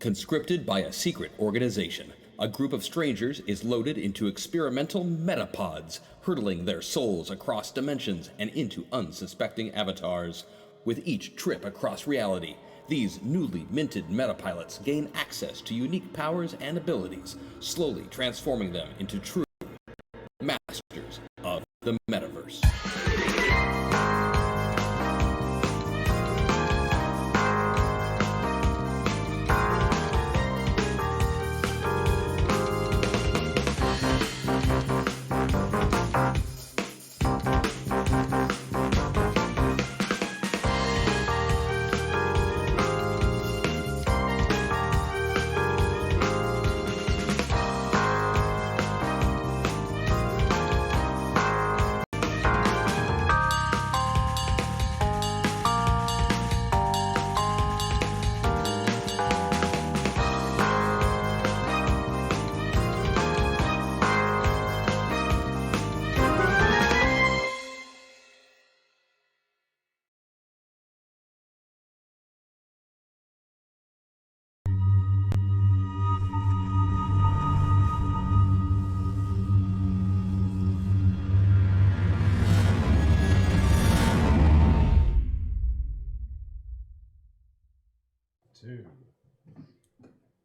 Conscripted by a secret organization, a group of strangers is loaded into experimental metapods, hurtling their souls across dimensions and into unsuspecting avatars. With each trip across reality, these newly minted metapilots gain access to unique powers and abilities, slowly transforming them into true masters of the Metaverse.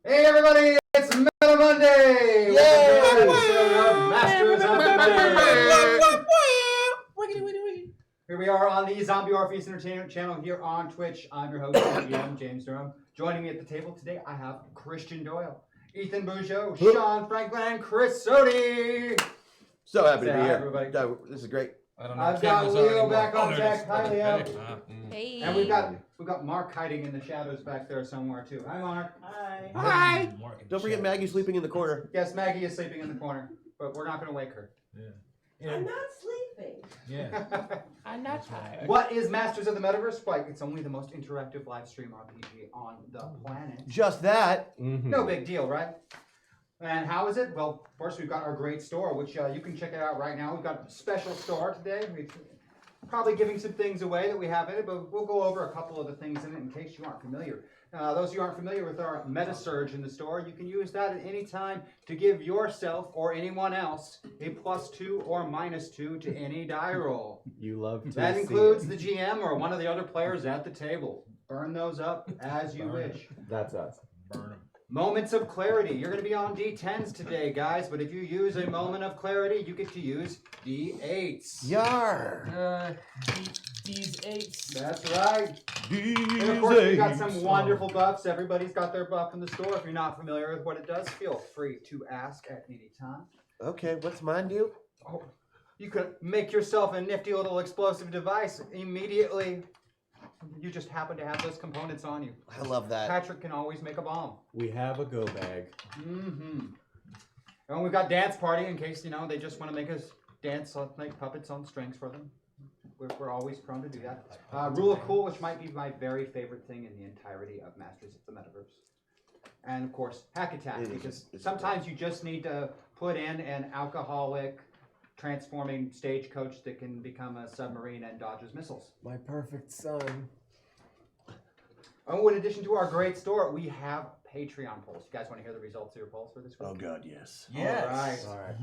Hey everybody, it's Meta Monday! Welcome to another episode of Masters of the Metaverse. Here we are on the Zombie Orpheus Entertainment channel here on Twitch. I'm your host, GM James Durham. Joining me at the table today, I have Christian Doyle, Ethan Bougeot, Sean Franklin, and Chris Sodi. So happy to be here. Everybody. This is great. I've got Leo back on deck. Hi, Leo. Hey. And we've got Mark hiding in the shadows back there somewhere too. Hi, Mark. Hi. Hi. Don't forget Maggie sleeping in the corner. Yes, Maggie is sleeping in the corner, but we're not going to wake her. Yeah. I'm not sleeping. Yeah. I'm not tired. What is Masters of the Metaverse? Like, it's only the most interactive live stream RPG on the planet. Just that. No big deal, right? And how is it? Well, first we've got our great store, which you can check it out right now. We've got a special store today. We're probably giving some things away that we have in it, but we'll go over a couple of the things in it in case you aren't familiar. Those of you who aren't familiar with our Meta Surge in the store, you can use that at any time to give yourself or anyone else a +2 or -2 to any die roll. You love to That see includes it. the GM or one of the other players at the table. Burn those up as you wish. That's us. Burn them. Moments of clarity. You're going to be on D10s today, guys, but if you use a moment of clarity, you get to use D8s. Yar. These 8s. That's right. And of course, we've got some wonderful buffs. Everybody's got their buff in the store. If you're not familiar with what it does, feel free to ask at any time. Okay, what's mine do? Oh, you could make yourself a nifty little explosive device immediately. You just happen to have those components on you. I love that. Patrick can always make a bomb. We have a go bag. And we've got dance party in case, they just want to make us dance like puppets on strings for them. We're always prone to do that. Rule of Cool, which might be my very favorite thing in the entirety of Masters of the Metaverse. And of course, Hack Attack, because sometimes you just need to put in an alcoholic transforming stagecoach that can become a submarine and dodges missiles. My perfect son. Oh, in addition to our great store, we have Patreon polls. You guys want to hear the results of your polls for this week? Oh God, yes. Yes. All right.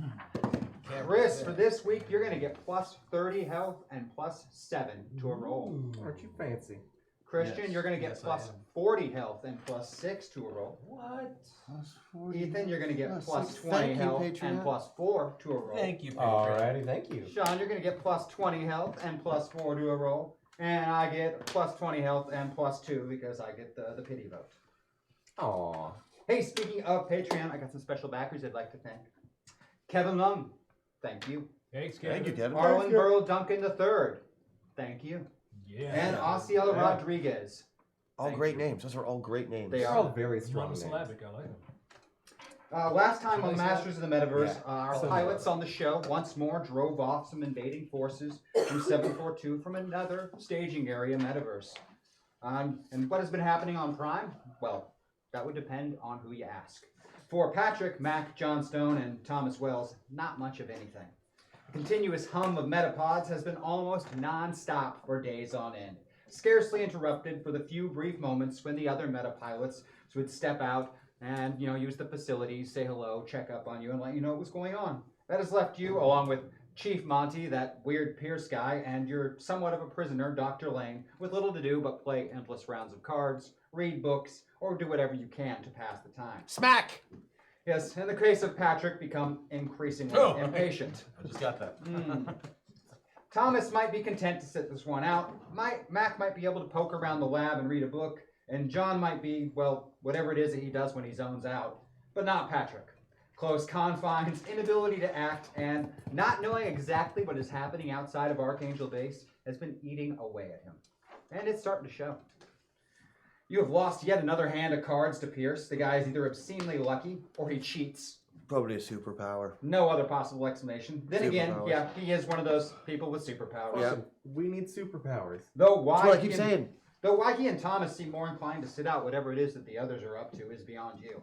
Chris, for this week, you're going to get +30 health and +7 to a roll. Aren't you fancy? Christian, Yes. you're going to get Yes, I am. +40 health and +6 to a roll. What? Ethan, you're going to get +6. +20 Thank you, health and Patreon. +4 to a roll. Thank you, Patric. Alrighty, thank you. Sean, you're going to get +20 health and +4 to a roll. And I get +20 health and +2 because I get the pity vote. Aw. Hey, speaking of Patreon, I got some special backers I'd like to thank. Kevin Lung, thank you. Thanks, Kevin. Thank you, Kevin. Arlen Burl Duncan III, thank you. Yeah. And Osceola Rodriguez. All great names. Those are all great names. They They're are. all very strong names. Monosyllabic, I like them. Last time on Masters of the Metaverse, Yeah. our So pilots on the show once more drove off some invading forces from 742 from another staging area Metaverse. And what has been happening on Prime? Well, that would depend on who you ask. For Patrick, Mac, John Stone, and Thomas Wells, not much of anything. The continuous hum of metapods has been almost non-stop for days on end. scarcely interrupted for the few brief moments when the other metapilots would step out and, use the facilities, say hello, check up on you, and let you know what was going on. That has left you, along with Chief Monty, that weird Pierce guy, and you're somewhat of a prisoner, Dr. Lane, with little to do but play endless rounds of cards, read books, or do whatever you can to pass the time. Smack! Yes, in the case of Patrick, become increasingly impatient. I just got that. Thomas might be content to sit this one out. Mac might be able to poke around the lab and read a book, and John might be, well, whatever it is that he does when he zones out, but not Patrick. Close confines, inability to act, and not knowing exactly what is happening outside of Archangel Base has been eating away at him. And it's starting to show. You have lost yet another hand of cards to Pierce. The guy is either obscenely lucky or he cheats. Probably a superpower. No other possible explanation. Then again, Superpowers. yeah, he is one of those people with superpowers. Yeah. We need superpowers. Though That's what I why keep he saying. though why he and Thomas seem more inclined to sit out whatever it is that the others are up to is beyond you.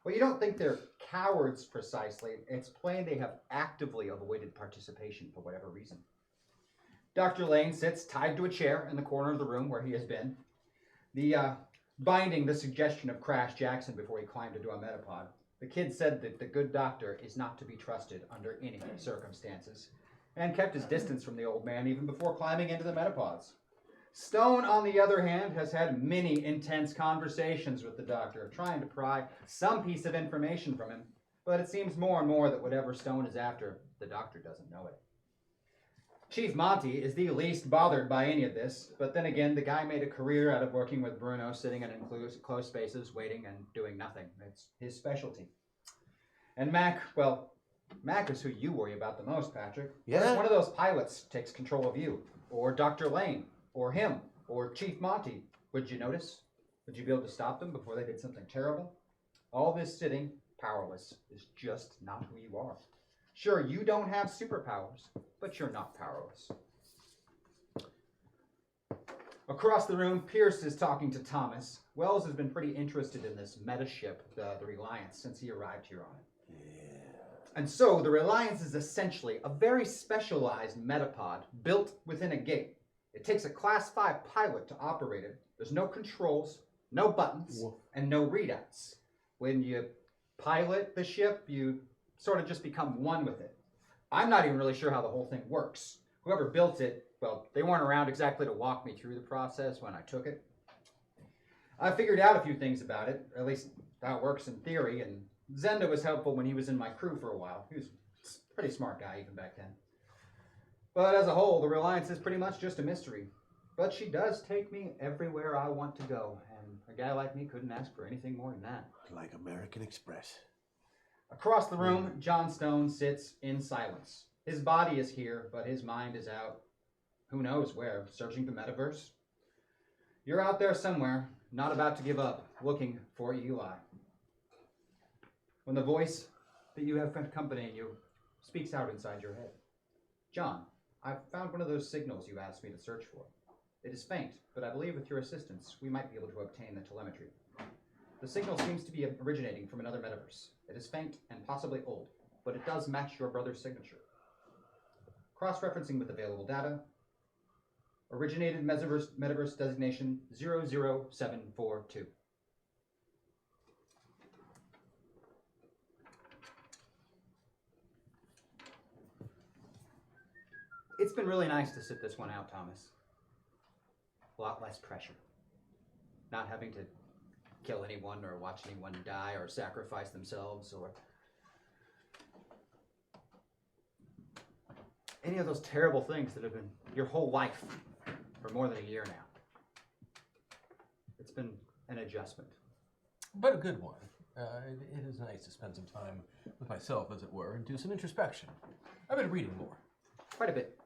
Well, you don't think they're cowards precisely. It's plain they have actively avoided participation for whatever reason. Dr. Lane sits tied to a chair in the corner of the room where he has been. Binding the suggestion of Crash Jackson before he climbed into a metapod. The kid said that the good doctor is not to be trusted under any circumstances, and kept his distance from the old man even before climbing into the metapods. Stone, on the other hand, has had many intense conversations with the doctor, trying to pry some piece of information from him, but it seems more and more that whatever Stone is after, the doctor doesn't know it. Chief Monty is the least bothered by any of this, but then again, the guy made a career out of working with Bruno, sitting in enclosed spaces, waiting and doing nothing. It's his specialty. And Mac, well, Mac is who you worry about the most, Patrick. Yeah? If one of those pilots takes control of you, or Dr. Lane, or him, or Chief Monty, would you notice? Would you be able to stop them before they did something terrible? All this sitting, powerless, is just not who you are. Sure, you don't have superpowers, but you're not powerless. Across the room, Pierce is talking to Thomas. Wells has been pretty interested in this meta ship, the Reliance, since he arrived here on it. And so, the Reliance is essentially a very specialized metapod built within a gate. It takes a Class 5 pilot to operate it. There's no controls, no buttons, and no readouts. When you pilot the ship, you sort of just become one with it. I'm not even really sure how the whole thing works. Whoever built it, well, they weren't around exactly to walk me through the process when I took it. I figured out a few things about it, at least how it works in theory, and Zenda was helpful when he was in my crew for a while. He was a pretty smart guy even back then. But as a whole, the Reliance is pretty much just a mystery. But she does take me everywhere I want to go, and a guy like me couldn't ask for anything more than that. Like American Express. Across the room, John Stone sits in silence. His body is here, but his mind is out. Who knows where, searching the Metaverse? You're out there somewhere, not about to give up, looking for Eli. When the voice that you have accompanying you speaks out inside your head. John, I've found one of those signals you asked me to search for. It is faint, but I believe with your assistance, we might be able to obtain the telemetry. The signal seems to be originating from another metaverse. It is faint and possibly old, but it does match your brother's signature. Cross-referencing with available data, originated metaverse designation 00742. It's been really nice to sit this one out, Thomas. A lot less pressure. Not having to kill anyone or watch anyone die or sacrifice themselves or any of those terrible things that have been your whole life for more than a year now. It's been an adjustment. But a good one. It is nice to spend some time with myself, as it were, and do some introspection. I've been reading more. Quite a bit.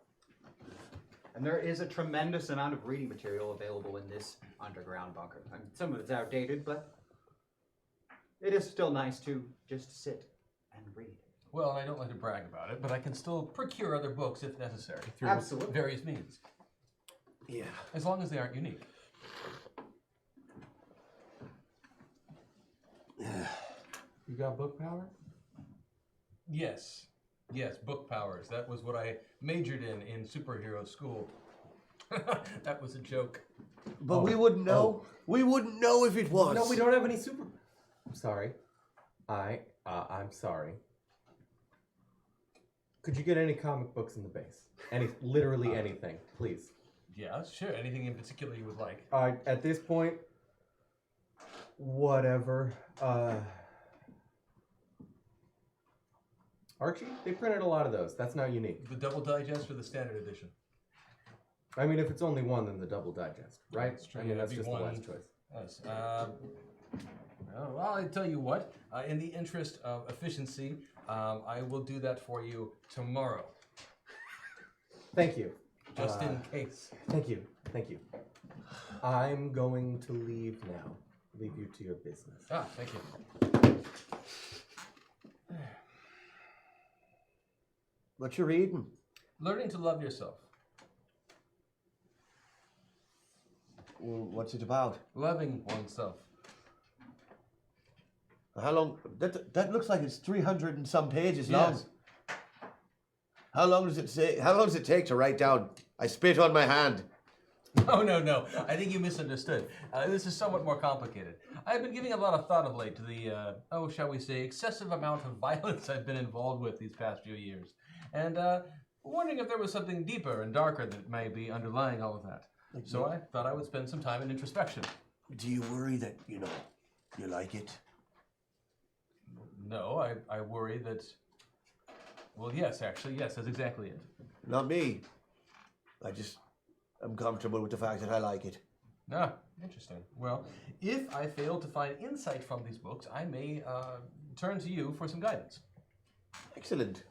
And there is a tremendous amount of reading material available in this underground bunker. I mean, some of it's outdated, but it is still nice to just sit and read. Well, I don't like to brag about it, but I can still procure other books if necessary through Absolutely. various means. Yeah. As long as they aren't unique. You got book power? Yes, book powers. That was what I majored in superhero school. That was a joke. But we wouldn't know. We wouldn't know if it was. No, we don't have any super. I'm sorry. I'm sorry. Could you get any comic books in the base? Literally anything, please. Yeah, sure. Anything in particular you would like? At this point, whatever. Archie, they printed a lot of those. That's not unique. The double digest or the standard edition? I mean, if it's only one, then the double digest, right? That's true. I mean, Yeah, that's it'd be just the one. last choice. Yes. Well, I tell you what. In the interest of efficiency, I will do that for you tomorrow. Thank you. Just in case. Thank you. Thank you. I'm going to leave now. Leave you to your business. Ah, thank you. What you reading? Learning to love yourself. Well, what's it about? Loving oneself. How long? That looks like it's 300 and some pages long. Yes. How long does it say? How long does it take to write down? I spit on my hand. No. I think you misunderstood. This is somewhat more complicated. I've been giving a lot of thought of late to the, shall we say, excessive amount of violence I've been involved with these past few years. And wondering if there was something deeper and darker that may be underlying all of that. So I thought I would spend some time in introspection. Do you worry that, you like it? No, I worry that... Well, yes, actually, yes, that's exactly it. Not me. I'm comfortable with the fact that I like it. Ah, interesting. Well, if I fail to find insight from these books, I may turn to you for some guidance. Excellent.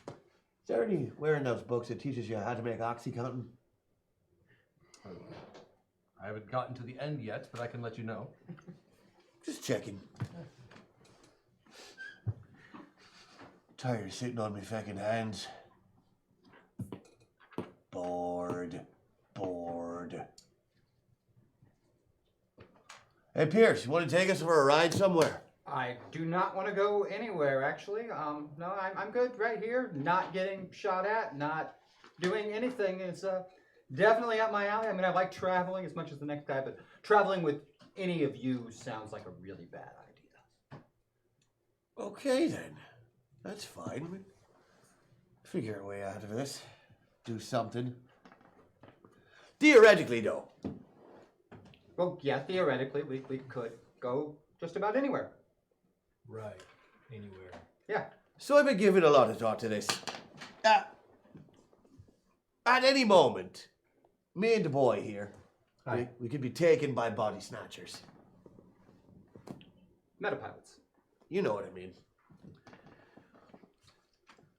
Is there anywhere in those books that teaches you how to make OxyContin? I haven't gotten to the end yet, but I can let you know. Just checking. Tired of sitting on my fucking hands. Bored. Hey Pierce, you want to take us for a ride somewhere? I do not want to go anywhere, actually. No, I'm good right here. Not getting shot at, not doing anything. It's definitely up my alley. I mean, I like traveling as much as the next guy, but traveling with any of you sounds like a really bad idea. Okay then. That's fine. We'll figure a way out of this. Do something. Theoretically, though. Well, yeah, theoretically, we could go just about anywhere. Right. Anywhere. Yeah. So I've been giving a lot of thought to this. At any moment, me and the boy here, we could be taken by body snatchers. Metapilots. You know what I mean.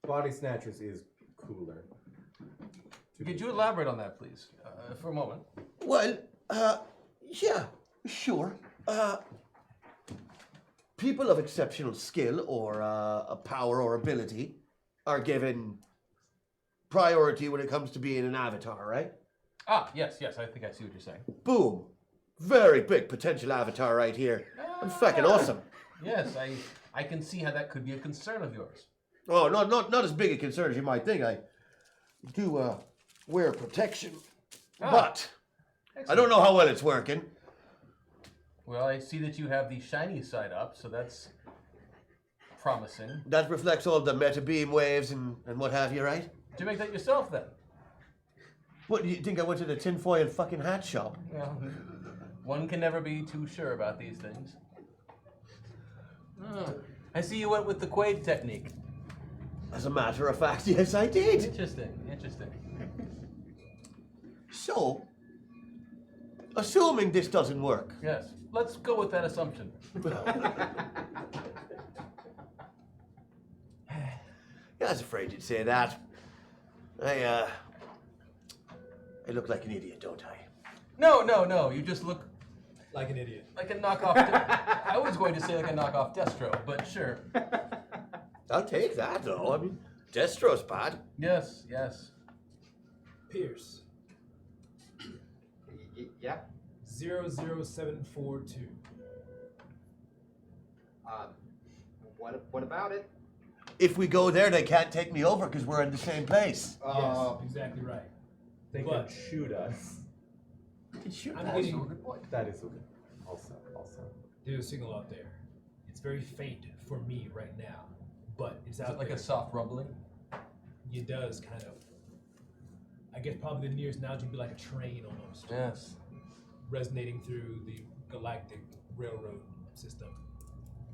Body Snatchers is cooler. Could you elaborate on that, please, for a moment? Well, yeah, sure. People of exceptional skill or a power or ability are given priority when it comes to being an avatar, right? Ah, yes, I think I see what you're saying. Boom. Very big potential avatar right here. I'm fucking awesome. Yes, I can see how that could be a concern of yours. Oh, not as big a concern as you might think. I do wear protection, but I don't know how well it's working. Well, I see that you have the shiny side up, so that's promising. That reflects all the meta beam waves and what have you, right? Did you make that yourself, then? What, do you think I went to the tinfoil fucking hat shop? Well, one can never be too sure about these things. Oh, I see you went with the Quaid technique. As a matter of fact, yes, I did. Interesting. So, assuming this doesn't work. Yes, let's go with that assumption. Yeah, I was afraid you'd say that. I look like an idiot, don't I? No, you just look Like an idiot. like a knockoff. I was going to say like a knockoff Destro, but sure. I'll take that, though. I mean, Destro's bad. Yes. Pierce. Yeah. 00742. What about it? If we go there, they can't take me over because we're in the same place. Yes, exactly right. They But- can shoot us. I'm getting. That is okay. Also. There's a signal out there. It's very faint for me right now, but it's Is out it like there. a soft rumbling? It does kind of. I guess probably the nearest analogy would be like a train almost, Yes. resonating through the galactic railroad system.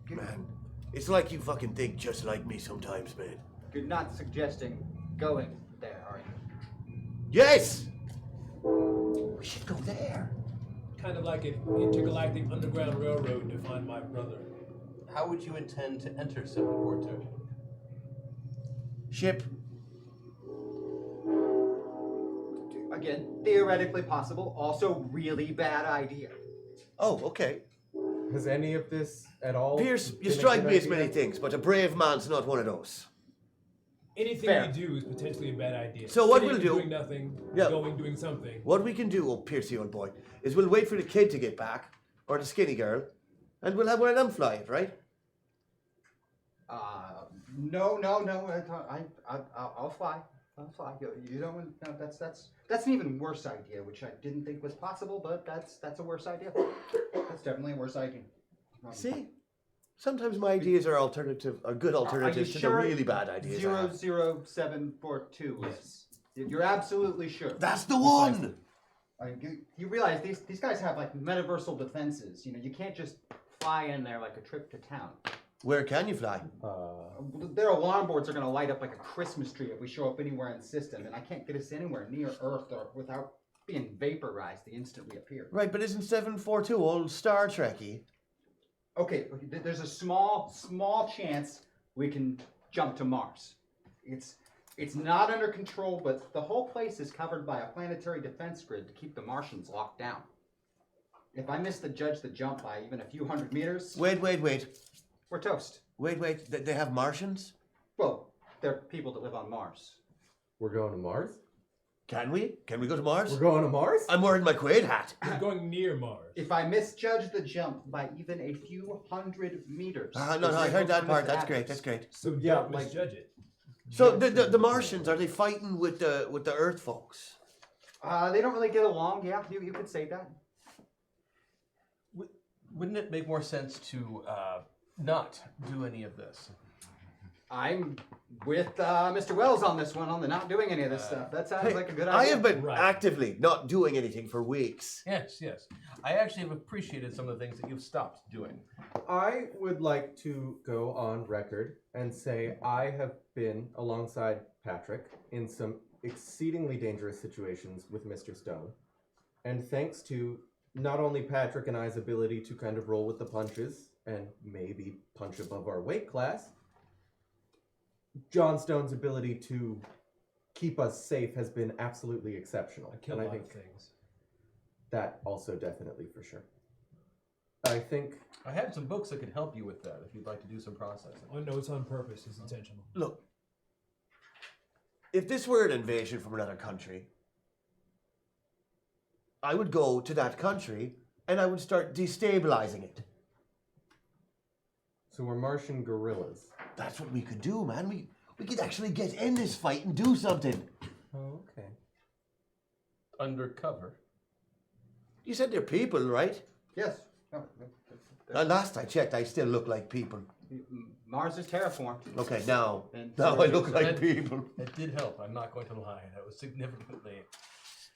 Man, it's like you fucking think just like me sometimes, man. You're not suggesting going there, are you? Yes! We should go there. Kind of like an intergalactic underground railroad to find my brother. How would you intend to enter 742? Ship. Again, theoretically possible, also really bad idea. Oh, okay. Has any of this at all? Pierce, you been a strike good me as idea? many things, but a brave man's not one of those. Anything Fair. you do is potentially a bad idea. So what Sitting we'll and do- Doing nothing, Yeah. going, doing something. What we can do, old Piercey old boy, is we'll wait for the kid to get back, or the skinny girl, and we'll have one of them fly it, right? No. I'll fly. I'll fly. You don't. No, that's an even worse idea, which I didn't think was possible, but that's a worse idea. That's definitely a worse idea. See? Sometimes my ideas are good alternatives to the really bad ideas. I have. 00742. Yes. You're absolutely sure. That's the one! You realize these guys have like metaversal defenses. You know, you can't just fly in there like a trip to town. Where can you fly? Their alarm boards are going to light up like a Christmas tree if we show up anywhere in the system, and I can't get us anywhere near Earth or without being vaporized the instant we appear. Right, but isn't 742 old Star Trekky? Okay, there's a small chance we can jump to Mars. It's not under control, but the whole place is covered by a planetary defense grid to keep the Martians locked down. If I miss the jump by even a few hundred meters, Wait. we're toast. Wait. They have Martians? Well, they're people that live on Mars. We're going to Mars? Can we? Can we go to Mars? We're going to Mars? I'm wearing my Quaid hat. We're going near Mars. If I misjudge the jump by even a few hundred meters. No, it's I heard that equivalent part. to That's great. atoms. That's great. So Yeah, don't like- misjudge it. So the Martians, are they fighting with the Earth folks? They don't really get along. Yeah, you could say that. Wouldn't it make more sense to not do any of this? I'm with Mr. Wells on this one, on the not doing any of this stuff. That sounds Hey, like a good I idea. have been Right. actively not doing anything for weeks. Yes. I actually have appreciated some of the things that you've stopped doing. I would like to go on record and say I have been alongside Patrick in some exceedingly dangerous situations with Mr. Stone. And thanks to not only Patrick and I's ability to kind of roll with the punches and maybe punch above our weight class, John Stone's ability to keep us safe has been absolutely exceptional. I kill and a I lot think of things. that also definitely for sure. I think I have some books that could help you with that if you'd like to do some processing. Oh no, it's on purpose. It's intentional. Look, if this were an invasion from another country, I would go to that country and I would start destabilizing it. so. We're Martian gorillas. That's what we could do, man. We could actually get in this fight and do something. Oh, okay. Undercover. You said they're people, right? Yes. Last I checked, I still look like people. Mars is terraformed. Okay, now And I look like that- people. It did help. I'm not going to lie. That was significantly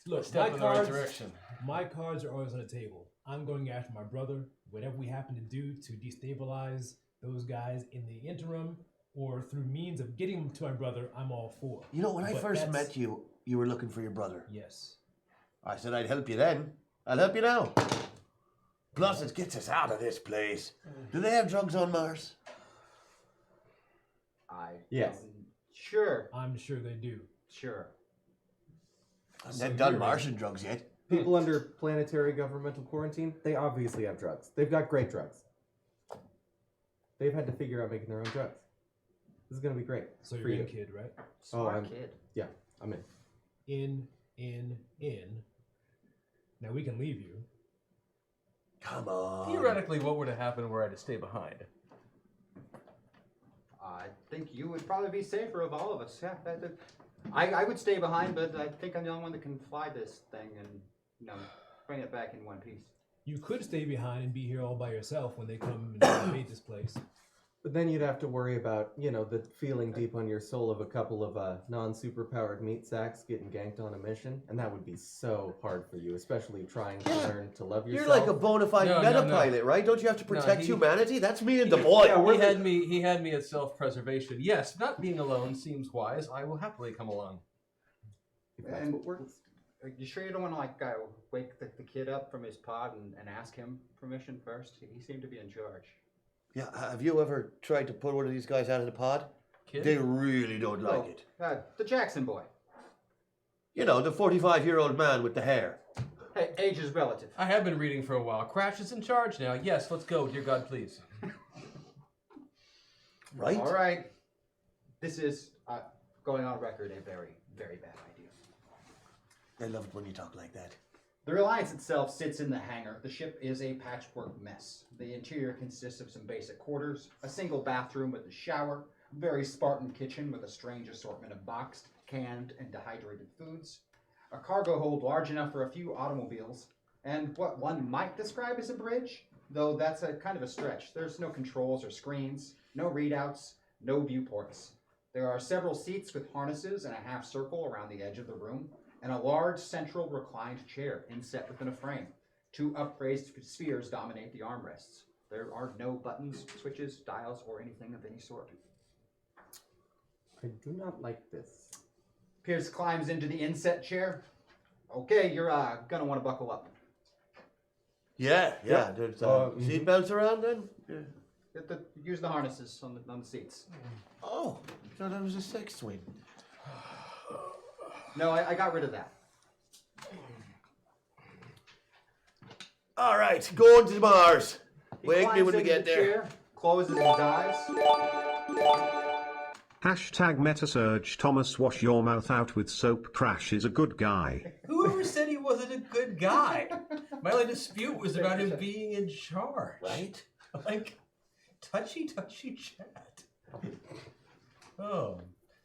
a Look, step in the right direction. my cards are always on the table. I'm going after my brother. Whatever we happen to do to destabilize those guys in the interim, or through means of getting them to my brother, I'm all for. You know, when I But first that's- met you, you were looking for your brother. Yes. I said I'd help you then. I'll help you now. Plus, it gets us out of this place. Do they have drugs on Mars? Yes. Sure. I'm sure they do. Sure. They've done Martian drugs yet. People under planetary governmental quarantine, they obviously have drugs. They've got great drugs. They've had to figure out making their own drugs. This is gonna be great. So for you're you. in, kid, right? Smart I'm- kid. Yeah, I'm in. In. Now we can leave you. Come on. Theoretically, what were to happen were I to stay behind? I think you would probably be safer of all of us. Yeah. I would stay behind, but I think I'm the only one that can fly this thing and, bring it back in one piece. You could stay behind and be here all by yourself when they come and invade this place. But then you'd have to worry about, the feeling deep on your soul of a couple of non-superpowered meat sacks getting ganked on a mission, and that would be so hard for you, especially trying to learn to love yourself. You're like a bona fide No, meta no, no. pilot, right? Don't you have to protect he- humanity? That's me and the boy. He had me at self-preservation. Yes, not being alone seems wise. I will happily come along. If that's And what works. are you sure you don't want to wake the kid up from his pod and ask him permission first? He seemed to be in charge. Yeah, have you ever tried to put one of these guys out of the pod? Kid? They really don't like it. The Jackson boy. You know, the 45-year-old man with the hair. Hey, age is relative. I have been reading for a while. Crash is in charge now. Yes, let's go. Dear God, please. Right? All right. This is going on record a very, very bad idea. I love it when you talk like that. The Reliance itself sits in the hangar. The ship is a patchwork mess. The interior consists of some basic quarters, a single bathroom with a shower, a very Spartan kitchen with a strange assortment of boxed, canned, and dehydrated foods, a cargo hold large enough for a few automobiles, and what one might describe as a bridge, though that's a kind of a stretch. There's no controls or screens, no readouts, no viewports. There are several seats with harnesses and a half circle around the edge of the room, and a large central reclined chair inset within a frame. Two upraised spheres dominate the armrests. There are no buttons, switches, dials, or anything of any sort. I do not like this. Pierce climbs into the inset chair. Okay, you're gonna want to buckle up. Yeah. There's seatbelts around then? Yeah. Use the harnesses on the seats. Oh, I thought that was a sex swing. No, I got rid of that. All right, going to Mars. He Wake me climbs when we into get the there. chair, closes his eyes. Hashtag Metasurge Thomas, wash your mouth out with soap. Crash is a good guy. Whoever said he wasn't a good guy? My only dispute was about him being in charge. Right? Like, touchy chat. Oh.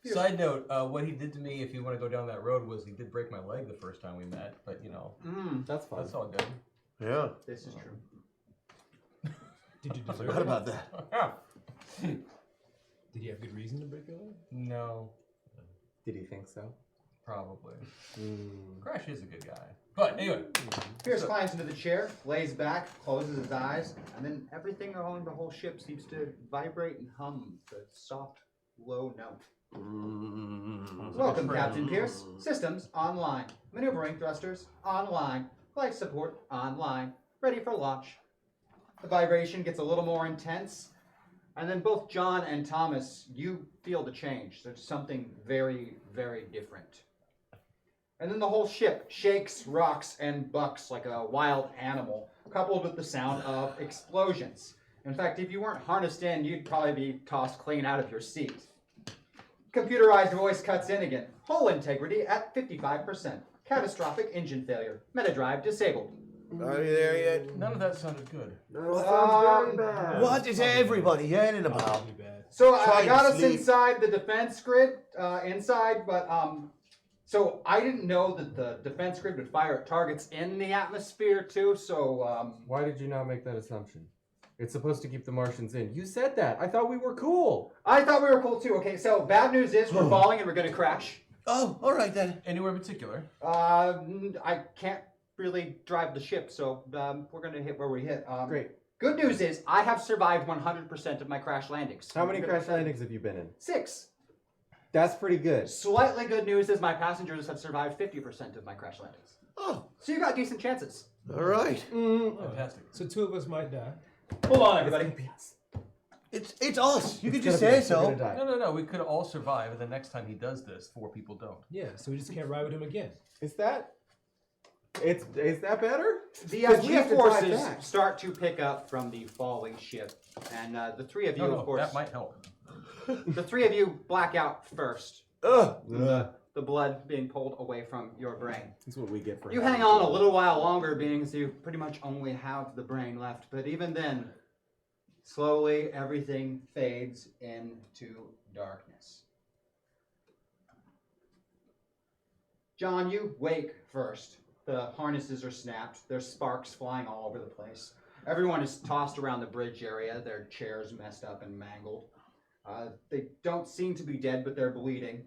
Side note, what he did to me, if you want to go down that road, was he did break my leg the first time we met, but That's fine. that's all good. Yeah. This is true. Did you I deserve forgot it? about that. Yeah. Did you have good reason to break your leg? No, Did he think so? probably. Crash is a good guy. But anyway, Pierce climbs into the chair, lays back, closes his eyes, and then everything along the whole ship seems to vibrate and hum the soft, low note. Welcome, Captain Pierce. Systems online. Maneuvering thrusters online. Life support online. Ready for launch. The vibration gets a little more intense, and then both John and Thomas, you feel the change. There's something very, very different. And then the whole ship shakes, rocks, and bucks like a wild animal, coupled with the sound of explosions. In fact, if you weren't harnessed in, you'd probably be tossed clean out of your seat. Computerized voice cuts in again. Hull integrity at 55%. Catastrophic engine failure. Metadrive disabled. Are you there yet? none of that sounded good. What is everybody yelling about? Probably bad. So I Trying got to us sleep. inside the defense grid, but so I didn't know that the defense grid would fire at targets in the atmosphere too. So Why did you not make that assumption? It's supposed to keep the Martians in. You said that. I thought we were cool. I thought we were cool too. Okay, so bad news is we're falling and we're gonna crash. Oh, all right then. Anywhere in particular? I can't really drive the ship, so we're gonna hit where we hit. Great. Good news is I have survived 100% of my crash landings. How many crash landings have you been in? 6. That's pretty good. Slightly good news is my passengers have survived 50% of my crash landings. Oh, So you got decent chances. all right. Fantastic. So two of us might die. Hold on, everybody. It's us. You could It's just gonna be say us. We're so. gonna die. No. We could all survive, and the next time he does this, 4 people don't. Yeah, so we just can't ride with him again. Is that better? The Because we have to drive G-forces back. start to pick up from the falling ship, and the three of you, No, of course, that might help. the three of you black out first. Ugh. The blood being pulled away from your brain. That's what we get for You having hang on a fun. little while longer, being as you pretty much only have the brain left. But even then, slowly everything fades into darkness. John, you wake first. The harnesses are snapped. There's sparks flying all over the place. Everyone is tossed around the bridge area, their chairs messed up and mangled. They don't seem to be dead, but they're bleeding.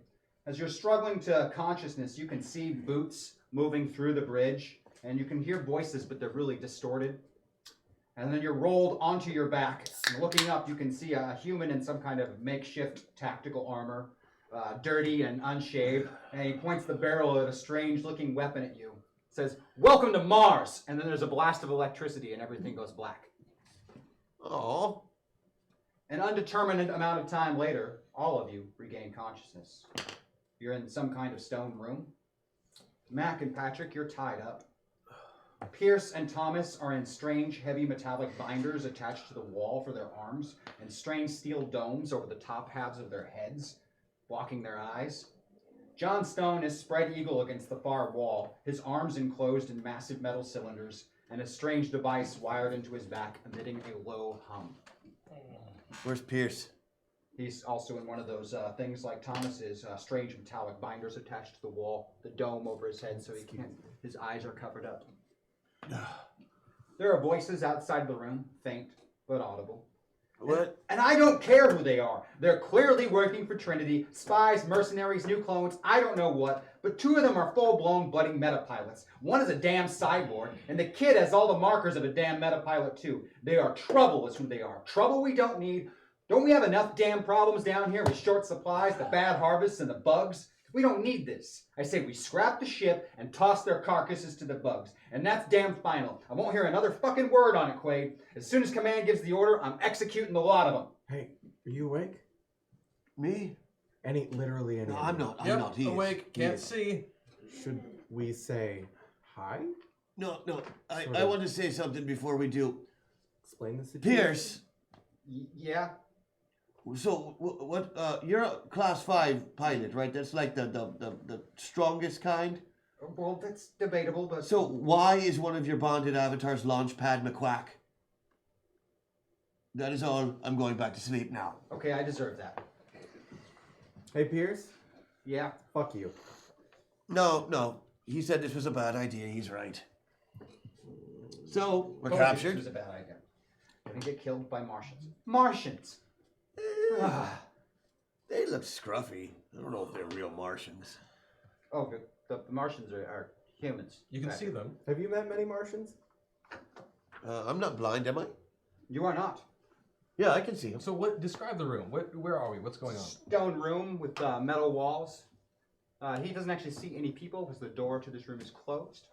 As you're struggling to consciousness, you can see boots moving through the bridge, and you can hear voices, but they're really distorted. And then you're rolled onto your back. And looking up, you can see a human in some kind of makeshift tactical armor, dirty and unshaved, and he points the barrel of a strange-looking weapon at you. Says, "Welcome to Mars!" And then there's a blast of electricity, and everything goes black. Oh. An undetermined amount of time later, all of you regain consciousness. You're in some kind of stone room. Mac and Patrick, you're tied up. Pierce and Thomas are in strange, heavy metallic binders attached to the wall for their arms, and strange steel domes over the top halves of their heads, blocking their eyes. John Stone is spread eagle against the far wall, his arms enclosed in massive metal cylinders, and a strange device wired into his back, emitting a low hum. Where's Pierce? He's also in one of those things like Thomas's, strange metallic binders attached to the wall, the dome over his head so he can't, his eyes are covered up. There are voices outside the room, faint but audible. What? And I don't care who they are. They're clearly working for Trinity, spies, mercenaries, new clones, I don't know what, but two of them are full-blown budding metapilots. One is a damn cyborg, and the kid has all the markers of a damn metapilot too. They are trouble is who they are. Trouble we don't need. Don't we have enough damn problems down here with short supplies, the bad harvests, and the bugs? We don't need this. I say we scrap the ship and toss their carcasses to the bugs. And that's damn final. I won't hear another fucking word on it, Quaid. As soon as command gives the order, I'm executing the lot of them. Hey, are you awake? Me? Literally any. No, I'm not. Yep, I'm not. He is. awake, can't see. Should we say hi? No. I Sort of. want to say something before we do. Explain the situation. Pierce. Yeah? So what? You're a class 5 pilot, right? That's like the strongest kind. Well, that's debatable, but... So why is one of your bonded avatars Launchpad McQuack? That is all. I'm going back to sleep now. Okay, I deserve that. Hey, Pierce. Yeah? Fuck you. No. He said this was a bad idea. He's right. So we're This captured. was a bad idea. We're gonna get killed by Martians. Martians! They look scruffy. I don't know if they're real Martians. Oh, the Martians are humans. You can see them. Have you met many Martians? I'm not blind, am I? You are not. Yeah, I can see him. So what? Describe the room. Where are we? What's going on? Stone room with metal walls. He doesn't actually see any people because the door to this room is closed.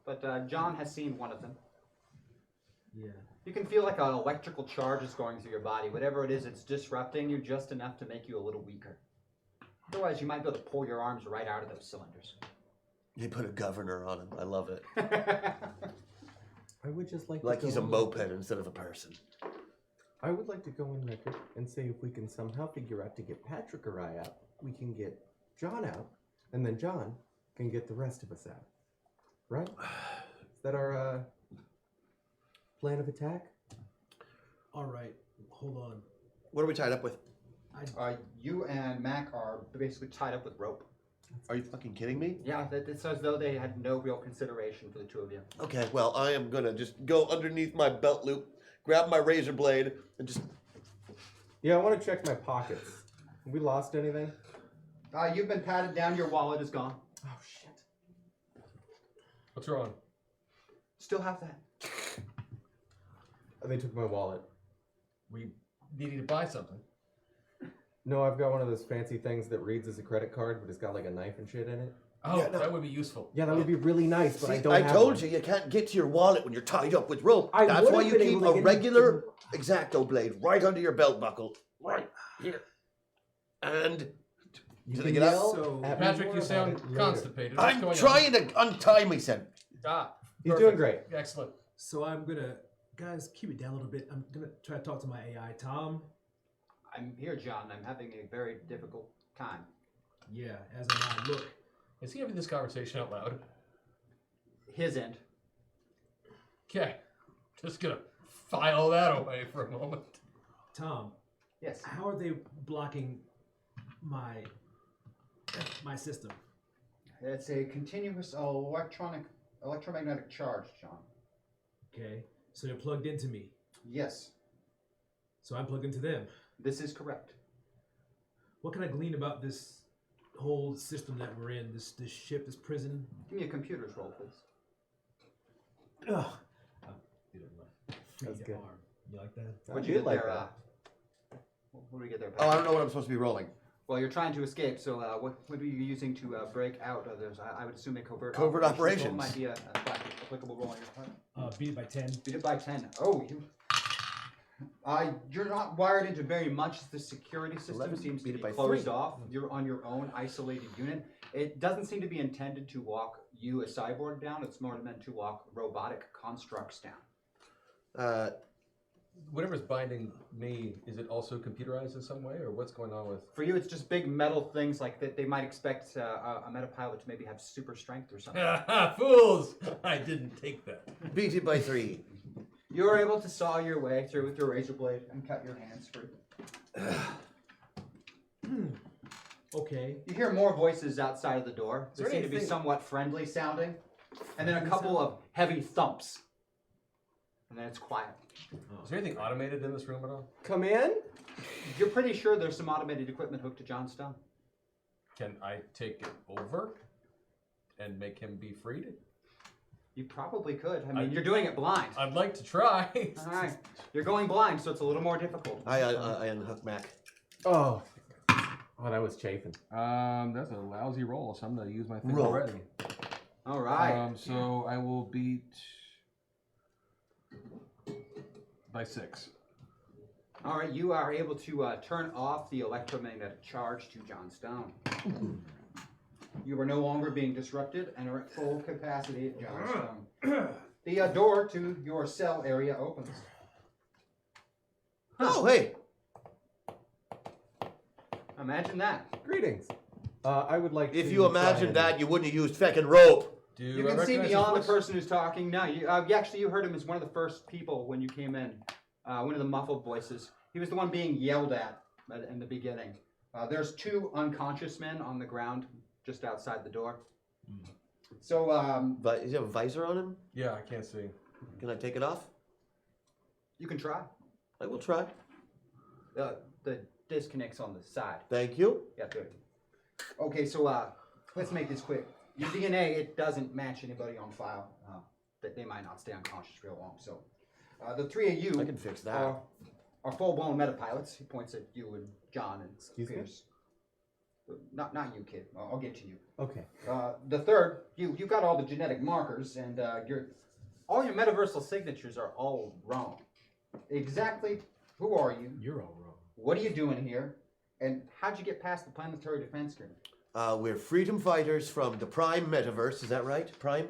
But John has seen one of them. Yeah. You can feel like an electrical charge is going through your body. Whatever it is, it's disrupting you just enough to make you a little weaker. Otherwise, you might be able to pull your arms right out of those cylinders. They put a governor on him. I love it. I would just like Like to he's go a in- moped instead of a person. I would like to go in record and say if we can somehow figure out to get Patrick or I out, we can get John out, and then John can get the rest of us out. Right? Is that our plan of attack? All right, hold on. What are we tied up with? You and Mac are basically tied up with rope. Are you fucking kidding me? Yeah, it's as though they had no real consideration for the two of you. Okay, well, I am gonna just go underneath my belt loop, grab my razor blade, and just... Yeah, I want to check my pockets. Have we lost anything? You've been patted down. Your wallet is gone. Oh, shit. What's wrong? Still have that. They took my wallet. We needed to buy something. No, I've got one of those fancy things that reads as a credit card, but it's got like a knife and shit in it. Oh, Yeah, no. that would be useful. Yeah, that would be really nice, but I See, don't I have told one. you can't get to your wallet when you're tied up with rope. I That's would've why you been keep able to a get regular X-Acto blade right under your belt buckle. Right here. And... You Did can I get out? yell So- at me Patrick, more you about sound it later. constipated. What's I'm going trying to untie myself. on? He's Perfect. doing great. Excellent. So I'm gonna, guys, keep it down a little bit. I'm gonna try to talk to my AI, Tom. I'm here, John. I'm having a very difficult time. Yeah, as am I. Look, Is he having this conversation out loud? His end. Okay. Just gonna file that away for a moment. Tom, Yes. how are they blocking my system? It's a continuous electromagnetic charge, John. Okay, so they're plugged into me. Yes, So I'm plugged into them. this is correct. What can I glean about this whole system that we're in? This ship, this prison? Give me a computer's roll, please. Ugh. Did it left. That's good. Arm. You like that? What'd I you did get like there? that. What do we get there? Oh, I Patric? don't know what I'm supposed to be rolling. Well, you're trying to escape, so what are you using to break out of those? I would assume a covert Covert roll operations. might be a applicable roll on your part. Beat it by 10. Beat it by 10. Oh, you're not wired into very much. The security system 11, seems to beat be it by closed 3. off. You're on your own isolated unit. It doesn't seem to be intended to walk you, a cyborg, down. It's more meant to walk robotic constructs down. Whatever's binding me, is it also computerized in some way, or what's going on with? For you, it's just big metal things like that. They might expect a metapilot to maybe have super strength or something. Fools! I didn't take that. Beat it by 3. You're able to saw your way through with your razor blade and cut your hands free. Okay. You hear more voices outside of the door. They there seem to be anything- somewhat friendly sounding. And then a couple of heavy thumps. And then it's quiet. Is there anything automated in this room at all? Come in. You're pretty sure there's some automated equipment hooked to John Stone. Can I take it over and make him be freed? You probably could. I mean, you're doing it blind. I'd like to try. All right. You're going blind, so it's a little more difficult. I unhook Mac. Oh, that was chafing. That's a lousy roll, so I'm gonna use my thing Roll. already. All right. So I will beat by 6. All right. You are able to turn off the electromagnetic charge to John Stone. You are no longer being disrupted and are at full capacity at John Stone. The door to your cell area opens. Oh, hey. Imagine that. Greetings. I would like. If to you try imagined and- that, you wouldn't have used feckin' rope. You can see beyond the person who's talking. No, you heard him as one of the first people when you came in. One of the muffled voices. He was the one being yelled at in the beginning. There's 2 unconscious men on the ground just outside the door. So, But does he have a visor on him? Yeah, I can't see. Can I take it off? you can try. I will try. The disconnect's on the side. Thank you. Yeah, good. Okay, so let's make this quick. Your DNA, it doesn't match anybody on file. That they might not stay unconscious real long. So the 3 of you I can fix that. are full-blown metapilots. He points at you and John and Excuse me? Pierce. Not you, kid. I'll get to you. Okay. The third, you got all the genetic markers, and all your metaversal signatures are all wrong. Exactly who are you? You're all wrong. What are you doing here? And how'd you get past the planetary defense screen? We're freedom fighters from the Prime Metaverse. Is that right? Prime?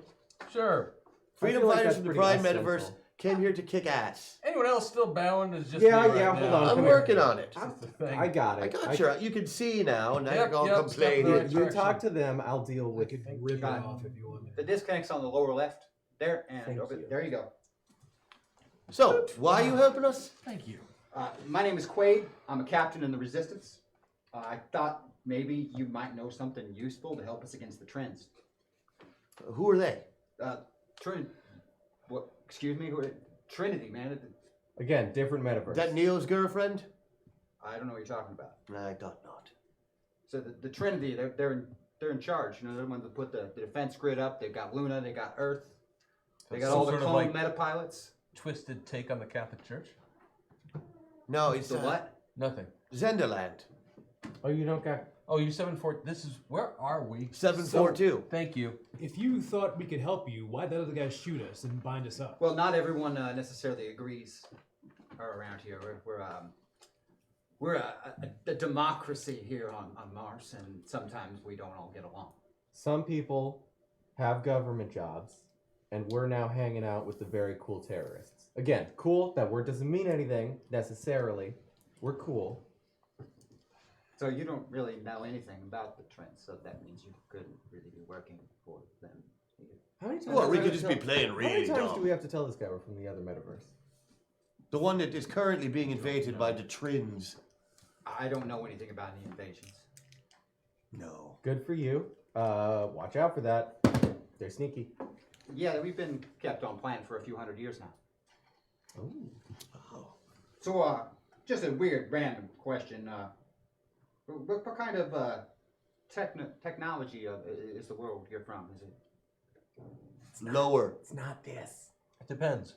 Sure. Freedom feel like fighters that's from the pretty Prime Metaverse essential. came here to kick ass. Anyone else still bound? Is just Yeah, me right yeah, now. hold on. I'm come here. working on it. That's the thing. I got I it. got you. You can see now. Now Yep, you're all yep, complaining. step right. You Direction. talk to them. I'll deal I with could it. rip it Got it. off if you want me The to. disconnect's on the lower left. There and Thank over you. there you go. So, why are you helping us? Thank you. My name is Quaid. I'm a captain in the Resistance. I thought maybe you might know something useful to help us against the trends. Who are they? What? Excuse me? Trinity, man. Again, different metaverse. Is that Neo's girlfriend? I don't know what you're talking about. I thought not. So the Trinity, they're in charge. You know, they're the ones that put the defense grid up. They've got Luna. They got Earth. They got Some all the sort of clone like metapilots. twisted take on the Catholic Church. No, it's The what? Nothing. Zenderland. Oh, you don't got. Oh, you 7-4. This is where are we? 742. Thank you. If you thought we could help you, why'd that other guy shoot us and bind us up? Well, not everyone necessarily agrees around here. We're a democracy here on Mars, and sometimes we don't all get along. Some people have government jobs, and we're now hanging out with the very cool terrorists. Again, cool. That word doesn't mean anything necessarily. We're cool. So you don't really know anything about the trends, so that means you couldn't really be working for them. How many times? Well, we do could I just tell- be playing How many really times do dumb. we have to tell this guy we're from the other metaverse? The one that is currently being invaded by the Trins. I don't know anything about any invasions. No. Good for you. Watch out for that. They're sneaky. Yeah, we've been kept on planet for a few hundred years now. Oh. So, just a weird, random question. What kind of technology is the world you're from? Is it Lower. It's not this. It depends.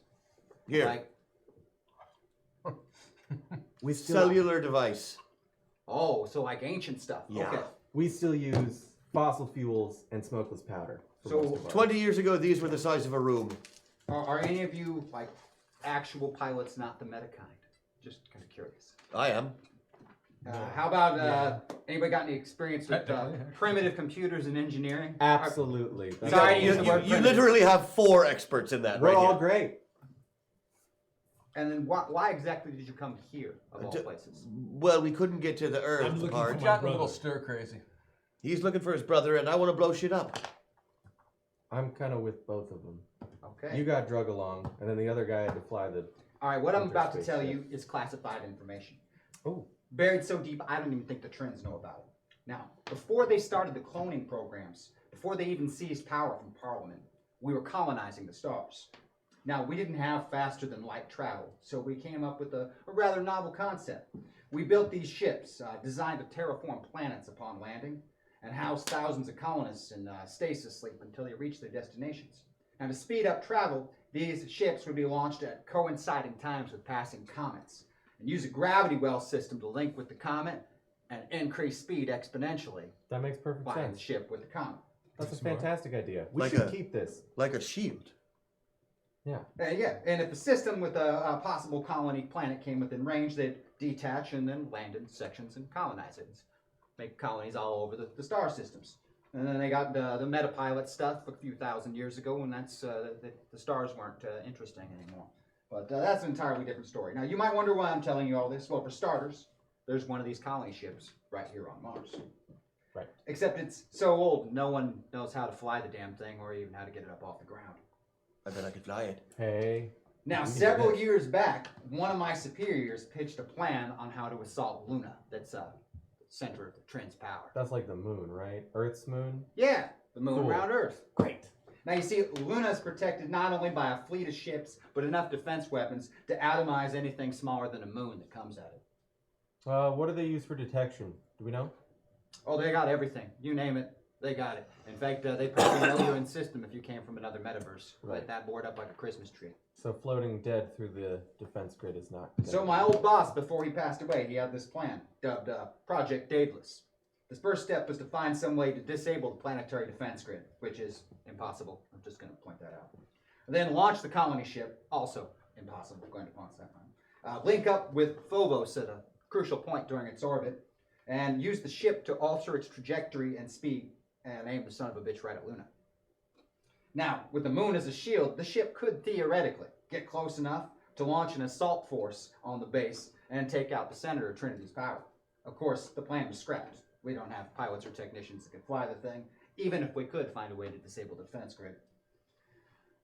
Here. like? We still Cellular device. Oh, so like ancient stuff. Yeah. Okay. we still use fossil fuels and smokeless powder. for So, most of our- 20 years ago, these were the size of a room. Are any of you like actual pilots, not the meta kind? Just kind of curious. I am. How about anybody got any experience with Technically. primitive computers and engineering? Absolutely. That's Sorry, all- use the word You primitive. literally have 4 experts in that We're right all here. great. And then why exactly did you come here of all places? Well, we couldn't get to the I'm Earth looking part. for my Gotten a little brother. stir crazy. He's looking for his brother, and I want to blow shit up. I'm kind of with both of them. Okay. You got drug along, and then the other guy had to fly the. All right, what I'm about to Interspace tell ship. you is classified information. Oh. Buried so deep, I don't even think the Trends know about it. Now, before they started the cloning programs, before they even seized power from Parliament, we were colonizing the stars. Now, we didn't have faster than light travel, so we came up with a rather novel concept. We built these ships designed to terraform planets upon landing and house thousands of colonists in stasis sleep until they reach their destinations. Now, to speed up travel, these ships would be launched at coinciding times with passing comets and use a gravity well system to link with the comet and increase speed exponentially That makes perfect by the sense. ship with the comet. That's a Smart. fantastic idea. We Like should a- keep this. Like a shield. Yeah. Yeah, and if the system with a possible colony planet came within range, they'd detach and then land in sections and colonize it. Make colonies all over the star systems. And then they got the metapilot stuff a few thousand years ago when that's the stars weren't interesting anymore. But that's an entirely different story. Now, you might wonder why I'm telling you all this. Well, for starters, there's one of these colony ships right here on Mars. Right. Except it's so old, no one knows how to fly the damn thing or even how to get it up off the ground. I bet I could fly it. Hey. Now, We can do several this. years back, one of my superiors pitched a plan on how to assault Luna. That's center of the Trend's power. That's like the moon, right? Earth's moon. Yeah, the moon Cool. around Earth. Great. Now, you see, Luna is protected not only by a fleet of ships, but enough defense weapons to atomize anything smaller than a moon that comes at it. What do they use for detection? Do we know? Oh, they got everything. You name it, they got it. In fact, they probably know you in system if you came from another metaverse. Right. Light that board up like a Christmas tree. So floating dead through the defense grid is not. So my old boss, before he passed away, he had this plan dubbed Project Daedalus. The first step was to find some way to disable the planetary defense grid, which is impossible. I'm just going to point that out. And then launch the colony ship, also impossible. I'm going to point that out. Link up with Phobos at a crucial point during its orbit, and use the ship to alter its trajectory and speed, and aim the son of a bitch right at Luna. Now, with the moon as a shield, the ship could theoretically get close enough to launch an assault force on the base and take out the center of Trinity's power. Of course, the plan was scrapped. We don't have pilots or technicians that can fly the thing, even if we could find a way to disable the defense grid.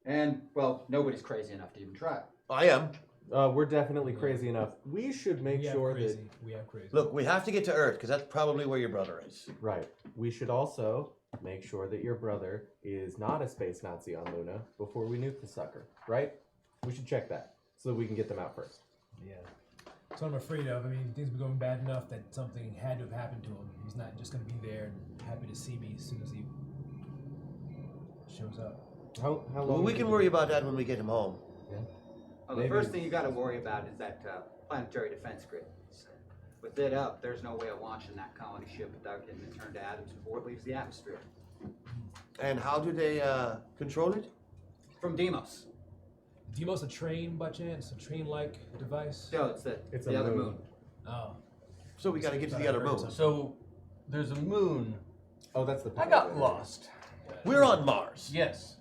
And, well, nobody's crazy enough to even try it. I am. We're definitely crazy enough. We should make We have sure crazy. that. We have crazy. Look, we have to get to Earth, because that's probably where your brother is. Right. We should also make sure that your brother is not a space Nazi on Luna before we nuke the sucker. Right? We should check that so that we can get them out first. Yeah. So I'm afraid of. I mean, things were going bad enough that something had to have happened to him. He's not just going to be there and happy to see me as soon as he shows up. How long? Well, we did can it- worry about that when we get him home. Well, the Maybe first thing you got to worry about is that planetary defense grid. With it up, there's no way of launching that colony ship without getting it turned to atoms before it leaves the atmosphere. And how do they control it? From Deimos. Deimos a train by chance? A train-like device? So it's It's the a other moon. moon. Oh. So we got to get to Thought the I other heard moon. something. So there's a moon. Oh, that's the. I got lost. We're on Mars. Yes.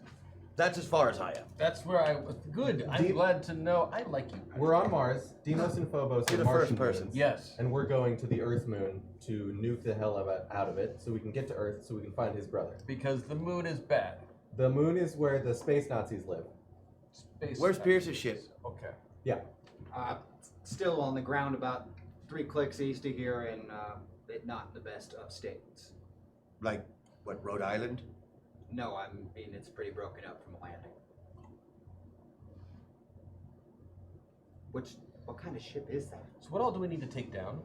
That's as far as I am. That's where I was. Good. I'm glad to know. I like you. We're on Mars. Deimos and Phobos You're are the first Martian person. moons, Yes. and we're going to the Earth moon to nuke the hell out of it, so we can get to Earth, so we can find his brother. Because the moon is bad. The moon is where the space Nazis live. Space Where's Nazis. Pierce's ship? Okay. Yeah. Still on the ground about 3 clicks east of here and not the best of states. Like What, Rhode Island? No, I mean it's pretty broken up from landing. What kind of ship is that? So what all do we need to take down?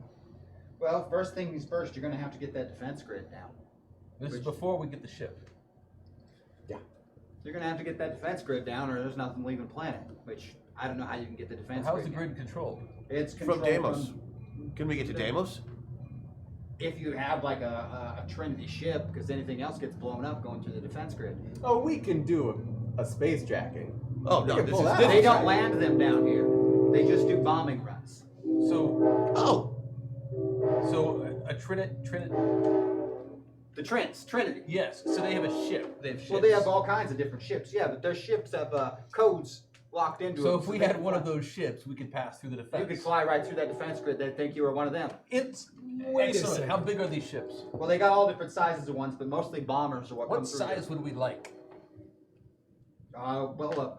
Well, first things first, you're gonna have to get that defense grid down. This is before we get the ship. You're gonna have to get that defense grid down, or there's nothing leaving the planet. Which I don't know how you can get the defense How's grid. the down. grid controlled? It's From controlled Deimos. Can we get to Deimos? if you have like a Trinity ship, because anything else gets blown up going through the defense grid. Oh, we can do a space jacking. Oh, no, can this pull is that different. They don't land them down here. They just do bombing runs. So Oh, a Trinity. The Trinity. Yes. So they have a ship. They have ships. Well, they have all kinds of different ships. Yeah, but their ships have codes locked into So them. if we they had can one fly. of those ships, we could pass through the defense. You could fly right through that defense grid. They'd think you were one of them. It's Wait a excellent. second. How big are these ships? Well, they got all different sizes of ones, but mostly bombers are what come What through. size would we like? Well,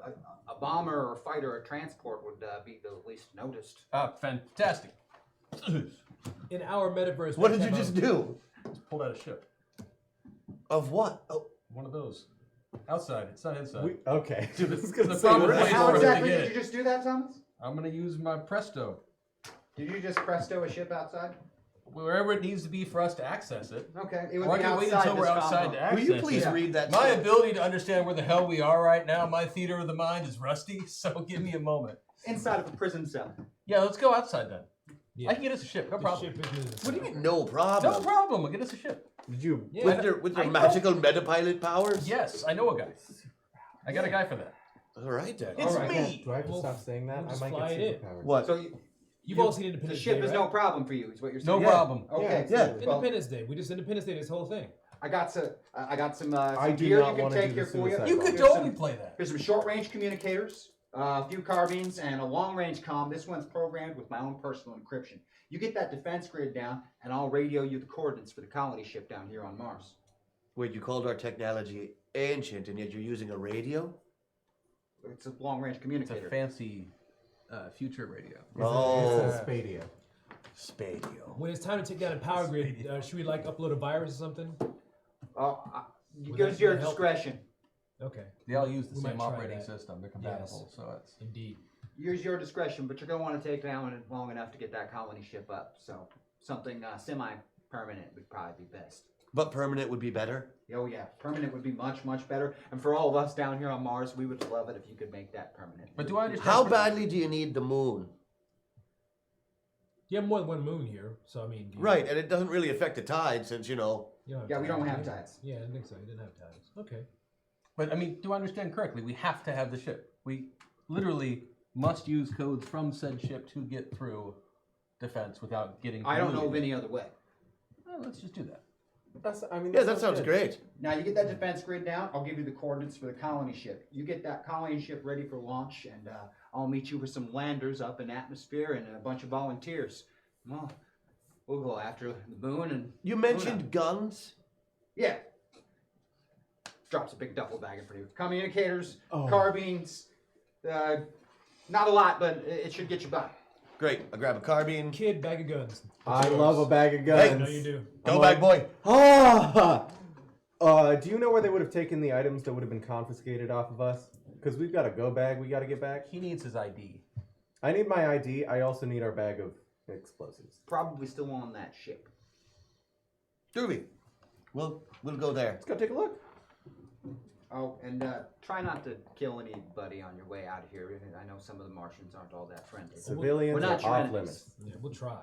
a bomber or a fighter or transport would be the least noticed. Ah, fantastic. In our metaverse, what we did you have just a- do? Just pulled out a ship. Of what? Oh, One of those. Outside. It's not inside. Okay. The- I was gonna the say, proper what the place hell How for is it to exactly get did it. you just do that, Thomas? I'm gonna use my Presto. Did you just presto a ship outside? Wherever it needs to be for us to access it. Okay, it would Or I be can wait outside until we're this outside compound. to access will you please it. read that? My stuff? ability to understand where the hell we are right now, my theater of the mind is rusty, so give me a moment. Inside of a prison cell. Yeah, let's go outside then. Yeah. I can get us a ship, no The problem. ship is moving. What do you mean, no problem? No problem, we'll get us a ship. Did you? Yeah. With your I magical metapilot powers? Yes, I know a guy. I got a guy for that. All right then. It's Alright. me! Do I have to We'll- stop saying that? we'll I just might fly get it in. superpowers. What? So You've all seen the Independence ship Day, is right? no problem for you, is what you're No saying. problem. Okay. Yeah. Well, Independence Day. We just Independence Day this whole thing. I got some I some do gear not you can wanna take do here the for you. suicide You bomb. could Here's totally some- play that. Here's some short-range communicators, a few carbines, and a long-range comm. This one's programmed with my own personal encryption. You get that defense grid down, and I'll radio you the coordinates for the colony ship down here on Mars. Wait, you called our technology ancient and yet you're using a radio? It's a long-range It's a communicator. fancy future radio. Oh. It's a Spadio. Spadio. When it's time to take down a power grid, should we like upload a virus or something? It Would gives that your help? discretion. Okay, They all use the We same might try operating that. system. They're compatible, Yes. so it's. indeed. Use your discretion, but you're going to want to take down it long enough to get that colony ship up. So something semi-permanent would probably be best. But permanent would be better? Oh yeah, permanent would be much, much better. And for all of us down here on Mars, we would love it if you could make that permanent. But do I understand? How badly do you need the moon? You have more than one moon here, so I mean. do you- Right, and it doesn't really affect the tide since, you don't have Yeah, we don't tides. have tides. Yeah, I think so. You didn't have tides. Okay. But I mean, do I understand correctly? We have to have the ship. We literally must use codes from said ship to get through defense without getting. I don't know of polluted. any other way. Well, let's just do that. Yeah, that sounds good. great. Now you get that defense grid down, I'll give you the coordinates for the colony ship. You get that colony ship ready for launch, and I'll meet you with some landers up in atmosphere and a bunch of volunteers. Well, we'll go after the moon and You mentioned guns? yeah. Drops a big duffel bag in front of you. Communicators, Oh. carbines, not a lot, but it should get you by. Great. I grab a carbine. Kid, bag of guns. I love a bag of guns. I know you do. Go I'm back, boy. Ah! Do you know where they would have taken the items that would have been confiscated off of us? Because we've got a go bag we got to get back. He needs his ID. I need my ID. I also need our bag of explosives. Probably still on that ship. Groovy. We'll go there. Let's go take a look. Oh, and try not to kill anybody on your way out of here. I know some of the Martians aren't all that friendly. Civilians We're not are your off enemies. limits. Yeah, we'll try.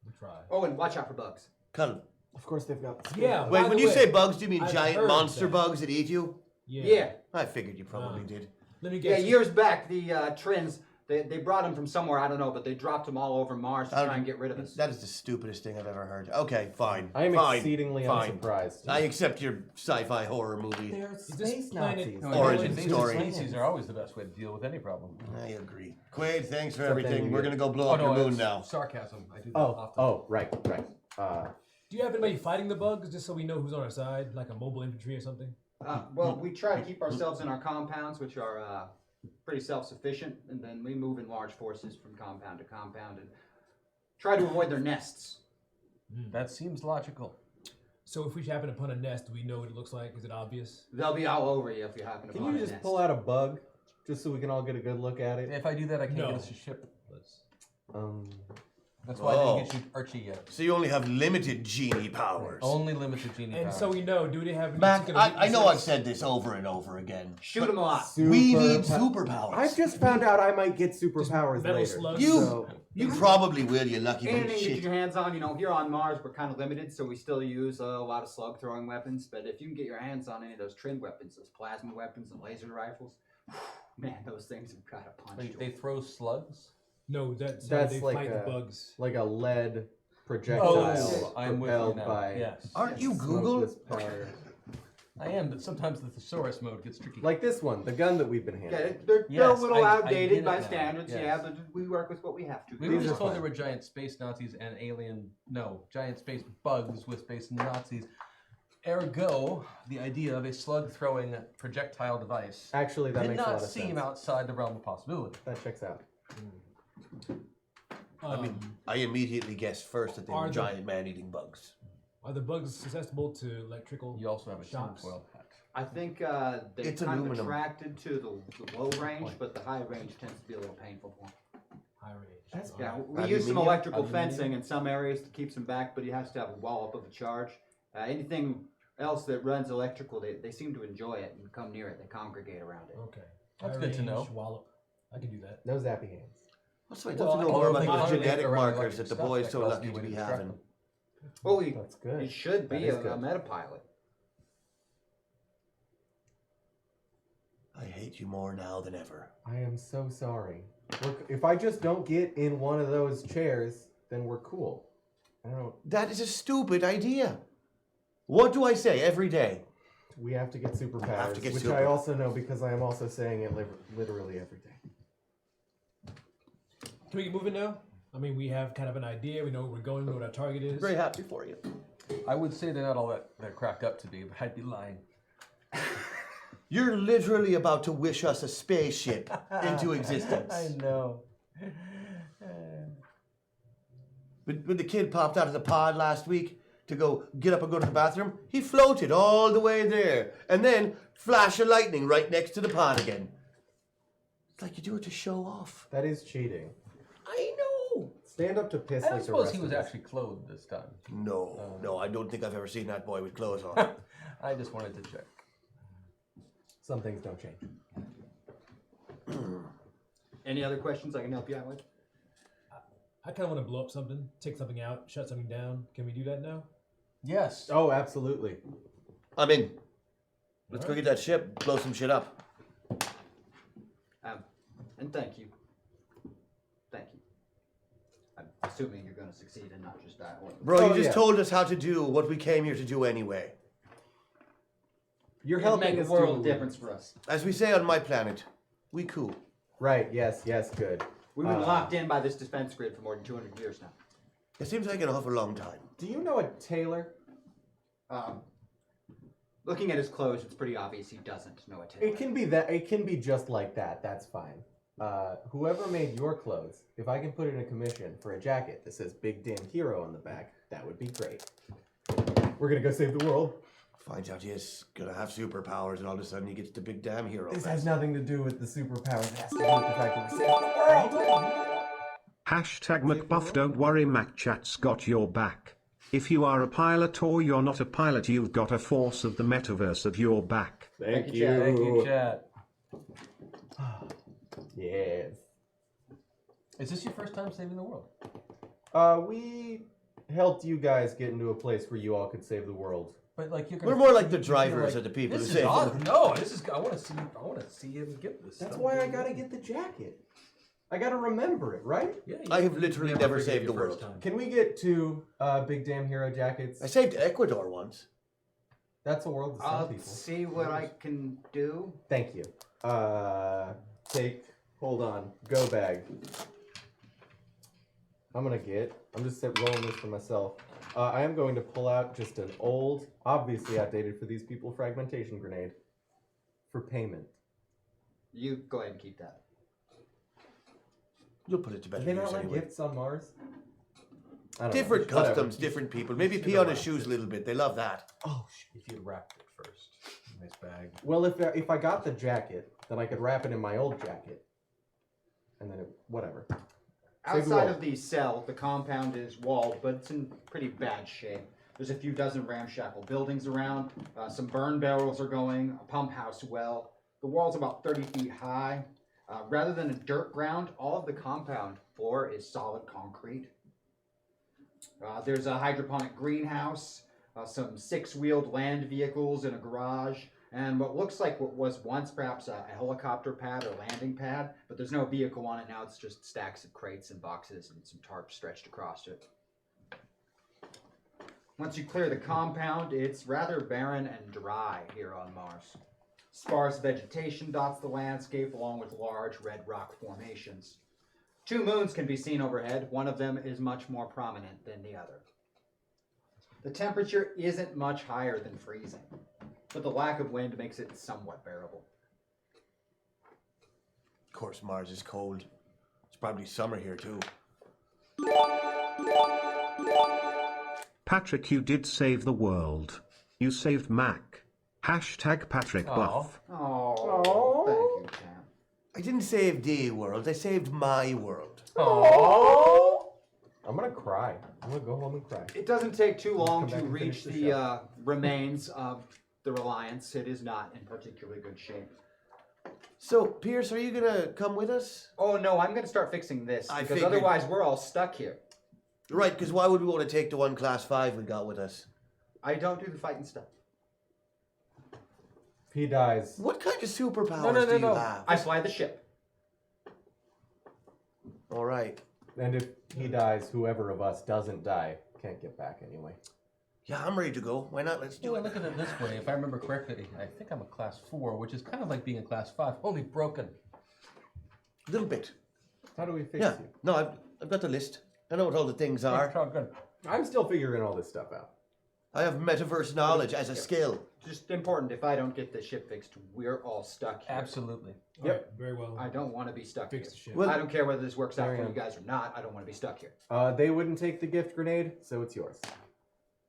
We'll try. Oh, and watch out for bugs. Cuddle. Of course they've got. Yeah. Wait, by when the you way, say bugs, do you mean I've giant heard monster that. bugs that eat you? Yeah. I figured you probably did. Let me Yeah, get years back, the Trins, they brought them from somewhere, I don't know, but they dropped them all over Mars to try and get rid of us. That is the stupidest thing I've ever heard. Okay, fine. I am fine, exceedingly fine. unsurprised. I accept your sci-fi horror movie. They're this space planet- Nazis. No, Origin Invasive story. species are always the best way to deal with any problem. I agree. Quaid, thanks for Except everything. then We're you- gonna go blow up your moon it's now. sarcasm. I do that Oh, often. right. Do you have anybody fighting the bugs just so we know who's on our side, like a mobile infantry or something? Well, we try to keep ourselves in our compounds, which are pretty self-sufficient, and then we move in large forces from compound to compound and try to avoid their nests. That seems logical. So if we happen upon a nest, do we know what it looks like? Is it obvious? They'll be all over you if you happen to Can find you a just nest. pull out a bug, just so we can all get a good look at it? If I do that, I can't No. get us a ship. That's why I Oh. didn't get you Archie yet. So you only have limited genie powers. Only limited genie And powers. so we know, do they have any Mac, particular I know I've weaknesses? said this over and over again. Shoot them a lot. We need Super superpowers. I've just found out I might get superpowers metal later. slugs? You probably will, you lucky little Anything you get shit. your hands on, here on Mars, we're kind of limited, so we still use a lot of slug throwing weapons. But if you can get your hands on any of those trimmed weapons, those plasma weapons and laser rifles, man, those things have got a punch. Wait, to they them. throw slugs? No, that's That's how they like fight a- the bugs. Like a lead projectile Oh, I'm with you propelled now. by Yes. Aren't you Google? smokeless powder. I am, but sometimes the thesaurus mode gets tricky. Like this one, the gun that we've been Yeah, handling. they're Yes, a little I outdated get it by now. standards, Yes. yeah, but we work with what we have to. We were These just are told fine. there were giant space Nazis and giant space bugs with space Nazis. Ergo, the idea of a slug-throwing projectile device Actually, that did makes a lot not of seem sense. outside the realm of possibility. That checks out. I immediately guessed first that they were Are the- giant man-eating bugs. Are the bugs susceptible to electrical You also have a shocks? tinfoil hat. I think they're It's kind of aluminum. attracted to the low range, but the high range tends to be a little painful for them. High range. That's All Yeah, right. we use some Aluminium? electrical Aluminium? fencing in some areas to keep them back, but he has to have a wall up of a charge. Anything else that runs electrical, they seem to enjoy it and come near it. They congregate around it. Okay. That's High good to know. range, Wallop. I can do that. No zappy hands. What's the way? Well, Don't you know I more don't about think the it's genetic around markers electric that the stuff boys that so causes lucky you to to be destruct having? them. Well, That's good. he should That be is a good. metapilot. I hate you more now than ever. I am so sorry. Look, if I just don't get in one of those chairs, then we're cool. I don't. That is a stupid idea. What do I say every day? We have to get superpowers, Have to get which super- I also know because I am also saying it literally every day. Can we get moving now? I mean, we have kind of an idea. We know where we're going. We know what our target is. Very happy for you. I would say they're not all that they're cracked up to be, but I'd be lying. You're literally about to wish us a spaceship into existence. I know. When the kid popped out of the pod last week to go get up and go to the bathroom, he floated all the way there. And then flash of lightning right next to the pod again. It's like you do it to show off. That is cheating. I know. Stand up to piss I don't like the suppose rest he was of us. actually clothed this time. No, I don't think I've ever seen that boy with clothes on. I just wanted to check. Some things don't change. Any other questions I can help you out with? I kind of want to blow up something, take something out, shut something down. Can we do that now? Yes. Oh, absolutely. I'm in. Let's go get that ship, blow some shit up. And thank you. Thank you. I'm assuming you're going to succeed and not just die. Bro, Oh, you just yeah. told us how to do what we came here to do anyway. You're It'll helping make us a world of do- difference for us. As we say on my planet, we cool. Right, yes, good. We've been locked in by this defense grid for more than 200 years now. It seems like an awful long time. Do you know a tailor? Looking at his clothes, it's pretty obvious he doesn't know a tailor. It can be that. It can be just like that. That's fine. Whoever made your clothes, if I can put in a commission for a jacket that says "Big Damn Hero" on the back, that would be great. We're gonna go save the world. Finds out he's gonna have superpowers, and all of a sudden he gets the big damn hero. This vest. has nothing to do with the superpowers. It has to do with the fact that we're saving the world. Hashtag McBuff, don't worry, MacChat's got your back. If you are a pilot or you're not a pilot, you've got a force of the metaverse at your back. Thank you, Chad. Thank you, chat. Yes. Is this your first time saving the world? We helped you guys get into a place where you all could save the world. But like you're We're more like the drivers of the people who This save is the awesome. world. No, this is. I want to see. I want to see him get this. That's stuff. why I gotta get the jacket. I gotta remember it, right? Yeah, I have literally never forget saved your the first world. time. Can we get two Big Damn Hero jackets? I saved Ecuador once. That's a world to some I'll people. see what I can do. Thank you. Hold on, go bag. I'm just rolling this for myself. I am going to pull out just an old, obviously outdated for these people, fragmentation grenade for payment. You go ahead and keep that. You'll put it to Do better they use not like anyway. gifts on Mars? I don't Different know. Whatever. customs, different people. Maybe pee on his shoes a little bit. They love that. Oh shit. If you wrapped it first. Nice bag. Well, if I got the jacket, then I could wrap it in my old jacket, and then whatever. Outside of the cell, the compound is walled, but it's in pretty bad shape. There's a few dozen ramshackle buildings around. Some burn barrels are going, a pump house well. The wall's about 30 feet high. Rather than a dirt ground, all of the compound floor is solid concrete. There's a hydroponic greenhouse, some 6-wheeled land vehicles in a garage, and what looks like what was once perhaps a helicopter pad or landing pad, but there's no vehicle on it now. It's just stacks of crates and boxes and some tarps stretched across it. Once you clear the compound, it's rather barren and dry here on Mars. Sparse vegetation dots the landscape along with large red rock formations. 2 moons can be seen overhead. One of them is much more prominent than the other. The temperature isn't much higher than freezing, but the lack of wind makes it somewhat bearable. Of course, Mars is cold. It's probably summer here too. Patrick, you did save the world. You saved Mac. Hashtag Patrick Buff. Oh, thank you, champ. I didn't save the world. I saved my world. Oh! I'm gonna cry. I'm gonna go home and cry. It doesn't take too long Come back to and reach finish the the show. remains of the Reliance. It is not in particularly good shape. So, Pierce, are you gonna come with us? Oh no, I'm going to start fixing this I because figured. otherwise we're all stuck here. Right, because why would we want to take the one class 5 we got with us? I don't do the fighting stuff. If he dies, What kind of superpowers do you have? I fly the ship. All right. and if he dies, whoever of us doesn't die can't get back anyway. Yeah, I'm ready to go. Why not? Let's do Well, it. look at it this way. If I remember correctly, I think I'm a class 4, which is kind of like being a class 5, only broken. A little bit. How do we fix Yeah. you? No, I've got the list. I know what all the things are. Oh, good. I'm still figuring all this stuff out. I have metaverse knowledge as a skill. Just important, if I don't get the ship fixed, we're all stuck here. Absolutely. All right, very well. I don't want to be stuck Fix here. the ship. Well- I don't care whether this works out for Carry you on. guys or not. I don't want to be stuck here. They wouldn't take the gift grenade, so it's yours.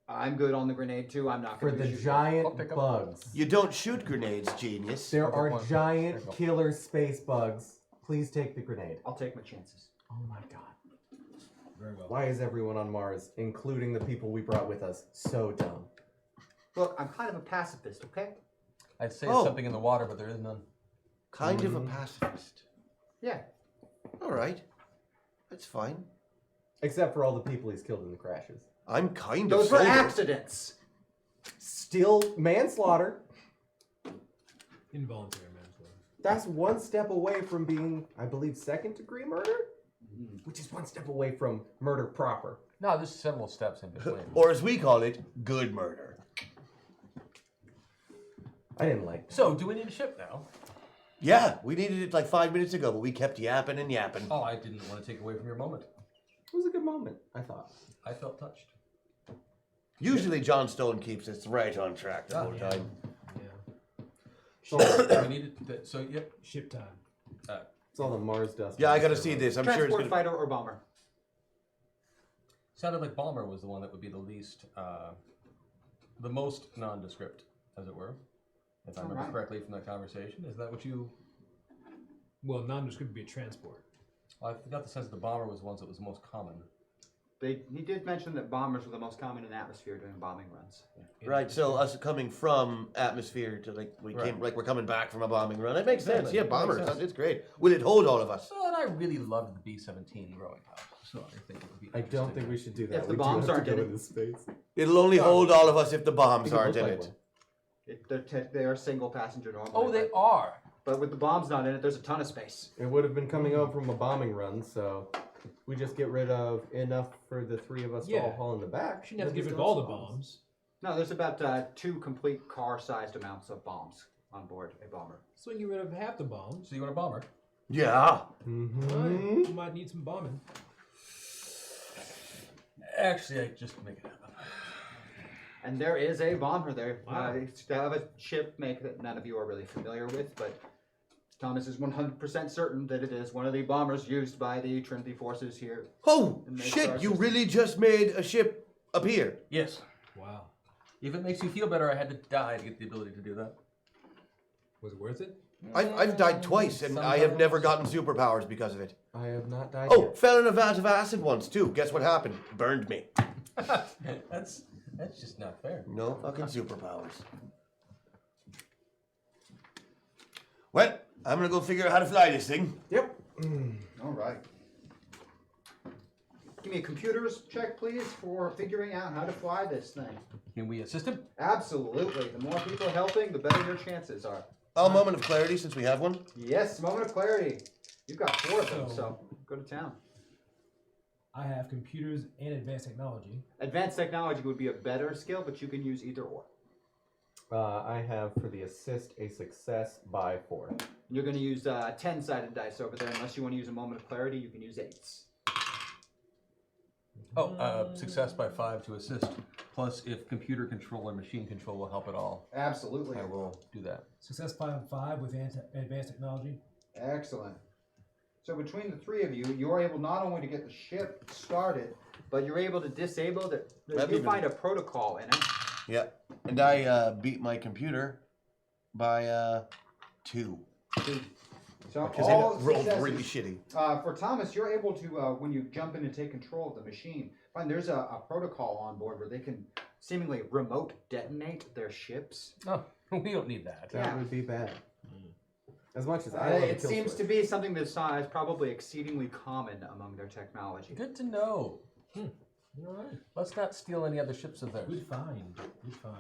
I'm good on the grenade too. I'm not For going to the be shooting. giant pick up bugs. You don't shoot grenades, genius. There Okay, are one. giant There you go. killer space bugs. Please take the grenade. I'll take my chances. Oh my god. Very well. Why is everyone on Mars, including the people we brought with us, so dumb? Look, I'm kind of a pacifist, okay? I'd say Oh. something in the water, but there is none. Kind of a pacifist. Yeah. All right. That's fine. Except for all the people he's killed in the crashes. I'm kind Those of were sober. accidents. Still manslaughter. Involuntary manslaughter. That's one step away from being, I believe, second-degree murder? Which is one step away from murder proper. No, there's several steps in between. Or as we call it, good murder. I didn't like that. So, do we need a ship now? Yeah, we needed it like 5 minutes ago, but we kept yapping and yapping. Oh, I didn't want to take away from your moment. It was a good moment, I thought. I felt touched. Usually John Stone keeps us right on track the whole yeah. time. Yeah. So, we needed that. So, yep. Ship time. It's all the Mars dust. Yeah, I gotta see this. I'm sure it's Transport gonna... fighter or bomber. Sounded like Bomber was the one that would be the least, the most nondescript, as it were. If I remember Alright. correctly from that conversation. Is that what you... Well, nondescript would be a transport. I got the sense the Bomber was the ones that was most common. He did mention that bombers were the most common in atmosphere during bombing runs. Right, so us coming from atmosphere to like we Right. came like we're coming back from a bombing run. It makes sense. Exactly. Yeah, Makes bombers. sense. It's great. Will it hold all of us? So, and I really loved the B-17 growing up. So I think it would be I don't think we should do that. If the We do bombs have to aren't go in it. into space. It'll only hold all of us if the bombs We can aren't both in like it. one. They are single passenger normally. Oh, they but, are. but with the bombs not in it, there's a ton of space. It would have been coming home from a bombing run, so we just get rid of enough for the three of us to all Yeah. haul in the back. Shouldn't have to Then get we rid of all the still have bombs. No, there's about 2 complete car-sized amounts of bombs on board a bomber. So we can get rid of half the bombs. So you want a Bomber? Yeah. Mhm. Alright, we might need some bombing. Actually, I just make it happen. And there is a bomber there. Wow. They have a ship make that none of you are really familiar with, but Thomas is 100% certain that it is one of the bombers used by the Trinity forces here. Oh, in the shit, star you system. really just made a ship appear. Yes. Wow. If it makes you feel better, I had to die to get the ability to do that. Was it worth it? I've died twice, and I have never gotten superpowers because of it. I have not died Oh, yet. fell in a vat of acid once, too. Guess what happened? Burned me. That's just not fair. No fucking superpowers. Well, I'm gonna go figure out how to fly this thing. Yep. All right. Give me a computers check, please, for figuring out how to fly this thing. Can we assist him? Absolutely. The more people helping, the better your chances are. A moment of clarity, since we have one. Yes, moment of clarity. You've got 4 of them, so go to town. I have computers and advanced technology. Advanced technology would be a better skill, but you can use either or. I have for the assist a success by 4. You're going to use 10-sided dice over there. Unless you want to use a moment of clarity, you can use 8s. Oh, success by 5 to assist. Plus, if computer control or machine control will help at all, Absolutely. I will do that. Success by 5 with advanced technology. Excellent. So between the 3 of you, you're able not only to get the ship started, but you're able to disable the you find a protocol in it. Yeah. And I beat my computer by 2. So Because all it rolled successes. really shitty. For Thomas, you're able to, when you jump in and take control of the machine, find there's a protocol on board where they can seemingly remote detonate their ships. Oh, we don't need that. Yeah. That would be bad. As much as I want to It kill seems switch. to be something this size, probably exceedingly common among their technology. Good to know. All right. Let's not steal any other ships of theirs. Good find. Good find.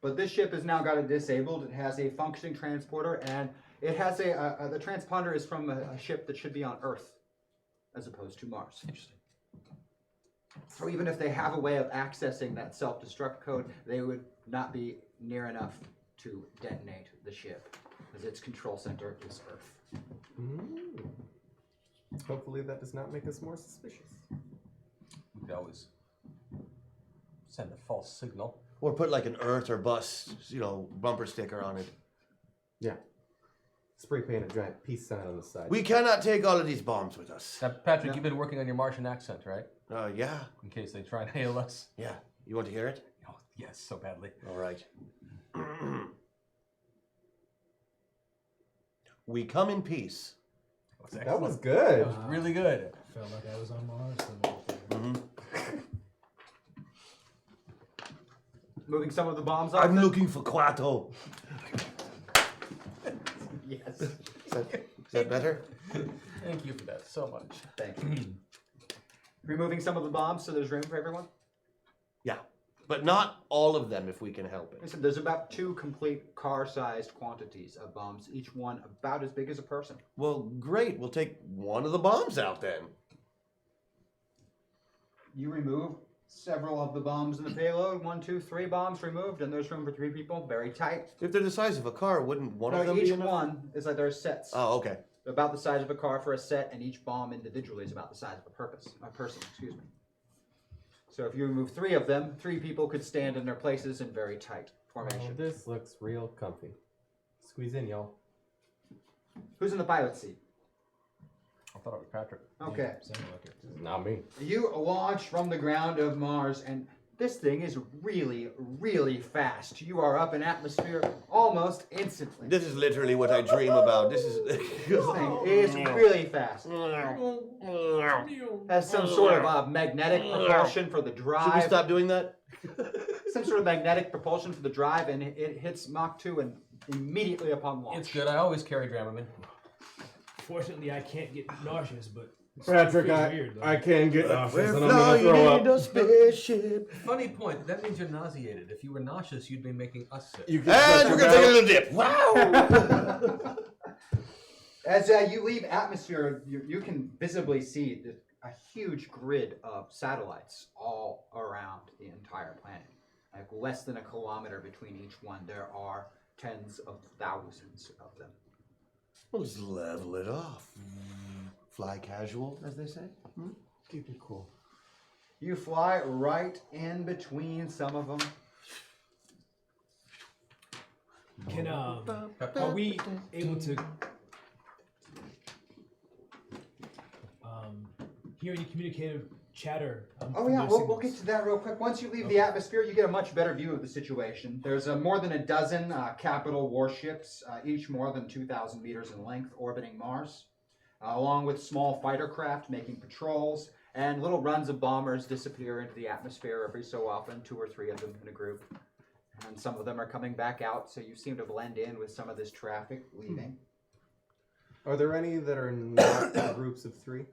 But this ship has now got it disabled. It has a functioning transporter, and it has the transponder is from a ship that should be on Earth, as opposed to Mars. Interesting. So even if they have a way of accessing that self-destruct code, they would not be near enough to detonate the ship, as its control center is Earth. Hopefully that does not make us more suspicious. We could always send a false signal. Or put like an Earth or bus, bumper sticker on it. Yeah. Spray paint a giant peace sign on the side. We cannot take all of these bombs with us. Now, Patrick, you've been working on your Martian accent, right? Yeah. In case they try and hail us. Yeah. You want to hear it? Oh, yes, so badly. All right. We come in peace. That was good. That was really good. Felt like I was on Mars for a minute there. Moving some of the bombs off. I'm looking for Quato. Yes. Is that better? Thank you for that so much. Thank you. Removing some of the bombs so there's room for everyone. Yeah. But not all of them if we can help it. Listen, there's about 2 complete car-sized quantities of bombs, each one about as big as a person. Well, great. We'll take one of the bombs out then. You remove several of the bombs in the payload. 1, 2, 3 bombs removed, and there's room for 3 people. Very tight. If they're the size of a car, wouldn't one of them Each be enough? one is like there's sets. Oh, okay. About the size of a car for a set, and each bomb individually is about the size of a person. Excuse me. So if you remove 3 of them, 3 people could stand in their places in very tight Oh, formation. this looks real comfy. Squeeze in, y'all. Who's in the pilot seat? I thought it was Patrick. Okay. Sounded like it. Not me. You launch from the ground of Mars, and this thing is really, really fast. You are up in atmosphere almost instantly. This is literally what I dream about. This is. This thing is really fast. Has some sort of magnetic propulsion for the Should we drive. stop doing that? Some sort of magnetic propulsion for the drive, and it hits Mach 2 and immediately upon launch. It's good. I always carry Dramamine. Fortunately, I can't get nauseous, but it's Patrick, feels I, weird, though. I can get nauseous We're and I'm gonna flying throw in up. a spaceship. Funny point. That means you're nauseated. If you were nauseous, you'd be making us sick. You can And shut we're your gonna take a mouth. little dip. Wow! As you leave atmosphere, you can visibly see a huge grid of satellites all around the entire planet. Like less than a kilometer between each one. There are tens of thousands of them. Well, just level it off. Fly casual, as they say. Keep it cool. You fly right in between some of them. Can are we able to hear any communicative chatter. Oh from yeah, their we'll signals. get to that real quick. Once you leave the atmosphere, you get a much better view of the situation. There's more than a dozen capital warships, each more than 2,000 meters in length, orbiting Mars, along with small fighter craft making patrols, and little runs of bombers disappear into the atmosphere every so often, 2 or 3 of them in a group. And some of them are coming back out, so you seem to blend in with some of this traffic leaving. Are there any that are not in groups of 3?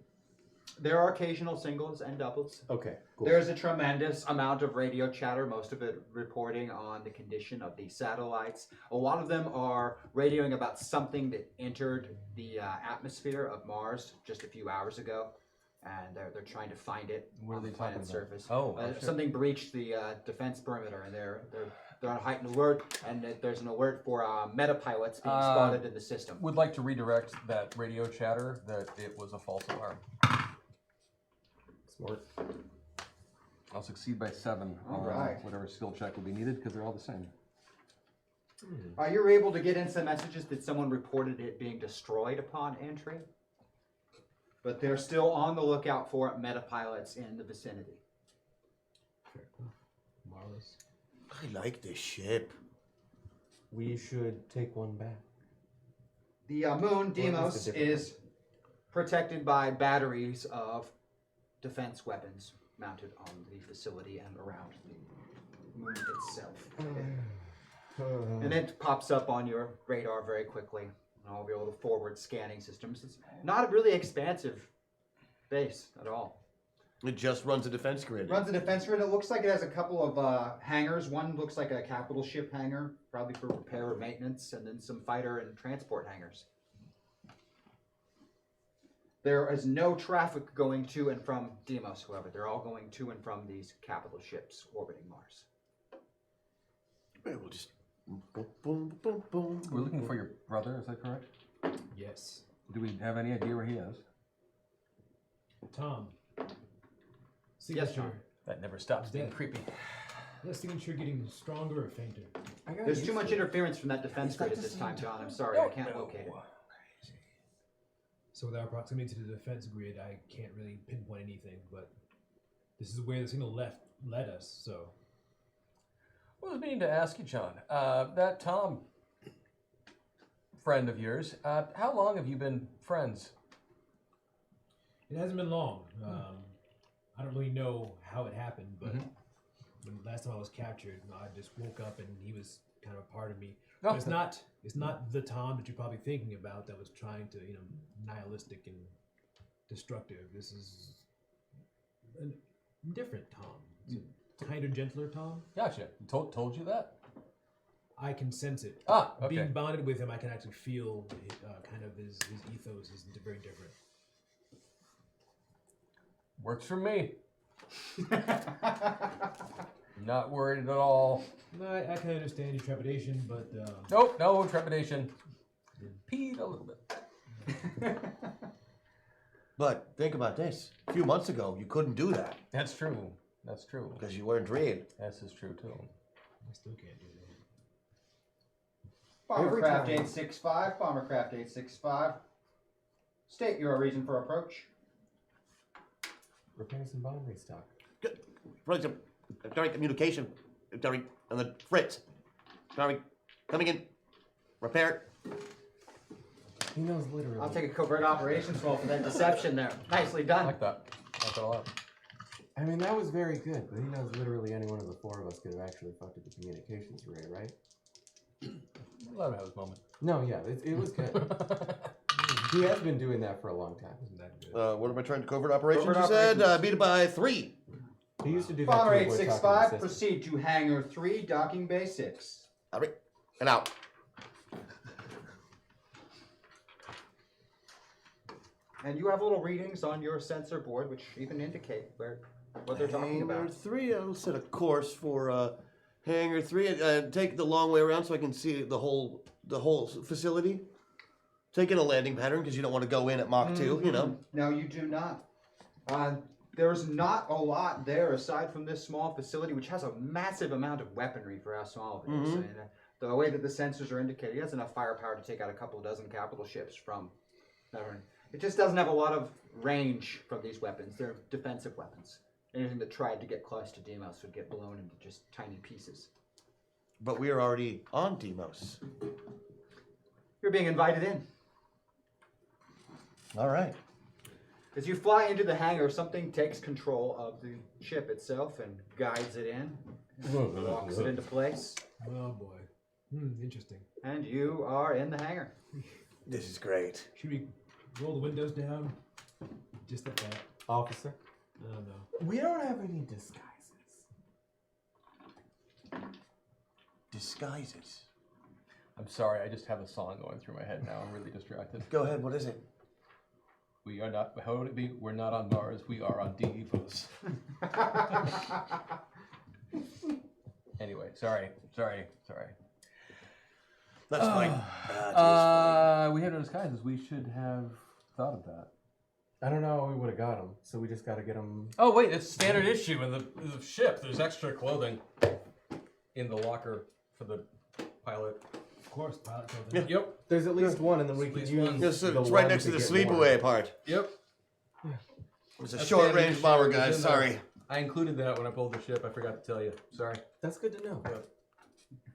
There are occasional singles and doubles. Okay, cool. There's a tremendous amount of radio chatter, most of it reporting on the condition of the satellites. A lot of them are radioing about something that entered the atmosphere of Mars just a few hours ago, and they're trying to find it What on are the they talking planet's about? surface. Oh, sure. Something breached the defense perimeter, and they're on heightened alert, and there's an alert for metapilots being spotted in the system. Would like to redirect that radio chatter that it was a false alarm. Smart. I'll succeed by 7 All on right. whatever skill check will be needed because they're all the same. You're able to get in some messages that someone reported it being destroyed upon entry, but they're still on the lookout for metapilots in the vicinity. Marvelous. I like this ship. We should take one back. The moon, Deimos, a different is protected by batteries of defense weapons mounted on the facility and around the moon itself. And it pops up on your radar very quickly. All of your little forward scanning systems. It's not a really expansive base at all. It just runs a defense grid. Runs a defense grid. It looks like it has a couple of hangars. One looks like a capital ship hangar, probably for repair or maintenance, and then some fighter and transport hangars. There is no traffic going to and from Deimos, however. They're all going to and from these capital ships orbiting Mars. We'll just boom, boom, boom, boom. We're looking for your brother, is that correct? Yes. Do we have any idea where he is? Tom. Yes, Signature. Tom. That never stops being Dead. creepy. That signature getting stronger or fainter? There's too much interference from that defense grid at this time, John. I'm sorry, I can't locate it. So with our proximity to the defense grid, I can't really pinpoint anything, but this is where the signal led us, so. I was meaning to ask you, John, that Tom friend of yours, how long have you been friends? It hasn't been long. I don't really know how it happened, but when last time I was captured, I just woke up and he was kind of a part of me. Oh. But it's not the Tom that you're probably thinking about that was trying to, nihilistic and destructive. This is a different Tom. It's a kinder, gentler Tom. Gotcha. Told you that? I can sense it. Ah, okay. Being bonded with him, I can actually feel kind of his ethos is very different. Works for me. Not worried at all. No, I can understand your trepidation, but Nope, no trepidation. Peed a little bit. But think about this. A few months ago, you couldn't do that That's true. That's true. because you weren't real. This is true too. I still can't do that. Bombercraft 865, Bombercraft 865. State your reason for approach. Repairing some bomb restock. Right, during communication, during on the Fritz. Sorry, coming in. Repair. He knows literally. I'll take a covert operations roll for that deception there. Nicely I done. like that. I like that a lot. I mean, that was very good, but he knows literally any one of the 4 of us could have actually fucked up the communications array, right? Let him have his moment. No, yeah, it was good. He has been doing that for a long time. Isn't that good? What am I trying to covert operations? Covert you said operations. beat it by 3. He used to do that Bomber to avoid talking to the 865, system. proceed to Hangar 3, Docking Bay 6. All right, and out. And you have little readings on your sensor board, which even indicate what they're talking Hangar about. 3. I'll set a course for Hangar 3. Take the long way around so I can see the whole facility. Take in a landing pattern because you don't want to go in at Mach 2. You know. No, you do not. There's not a lot there aside from this small facility, which has a massive amount of weaponry for how small it is. And, the way that the sensors are indicated, it has enough firepower to take out a couple dozen capital ships from. It just doesn't have a lot of range from these weapons. They're defensive weapons. Anything that tried to get close to Demos would get blown into just tiny pieces. But we are already on Demos. You're being invited in. All right. As you fly into the hangar, something takes control of the ship itself and guides it in, locks it into place, Oh boy. Interesting. and you are in the hangar. This is great. Should we roll the windows down? Just like that. Officer, I don't know. we don't have any disguises. Disguises. I'm sorry, I just have a song going through my head now. I'm really distracted. Go ahead, what is it? We are not, how would it be? We're not on Mars, we are on Demos. Anyway, sorry. That's fine. That We have no disguises. We should have thought of that. I don't know how we would have got them, so we just got to get them. Oh wait, it's standard issue in the ship. There's extra clothing in the locker for the pilot. Of course, pilot clothing. Yep. There's at least one, and then we At can least use. one. It's the right one next to the get more. sleepaway part. Yep. It's a That's short standard range issue. bomber, It's guys. in there. Sorry. I included that when I pulled the ship. I forgot to tell you. Sorry. That's good to know.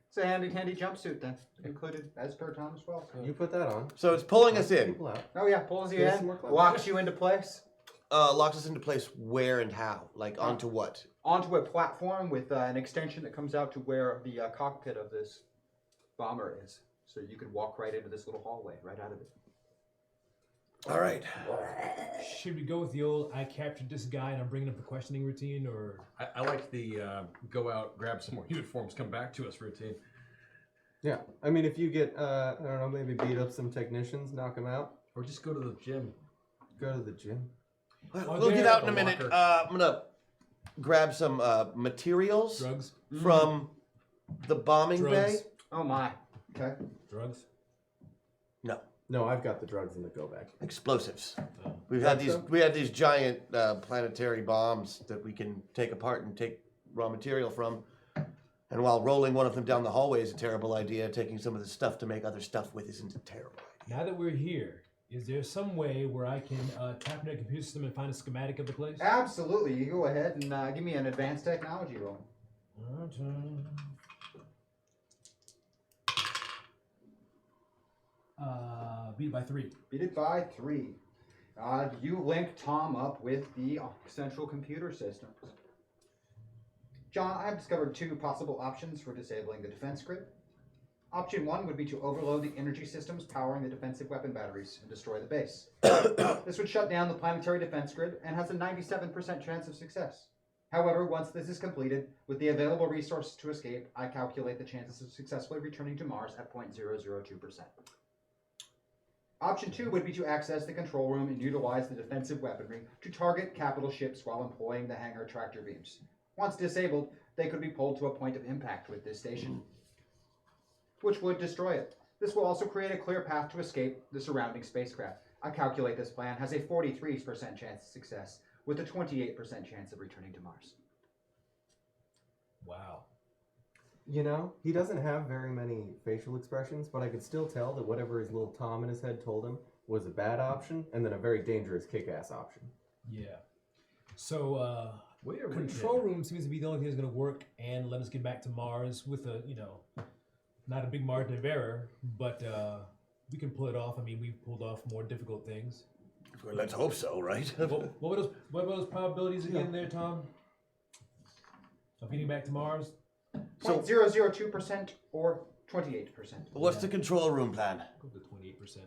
It's a handy jumpsuit then, included as per Tom as well. You put that on. So it's pulling us in. People out. Oh yeah, pulls you Give us in, some more clothes. locks you into place, Locks us into place where and how? Like onto what? onto a platform with an extension that comes out to where the cockpit of this bomber is. So you could walk right into this little hallway, right out of it. All right. Should we go with the old "I captured this guy and I'm bringing up the questioning" routine, or I like the go out, grab some more uniforms, come back to us routine. Yeah, I mean, if you get, I don't know, maybe beat up some technicians, knock them out, Or just go to the gym. go to the gym. We'll get out in a the minute. locker. I'm gonna grab some materials drugs? from the bombing Drugs. bay. Oh my. Okay. Drugs? No, No, I've got the drugs in the go bag. explosives. Oh. We had So? these giant planetary bombs that we can take apart and take raw material from. And while rolling one of them down the hallway is a terrible idea, taking some of the stuff to make other stuff with isn't a terrible idea. Now that we're here, is there some way where I can tap into a computer system and find a schematic of the place? Absolutely. You go ahead and give me an advanced technology roll. Beat it by 3. Beat it by 3. You link Tom up with the central computer systems. John, I have discovered 2 possible options for disabling the defense grid. Option 1 would be to overload the energy systems powering the defensive weapon batteries and destroy the base. This would shut down the planetary defense grid and has a 97% chance of success. However, once this is completed, with the available resources to escape, I calculate the chances of successfully returning to Mars at 0.002%. Option 2 would be to access the control room and utilize the defensive weaponry to target capital ships while employing the hangar tractor beams. Once disabled, they could be pulled to a point of impact with this station, which would destroy it. This will also create a clear path to escape the surrounding spacecraft. I calculate this plan has a 43% chance of success, with a 28% chance of returning to Mars. Wow. You know, he doesn't have very many facial expressions, but I could still tell that whatever his little Tom in his head told him was a bad option, and then a very dangerous kick-ass option. Yeah. So, Wait a control room seems to be the only thing that's going to work and let us get back to Mars with a, not a big margin of error, but we can pull it off. I mean, we've pulled off more difficult things. Well, let's hope so, right? What were those probabilities again there, Tom? Of getting back to Mars? So- 0.002% or 28%. What's the control room plan? Go with the 28%.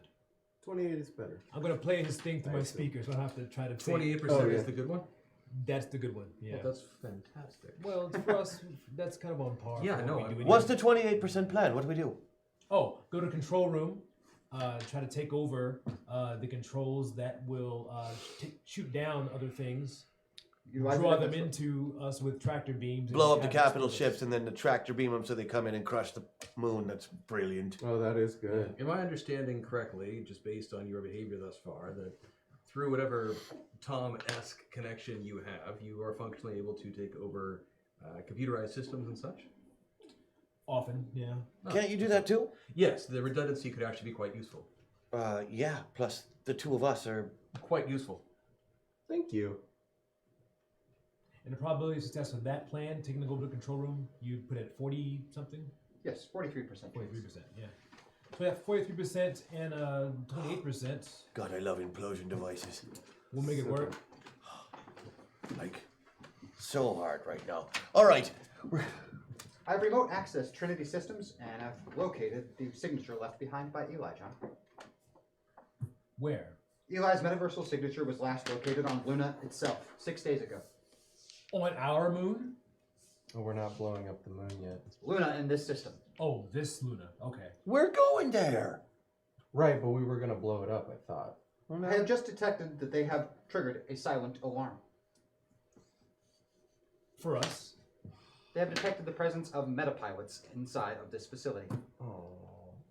28 is better. I'm going to play his thing through my speaker, so I don't have to try to say 28% Oh, yeah. is the good one? that's the good one. Yeah. Well, that's fantastic. Well, for us, that's kind of on par. Yeah, for no, what we do What's anyway. the 28% plan? What do we do? Oh, go to control room. Try to take over the controls that will shoot down other things. Utilize Draw the them defense- into us with tractor beams. Blow and up the have capital explosives. ships and then the tractor beam them so they come in and crush the moon. That's brilliant. Oh, that is good. Am I understanding correctly, just based on your behavior thus far, that through whatever Tom-esque connection you have, you are functionally able to take over computerized systems and such? Often, yeah. Can't you do that too? Yes, the redundancy could actually be quite useful. Yeah, plus the two of us are... Quite useful. Thank you. And the probability of success of that plan, taking the go to the control room, you put it at 40 something? Yes, 43%. 43%, yeah. So we have 43% and 28%. God, I love implosion devices. We'll make it work. Like, so hard right now. All right. I've remote accessed Trinity Systems, and I've located the signature left behind by Eli, John. Where? Eli's metaversal signature was last located on Luna itself, 6 days ago. On our moon? Oh, we're not blowing up the moon yet. Luna in this system. Oh, this Luna. Okay. We're going there. Right, but we were gonna blow it up, I thought. I have just detected that they have triggered a silent alarm. For us? They have detected the presence of metapilots inside of this facility. Oh.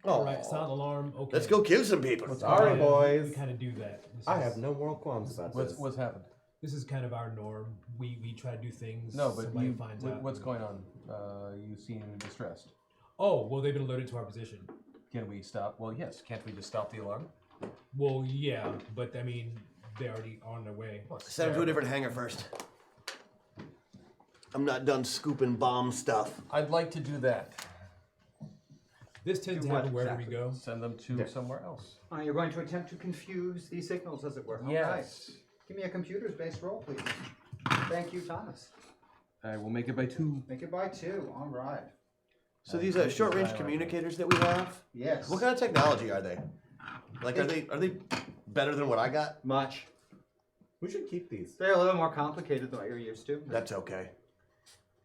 All right, silent alarm. Okay. Let's go kill some people. Sorry, boys. We kind of do that. I have no moral qualms about this. What's happened? This is kind of our norm. We try to do things. No, but somebody finds out. what's going on? You seem distressed. Oh, well, they've been alerted to our position. Can we stop? Well, yes. Can't we just stop the alarm? Well, yeah, but I mean, they're already on their way. Send them to a different hangar first. I'm not done scooping bomb stuff. I'd like to do that. This tends Do to happen what wherever exactly? we go. Send them to somewhere else. You're going to attempt to confuse these signals, as it were. Yes. All right. Give me a computers-based roll, please. Thank you, Thomas. I will make it by 2. Make it by 2. All right. So these short-range communicators that we have, Yes. what kind of technology are they? Like, are they better than what I got? Much. We should keep these. They're a little more complicated than what you're used to. That's okay.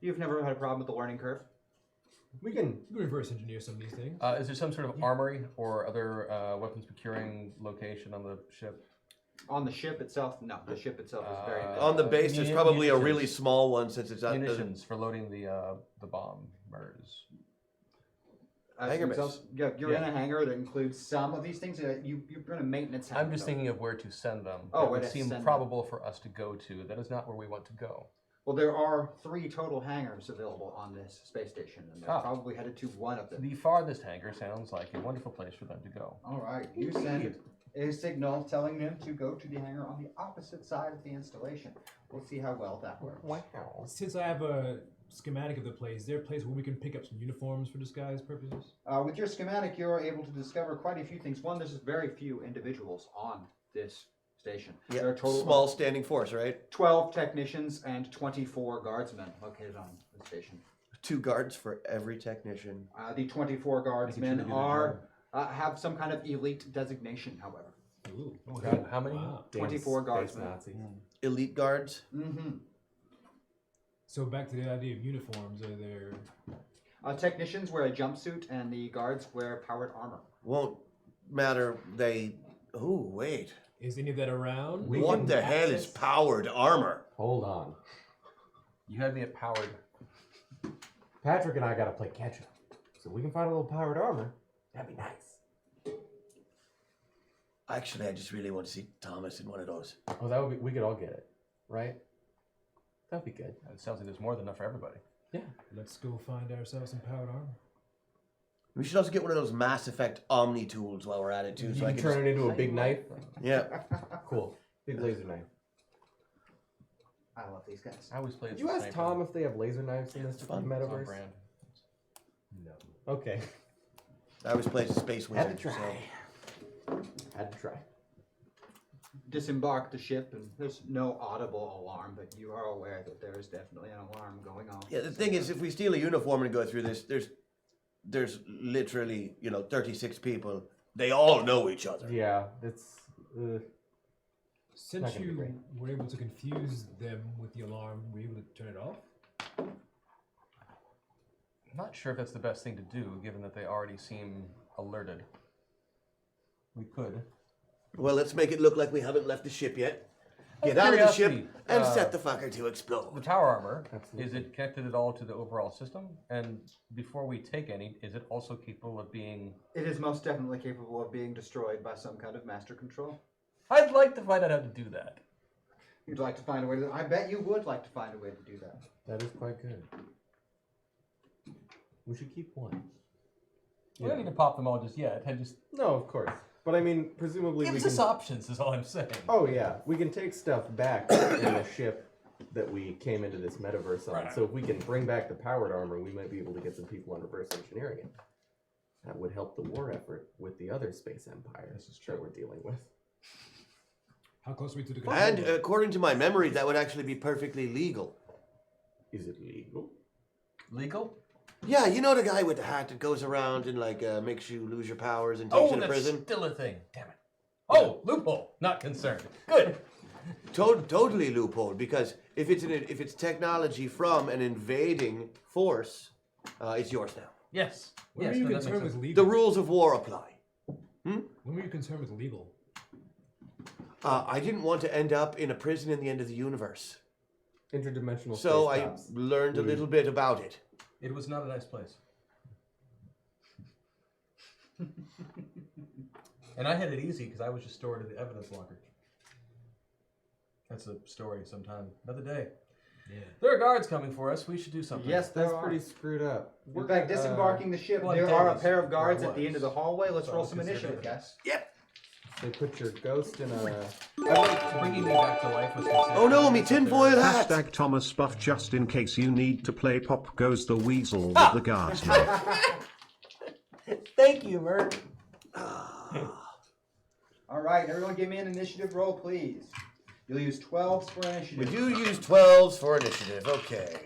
You've never had a problem with the learning curve? We can. We reverse engineer some of these things. Is there some sort of armory or other weapons procuring location on the ship? On the ship itself, no. The ship itself is very big. On the base, there's probably a really munitions. small one since it's not. Munitions for loading the bombers. Hangar base. Yeah, you're in a hangar that includes some of these things. You're in a maintenance hangar. I'm just thinking of where to send them. Oh, That where would to seem send them. probable for us to go to. That is not where we want to go. Well, there are 3 total hangars available on this space station, and they're probably headed to one of them. The farthest hangar sounds like a wonderful place for them to go. All right, you send a signal telling them to go to the hangar on the opposite side of the installation. We'll see how well that works. Wow. Since I have a schematic of the place, is there a place where we can pick up some uniforms for disguise purposes? With your schematic, you're able to discover quite a few things. One, there's very few individuals on this station. Yeah, There are a total small of standing force, right? 12 technicians and 24 guardsmen located on the station. 2 guards for every technician. The 24 guardsmen have some kind of elite designation, however. Ooh. How many? Wow. 24 Space guardsmen. Nazi. Elite guards. Mm-hmm. So back to the idea of uniforms, are there... Technicians wear a jumpsuit, and the guards wear powered armor. Won't matter. They. Oh, wait. Is any of that around? What the hell is powered armor? Hold on. You had me at powered. Patrick and I gotta play catch up. So we can find a little powered armor. That'd be nice. Actually, I just really want to see Thomas in one of those. Oh, that would be. We could all get it, right? That'd be good. It sounds like there's more than enough for everybody. Yeah. Let's go find ourselves some powered armor. We should also get one of those Mass Effect Omni tools while we're at it too. You So I can can turn it into a big knife. Yeah. Cool. Big laser knife. I love these guys. I always played. Did you ask Tom if they have laser knives in this metaverse? Brand. No. Okay. I always played Space Had Wizard. to try. So. Had to try. Disembark the ship, and there's no audible alarm, but you are aware that there is definitely an alarm going off. Yeah, the thing is, if we steal a uniform and go through this, there's literally 36 people. They all know each other. Yeah, it's. Since Not gonna be you great. were able to confuse them with the alarm, were you able to turn it off? I'm not sure if that's the best thing to do, given that they already seem alerted. We could. Well, let's make it look like we haven't left the ship yet. Get Out out of of the ship curiosity, and set the fucker to explode. The tower armor, Absolutely. is it connected at all to the overall system? And before we take any, is it also capable of being... It is most definitely capable of being destroyed by some kind of master control. I'd like to find out how to do that. You'd like to find a way to... I bet you would like to find a way to do that. That is quite good. We should keep one. We don't need to pop them all just yet. No, of course. But I mean, presumably we Gives can. us options, is all I'm saying. Oh yeah, we can take stuff back in the ship that we came into this metaverse on. Right. So if we can bring back the powered armor, we might be able to get some people on reverse engineering it. That would help the war effort with the other space empire that we're dealing with. How close are we to the control And room? according to my memory, that would actually be perfectly legal. Is it legal? Legal? Yeah, you know the guy with the hat that goes around and like makes you lose your powers and takes Oh, you to that's prison? still a thing. Damn it. Oh, loophole. Not concerned. Good. Totally loophole, because if it's technology from an invading force, it's yours now. Yes. When Yes, were you no, that makes concerned with sense. legal? The rules of war apply. When were you concerned with legal? I didn't want to end up in a prison in the end of the universe, Interdimensional so space I cops. learned a little bit about it. It was not a nice place. And I had it easy because I was just stored in the evidence locker. That's a story sometime. Another day. Yeah. There are guards coming for us. We should do something. Yes, That's there are. pretty screwed up. In fact, disembarking the ship, well, there it are a was. pair of guards Well, it at the end of the was. hallway. Let's So roll I'll some consider initiative, it. guys. They put your ghost in a. Bringing me back to life was considered. Oh no, me tinfoil hat! Hashtag Thomas Buff, just in case you need to play Pop Goes the Weasel with the guardsman. Thank you, Mert. All right, everyone give me an initiative roll, please. You'll use 12s for We initiative. do use 12s for initiative. Okay.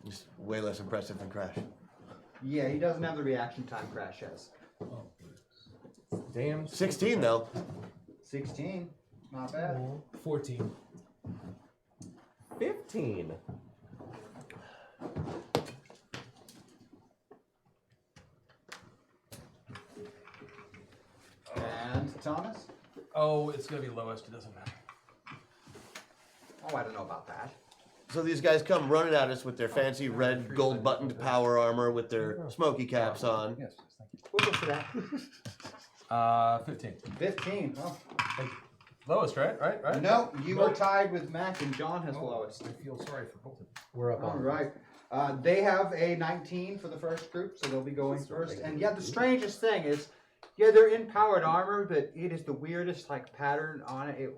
Just way less impressive than Crash. Yeah, he doesn't have the reaction time Crash has. Damn. 16 though. 16, not bad. 14. 15. And Thomas? Oh, it's going to be lowest. It doesn't matter. Oh, I don't know about that. So these guys come running at us with their fancy red gold buttoned power armor with their smoky caps on. Yes, thank you. We'll go for that. 15. 15. Oh. Lowest, right? No, you are tied with Mac and John has the lowest. I feel sorry for both of you. We're up All on. right. They have a 19 for the first group, so they'll be going first. And yeah, the strangest thing is, yeah, they're in powered armor, but it is the weirdest like pattern on it.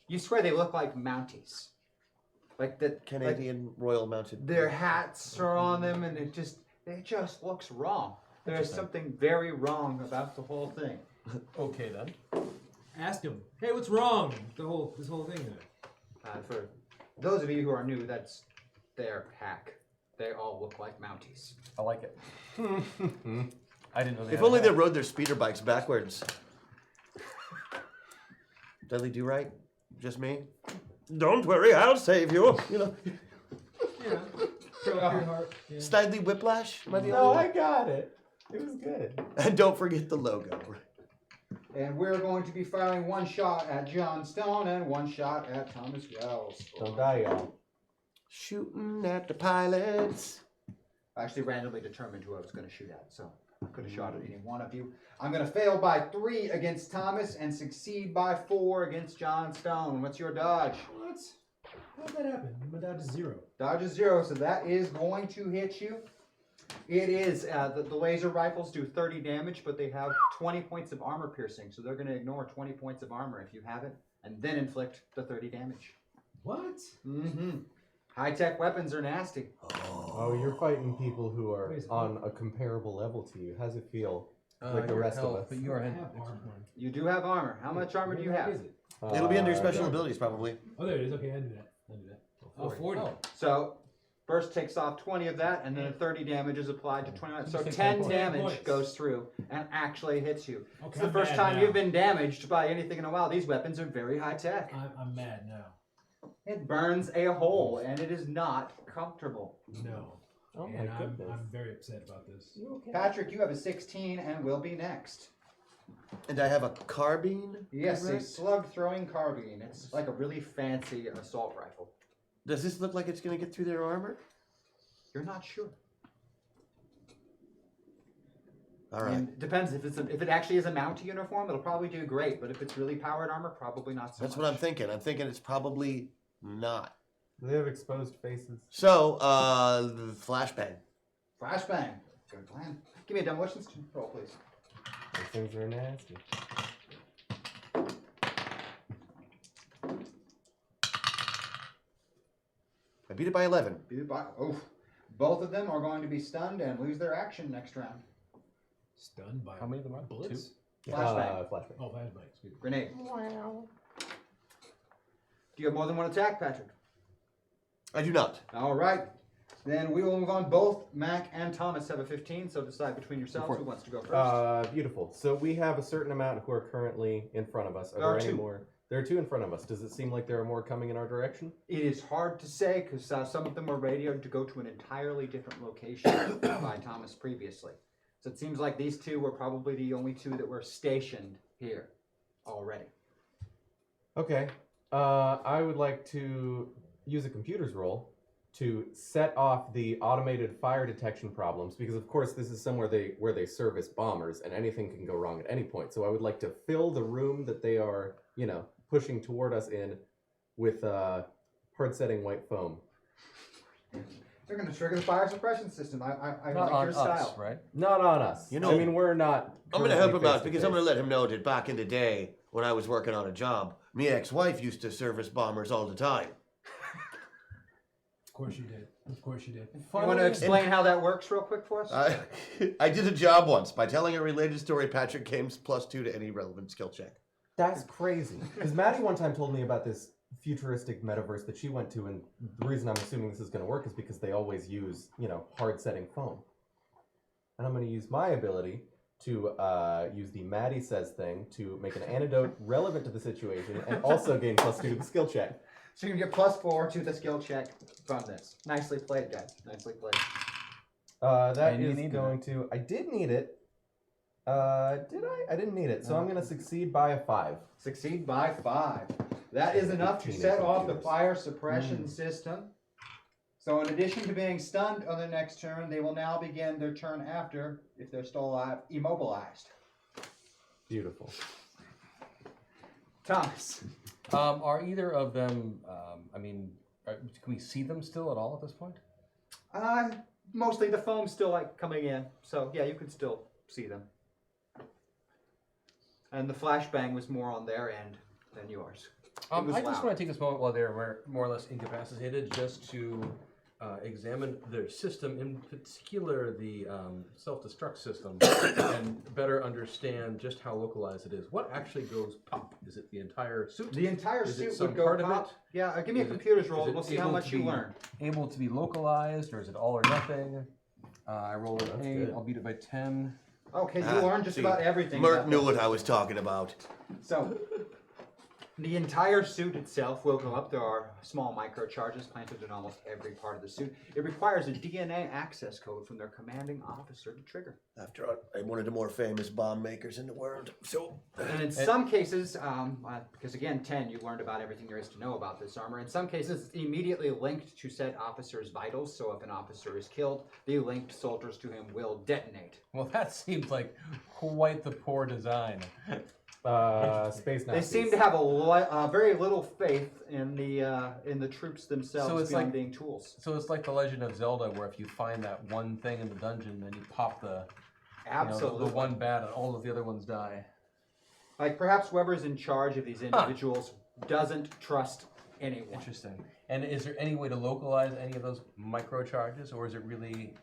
You swear they look like Mounties. Like that Canadian Royal Mounted. their hats are on them, and it just looks wrong. There's something very wrong about the whole thing. Okay, then. Ask him. Hey, what's wrong? This whole thing. For those of you who are new, that's their pack. They all look like Mounties. I like it. I didn't know they If had only a they hat. rode their speeder bikes backwards. Dudley Do Right? Just me? Don't worry, I'll save you. You know, Yeah. Throw up your heart. Yeah. Snidely Whiplash. Am I the No, only I one? got it. It was good. And don't forget the logo. And we're going to be firing one shot at John Stone and one shot at Thomas Wells. Don't die, y'all. Shooting at the pilots. I actually randomly determined who I was going to shoot at, so I could have shot at any one of you. I'm going to fail by 3 against Thomas and succeed by 4 against John Stone. What's your dodge? What? How'd that happen? My dodge is 0. Dodge is 0, so that is going to hit you. It is, the laser rifles do 30 damage, but they have 20 points of armor piercing, so they're going to ignore 20 points of armor if you have it, and then inflict the 30 damage. What? Mm-hmm. High-tech weapons are nasty. Oh, you're fighting people who are Wait, is it- on a comparable level to you. How's it feel? Uh, Like the your rest of health, us. But you are I in. have armor. You do have armor. How much armor do you have? Is it? It'll be under your special yeah. abilities, probably. Oh, there it is. Okay, I knew that. Oh, 40. Oh, So, first takes off 20 of that, and then 30 damage is applied to 20. So Six 10 points. damage Points. goes through and actually hits you. Okay, It's the I'm first mad time now. you've been damaged by anything in a while. These weapons are very high tech. I'm mad now. It burns a hole, and it is not comfortable. No. Oh my And goodness. I'm very upset about this. Patrick, you have a 16 and will be next. And I have a carbine. Yes, a correct? slug throwing carbine. It's like a really fancy assault rifle. Does this look like it's going to get through their armor? You're not sure. All right. And it depends if it actually is a Mountie uniform, it'll probably do great. But if it's really powered armor, probably not so That's much. what I'm thinking. I'm thinking it's probably Not. Do they have exposed faces? So, flashbang. Flashbang. Good plan. Give me a demolitions roll, please. Those things are nasty. I beat it by 11. Both of them are going to be stunned and lose their action next round. Stunned by How many of them are? bullets? Flashbang. Flashbang. Oh, flashbang. Excuse me. Grenade. Wow. Do you have more than one attack, Patrick? I do not. All right. Then we will move on. Both Mac and Thomas have a 15, so decide between yourselves who wants to go first. Beautiful. So we have a certain amount who are currently in front of us. Are There are there any two. more? There are 2 in front of us. Does it seem like there are more coming in our direction? It is hard to say because some of them were radioed to go to an entirely different location by Thomas previously. So it seems like these 2 were probably the only 2 that were stationed here already. Okay. I would like to use a computer's roll to set off the automated fire detection problems because, of course, this is somewhere where they service bombers and anything can go wrong at any point. So I would like to fill the room that they are, pushing toward us in with hard-setting white foam. They're going to trigger the fire suppression system. I Not like on your us, style. right? Not on us. You know- I mean, we're not. I'm going to help currently him out because I'm face-to-face. going to let him know that back in the day when I was working on a job, my ex-wife used to service bombers all the time. Of course you did. Of course you did. You want to explain how that works real quick for us? I did a job once. By telling a related story, Patrick gains +2 to any relevant skill check. That's crazy. Because Maddie one time told me about this futuristic metaverse that she went to, and the reason I'm assuming this is going to work is because they always use, hard-setting foam. And I'm going to use my ability to use the Maddie says thing to make an antidote relevant to the situation and also gain +2 to the skill check. So you can get +4 to the skill check from this. Nicely played, guys. Nicely played. That And you is needed going to... I did need it. Did I? I didn't need it. So I'm going to succeed by a 5. Succeed by 5. That is enough to set off the fire suppression system. So in addition to being stunned on their next turn, they will now begin their turn after, if they're still alive, immobilized. Beautiful. Thomas. Are either of them, can we see them still at all at this point? Mostly the foam's still coming in. So yeah, you can still see them. And the flashbang was more on their end than yours. I was just loud. want to take this moment while they're more or less incapacitated just to examine their system, in particular the self-destruct system, and better understand just how localized it is. What actually goes pop? Is it the entire suit? The entire Is it suit some would go part of pop. it? Yeah, give me a Is it- computer's roll is and it we'll see how able much to you be learn. Able to be localized, or is it all or nothing? I rolled an That's 8. good. I'll beat it by 10. Okay, you learned just see, about everything. Mert about knew this. what I was talking about. So, the entire suit itself will go up. There are small microcharges planted in almost every part of the suit. It requires a DNA access code from their commanding officer to trigger. After all, I'm one of the more famous bomb makers in the world. So, And in some cases, because again, 10, you learned about everything there is to know about this armor. In some cases, it's immediately linked to said officer's vitals. So if an officer is killed, the linked soldiers to him will detonate. Well, that seems like quite the poor design. Space Nazis. They seem to have very little faith in the troops themselves So it's beyond like- being tools. So it's like the Legend of Zelda, where if you find that one thing in the dungeon, then you pop the Absolutely. the one bat, and all of the other ones die. Like perhaps whoever's in charge of these individuals doesn't trust anyone. Interesting. And is there any way to localize any of those microcharges, or is it really?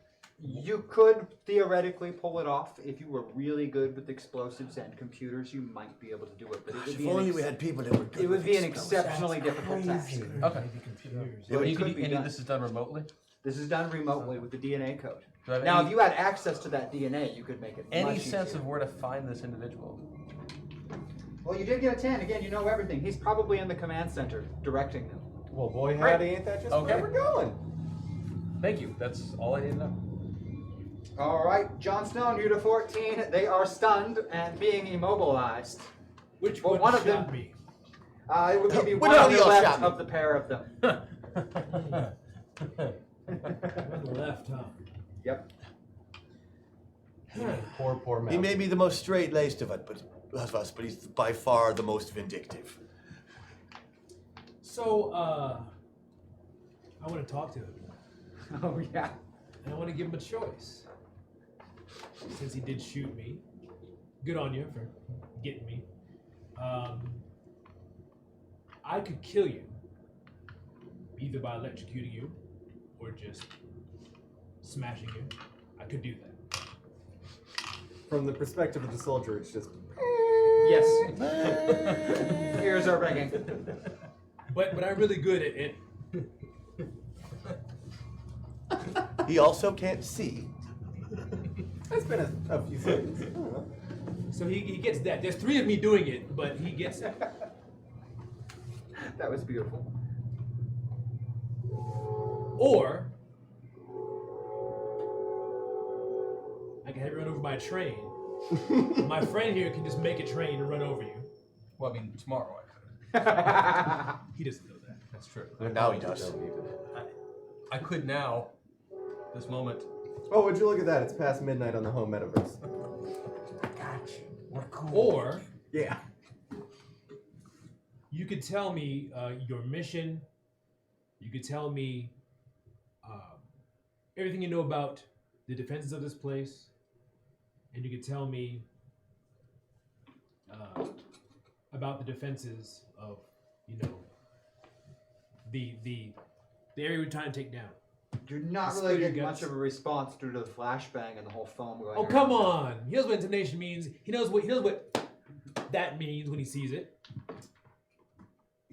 You could theoretically pull it off if you were really good with explosives and computers. You might be able to do it, but it would if be only we had people that were good it would with be an explosives. exceptionally difficult task. Okay. Maybe computers. But it You could can, be and done. this is done remotely. This is done remotely with the DNA code. Do I have Now, any, if you had access to that DNA, you could make it any much sense easier. of where to find this individual? Well, you did get a 10. Again, you know everything. He's probably in the command center directing them. Well, boy, howdy, ain't that just Okay. where we're going? Thank you. That's all I need to know. All right, Jon Snow, you to 14. They are stunned and being immobilized. Which Well, one one of shot them- me? It would be the Which one on one the of y'all left shot me? of the pair of them. One left, huh? Yep. Poor man. He may be the most straight-laced of us, but he's by far the most vindictive. So, I want to talk to him. Oh yeah. And I want to give him a choice. Since he did shoot me. Good on you for getting me. I could kill you. Either by electrocuting you or just smashing you. I could do that. From the perspective of the soldier, it's just. Yes. Ears are ringing. But I'm really good at it. He also can't see. It's been a few seconds. I don't know. So he gets that. There's 3 of me doing it, but he gets it. That was beautiful. Or I can have you run over by a train. My friend here can just make a train and run over you. Well, I mean, tomorrow I could. He doesn't know that. That's true. Now he does. I could now, this moment. Oh, would you look at that? It's past midnight on the home metaverse. Gotcha. We're cool. Or Yeah. you could tell me your mission. You could tell me everything you know about the defenses of this place, and you could tell me about the defenses of, the area we're trying to take down. You're not The really spirit getting guts. much of a response due to the flashbang and the whole foam going. Oh, come on! He knows what intonation means. He knows what that means when he sees it.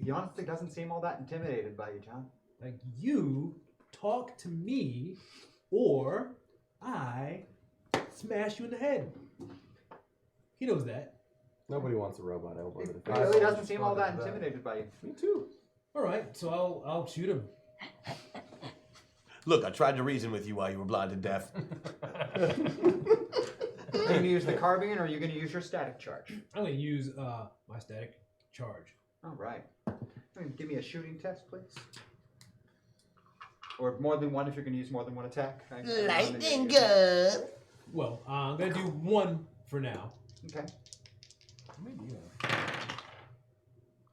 He honestly doesn't seem all that intimidated by you, John. Like, you talk to me, or I smash you in the head. He knows that. Nobody wants a robot elbow to the He face. really doesn't seem all that intimidated by you. Me too. All right, so I'll shoot him. Look, I tried to reason with you while you were blind and deaf. Are you going to use the carbine, or are you going to use your static charge? I'm going to use my static charge. All right. Give me a shooting test, please. Or more than one if you're going to use more than one attack. Lightning gun. Well, I'm going to do 1 for now. Okay.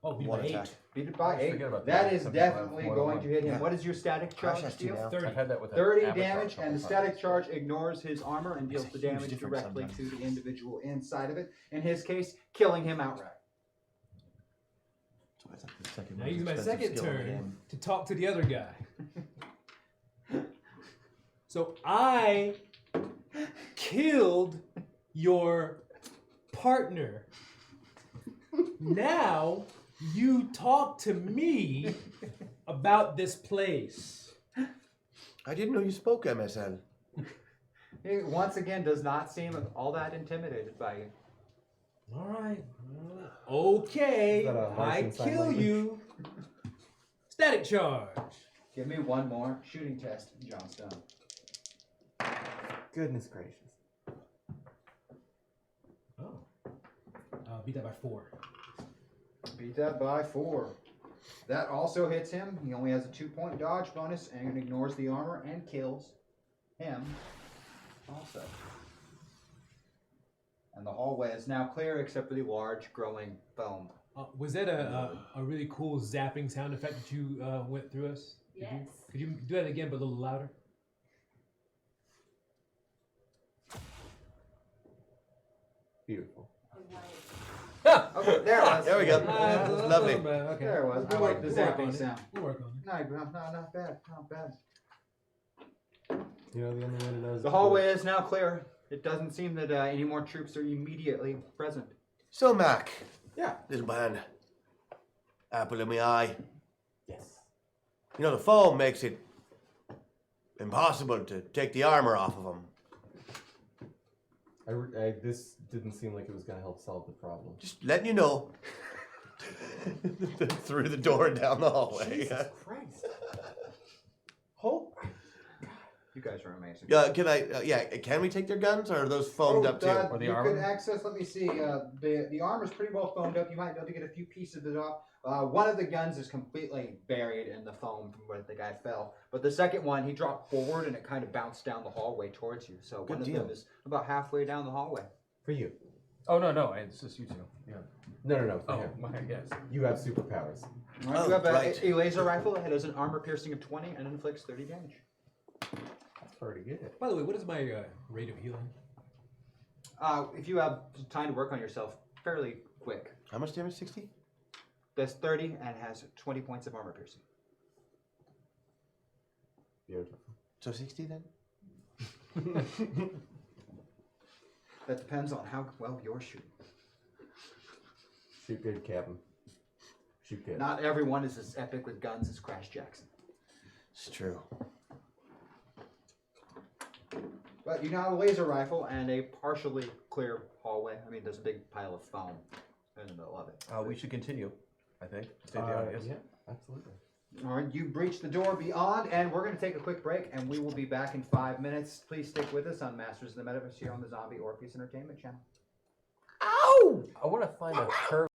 Oh, beat One by 8. attack. Beat it by 8. forget about That that. is 75, definitely more going than to hit him. one. What is your static charge Crash deal? ST now. 30. I've had that with 30 Avatar damage, a couple and the times. static charge ignores his armor and deals That's a the huge damage difference directly sometimes. to the individual inside of it. In his case, killing him outright. Now use my second turn to talk to the other guy. So I killed your partner. Now you talk to me about this place. I didn't know you spoke MSN. He once again does not seem all that intimidated by you. All right. Okay. Is that a I Martian sign kill language? you. Static charge. Give me one more shooting test, Johnstone. Goodness gracious. Oh. Beat that by 4. Beat that by 4. That also hits him. He only has a 2-point dodge bonus and ignores the armor and kills him also. And the hallway is now clear except for the large growing foam. Was that a really cool zapping sound effect that you went through us? Yes. Could you do that again, but a little louder? Beautiful. Oh, there it was. There we go. That's Lovely. Okay. There it was. I like the We'll work on zapping it. sound. We'll work on it. No, not bad. Not bad. You know the only way to know is The hallway is now clear. It doesn't seem that any more troops are immediately present. So, Mac. Yeah. Little man. Apple in my eye. Yes. You know, the foam makes it impossible to take the armor off of him. This didn't seem like it was going to help solve the problem. Just letting you know. Through the door and down the hallway. Jesus Christ. Hope. You guys are amazing. Yeah, can we take their guns, or are those foamed up too? Or the you armor? could access, let me see, the armor's pretty well foamed up. You might be able to get a few pieces of it off. One of the guns is completely buried in the foam from where the guy fell. But the second one, he dropped forward and it kind of bounced down the hallway towards you. So Good one deal. of them is about halfway down the hallway. For you. Oh, no, it's just you two. Yeah. No, for Oh, him. my, yes. You have superpowers. All right, Oh, you have right. a laser rifle that has an armor piercing of 20 and inflicts 30 damage. That's pretty good. By the way, what is my rate of healing? If you have time to work on yourself, fairly quick. How much damage? 60? Does 30 and has 20 points of armor piercing. Beautiful. So 60 then? That depends on how well you're shooting. Shoot good, Captain. Shoot good. Not everyone is as epic with guns as Crash Jackson. It's true. But you now have a laser rifle and a partially clear hallway. I mean, there's a big pile of foam in the middle of it. We should continue, I think. State the obvious. Yeah, absolutely. All right, you breached the door beyond, and we're going to take a quick break, and we will be back in 5 minutes. Please stick with us on Masters of the Metaverse here on the Zombie Orpheus Entertainment Channel. I want to find a curve.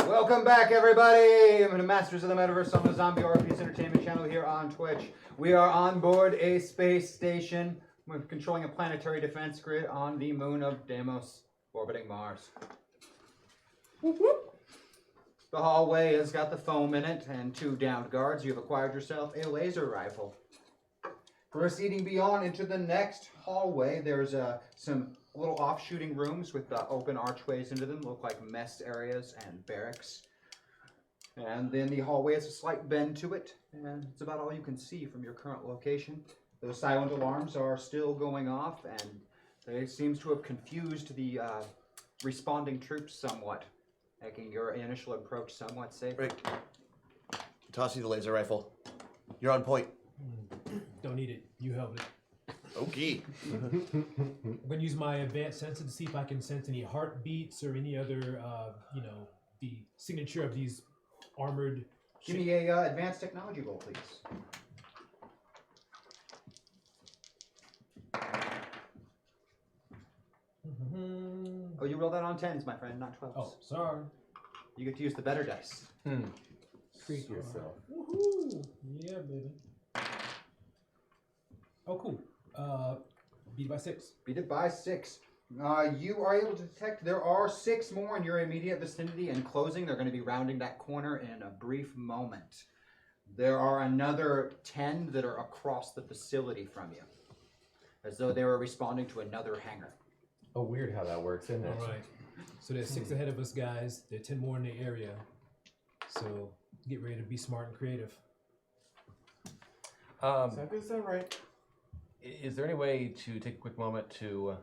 Welcome back, everybody! I'm the Masters of the Metaverse on the Zombie RPS Entertainment channel here on Twitch. We are on board a space station. We're controlling a planetary defense grid on the moon of Deimos, orbiting Mars. Whoop, whoop. The hallway has got the foam in it and 2 downed guards. You've acquired yourself a laser rifle. Proceeding beyond into the next hallway, there's some little off-shooting rooms with open archways into them, look like mess areas and barracks. And then the hallway has a slight bend to it, and it's about all you can see from your current location. Those silent alarms are still going off, and they seems to have confused the responding troops somewhat, making your initial approach somewhat safer. Rick, toss you the laser rifle. You're on point. Don't need it. You held it. Okay. I'm gonna use my advanced sensor to see if I can sense any heartbeats or any other, the signature of these armored. Give me a advanced technology roll, please. Oh, you roll that on 10s, my friend, not 12s. Oh, sorry. You get to use the better dice. Treat yourself. Woohoo! Yeah, baby. Oh, cool. Beat it by 6. Beat it by 6. You are able to detect there are 6 more in your immediate vicinity and closing. They're going to be rounding that corner in a brief moment. There are another 10 that are across the facility from you, as though they were responding to another hangar. Oh, weird how that works, isn't it? All right. So there's 6 ahead of us, guys. There are 10 more in the area. So get ready to be smart and creative. Sounds good, sound right. Is there any way to take a quick moment to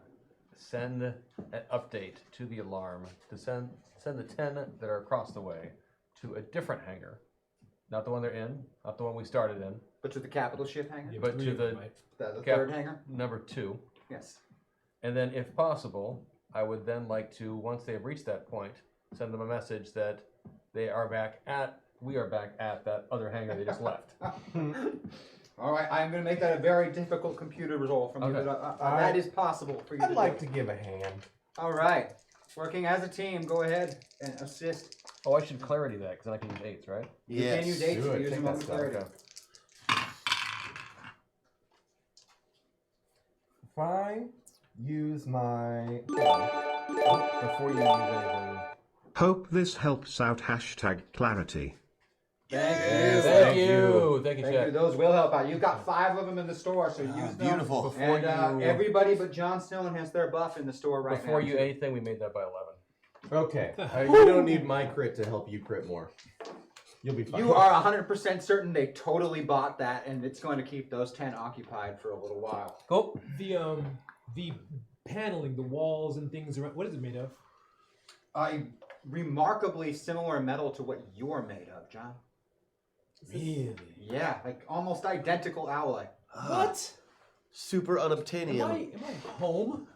send an update to the alarm to send the 10 that are across the way to a different hangar? Not the one they're in, not the one we started in, But to the capital ship hangar? Yeah, but 3 to of them, the right? The third hangar? number 2. Yes. And then, if possible, I would then like to, once they have reached that point, send them a message that we are back at that other hangar they just left. All right, I'm going to make that a very difficult computer roll from you, Okay. but that is possible for you I'd to like do. to give a hand. All right, working as a team, go ahead and assist. Oh, I should clarity that, because then I can use 8s, right? You can use 8 do to it. use Take them that on stuff. clarity. Okay. If I use my Before you use anything. Hope this helps out. Hashtag clarity. Thank Yes, you. Thank you. Thank you, Thank you. Chet. Those will help out. You've got 5 of them in the store, so use them. Beautiful. Before And you- everybody but John Stone has their buff in the store right Before now. you too. anything, we made that by 11. Okay, you don't need my crit to help you crit more. You'll be fine. You are 100% certain they totally bought that, and it's going to keep those 10 occupied for a little while. Cool. The paneling, the walls and things around. What is it made of? Remarkably similar metal to what you're made of, John. Really? Yeah, like almost identical alloy. What? Super Am unobtainium. I home?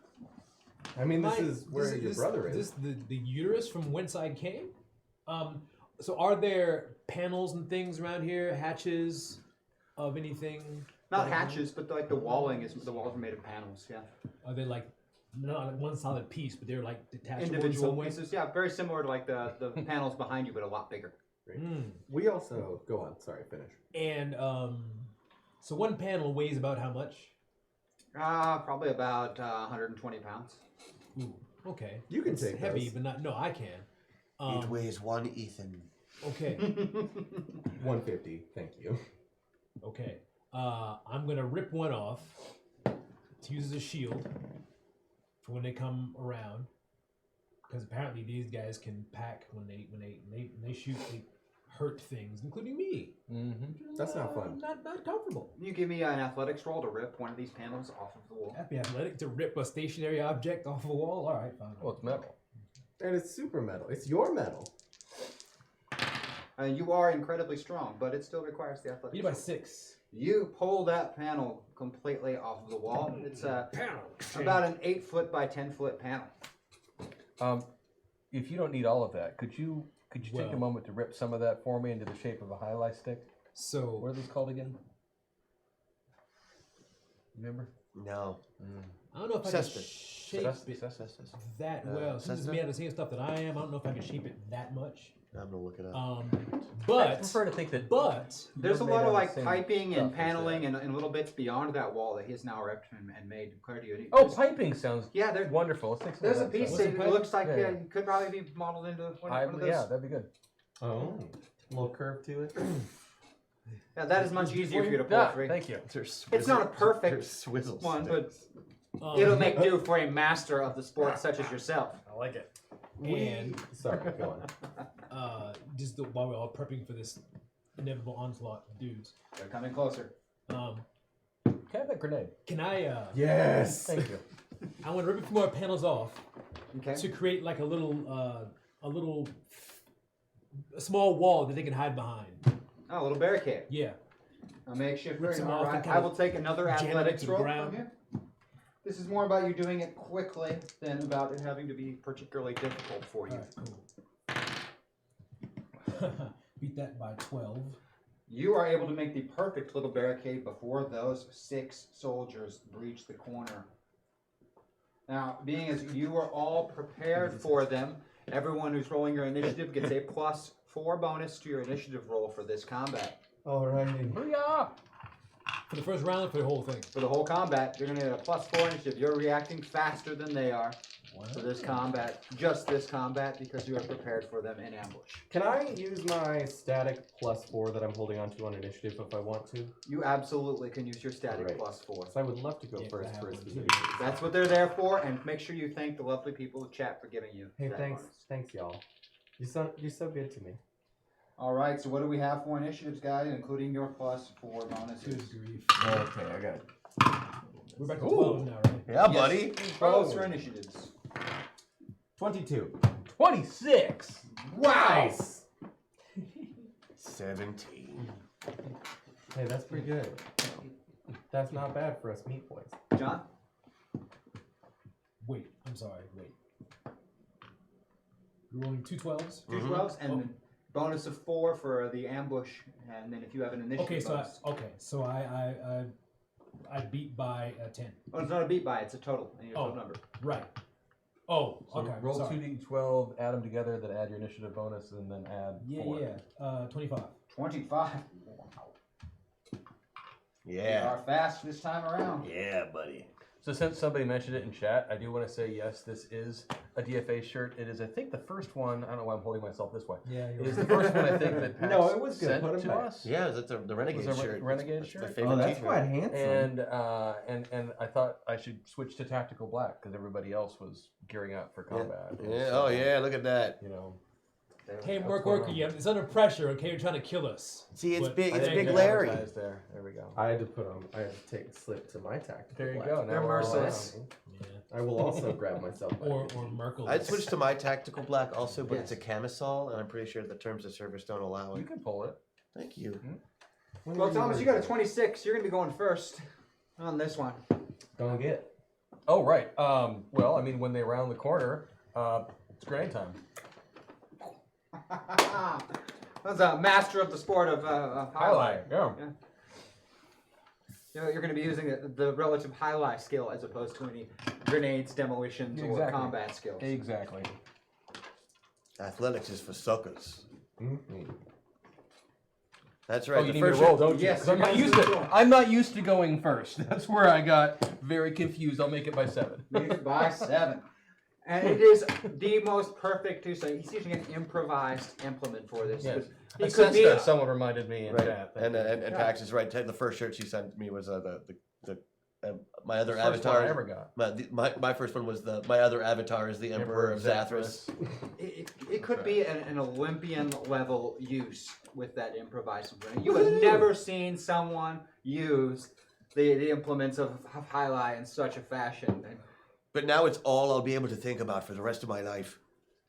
I mean, this Am I- is where your brother is. This the uterus from whence I came. So are there panels and things around here? Hatches of anything? Not hatches, but like the walls are made of panels. Yeah, Are they like not like one solid piece, but they're like detachable in individual some way? pieces. Yeah, very similar to like the panels behind you, but a lot bigger. We also go on. Sorry, finish. And so one panel weighs about how much? Probably about 120 pounds. Ooh, okay. You can It's take heavy, those. but not. No, I can. It weighs 1 Ethan. Okay. 150. Thank you. Okay. I'm gonna rip one off to use as a shield for when they come around, because apparently these guys can pack when they shoot. They hurt things, including me. Mm-hmm. That's not fun. Not comfortable. You give me an athletics roll to rip one of these panels off of the wall. Happy athletic to rip a stationary object off a wall. All right, fine. Well, it's metal. And it's super metal. It's your metal. You are incredibly strong, but it still requires the athletics. Beat by roll. 6. You pull that panel completely off of the wall. It's Panel. about an 8-foot by 10-foot panel. If you don't need all of that, could you take a Well- moment to rip some of that for me into the shape of a highlight stick? So What are these called again? Remember? No. I don't know if I can Cessna. shape it Cessna. that well. Since it's Cessna? made out of the same stuff that I am, I don't know if I can shape it that much. I'm gonna look it up. I But prefer to think that. There's a you're lot made of out like the same piping and stuff as paneling that. and little bits beyond that wall that he's now ripped and made clear to you. Oh, piping sounds Yeah, there, wonderful. Let's take some there's a of that piece stuff. that What's the it looks like Yeah. could probably be modeled into one of those. Yeah, that'd be good. Oh, a little curve to it. Yeah, that is much easier for you to pull Yeah, through. thank you. It's not a perfect swizzle one, but um, it'll make do for a master of the sport such as yourself. I like it. and Sorry, go on. while we're all prepping for this inevitable onslaught of dudes, They're coming closer. Can I have that grenade? can I? Yes. Thank you. I want to rip a few more panels off Okay. to create like a small wall that they can hide behind. Oh, a little barricade. Yeah. A makeshift. Rips them off All and right. kind I of will take another jam it athletics to the roll ground. from you. This is more about you doing it quickly than about it having to be particularly difficult for you. Alright, cool. Beat that by 12. You are able to make the perfect little barricade before those 6 soldiers breach the corner. Now, being as you are all prepared for them, everyone who's rolling your initiative gets a +4 bonus to your initiative roll for this combat. Alrighty. Hurrah! For the first round or for the whole thing? For the whole combat, you're going to get a +4 initiative. You're reacting faster than they are for this combat, just this combat, because you are prepared for them in ambush. Can I use my static +4 that I'm holding onto on initiative if I want to? You absolutely can use your static Great. +4. So I would love to go Yeah, first I have for a one too. specific reason. That's what they're there for, and make sure you thank the lovely people of chat for giving you Hey, that thanks, bonus. thanks, y'all. You're so good to me. All right, so what do we have for initiatives, guys, including your +4 bonuses? Good grief. Okay, I got it. We're back to Ooh. 12 now, right? Yeah, Yes. buddy. 12 for initiatives. 22. 26. Wow! 17. Hey, that's pretty good. That's not bad for us meat boys. John? Wait, I'm sorry, wait. You're rolling 2 12s? 2 12s, and then bonus of 4 for the ambush, and then if you have an initiative Okay, so bonus. I beat by 10. Oh, it's not a beat by, it's a total, and your total Oh. number. Right. Oh, So okay. roll sorry. 2d12, add them together, then add your initiative bonus, and then add 4. Yeah. 25. 25. Wow. You Yeah. are fast this time around. Yeah, buddy. So since somebody mentioned it in chat, I do want to say yes, this is a DFA shirt. It is, I think, the first one. I don't know why I'm holding myself this way. Yeah, It is the first one I think that Pax No, it was good. sent Put 'em to back. us. Yeah, is that the Renegade Was it a shirt? Renegade That's my shirt? favorite t-shirt. handsome. And I thought I should switch to tactical black because everybody else was gearing up for combat. And Yeah. so, Oh yeah, look at that. You know, Hey, What's Mark going Worker, on? yeah, it's under pressure, okay? You're trying to kill us. See, it's But big. I It's think Big they're Larry. advertised there. There we go. I had to take a slip to my tactical. There you black. go. Now They're we're all merciless. around. Yeah. I will also grab myself. by Or the- Merkel. I'd switch to my tactical black also, but Yes. it's a camisole, and I'm pretty sure the terms of service don't allow You it. can pull it. Thank you. When Well, were Thomas, you ready? got a 26. You're going to be going first on this one. Don't get. Oh right. Well, I mean, when they round the corner, it's grenade time. That's a master of the sport of highlight. Yeah. You know, you're going to be using the relative highlight skill as opposed to any grenades, demolitions, or Exactly. combat skills. Exactly. Athletics is for suckers. Mm-hmm. That's right. Oh, you the need me to first roll, don't you? Yes, 'Cause I'm you're not gonna used do to. the roll. I'm not used to going first. That's where I got very confused. I'll make it by 7. By 7. And it is the most perfect to say. He's using an improvised implement for this. Yes. He I could sensed be that someone reminded me in Right, chat. and Pax is right. The first shirt she sent me was my other First one I avatar. ever got. My first one was my other avatar is the Emperor of Zathras. It could be an Olympian level use with that improvised implement. You have never seen someone use the implements of highlight in such a fashion. And But now it's all I'll be able to think about for the rest of my life.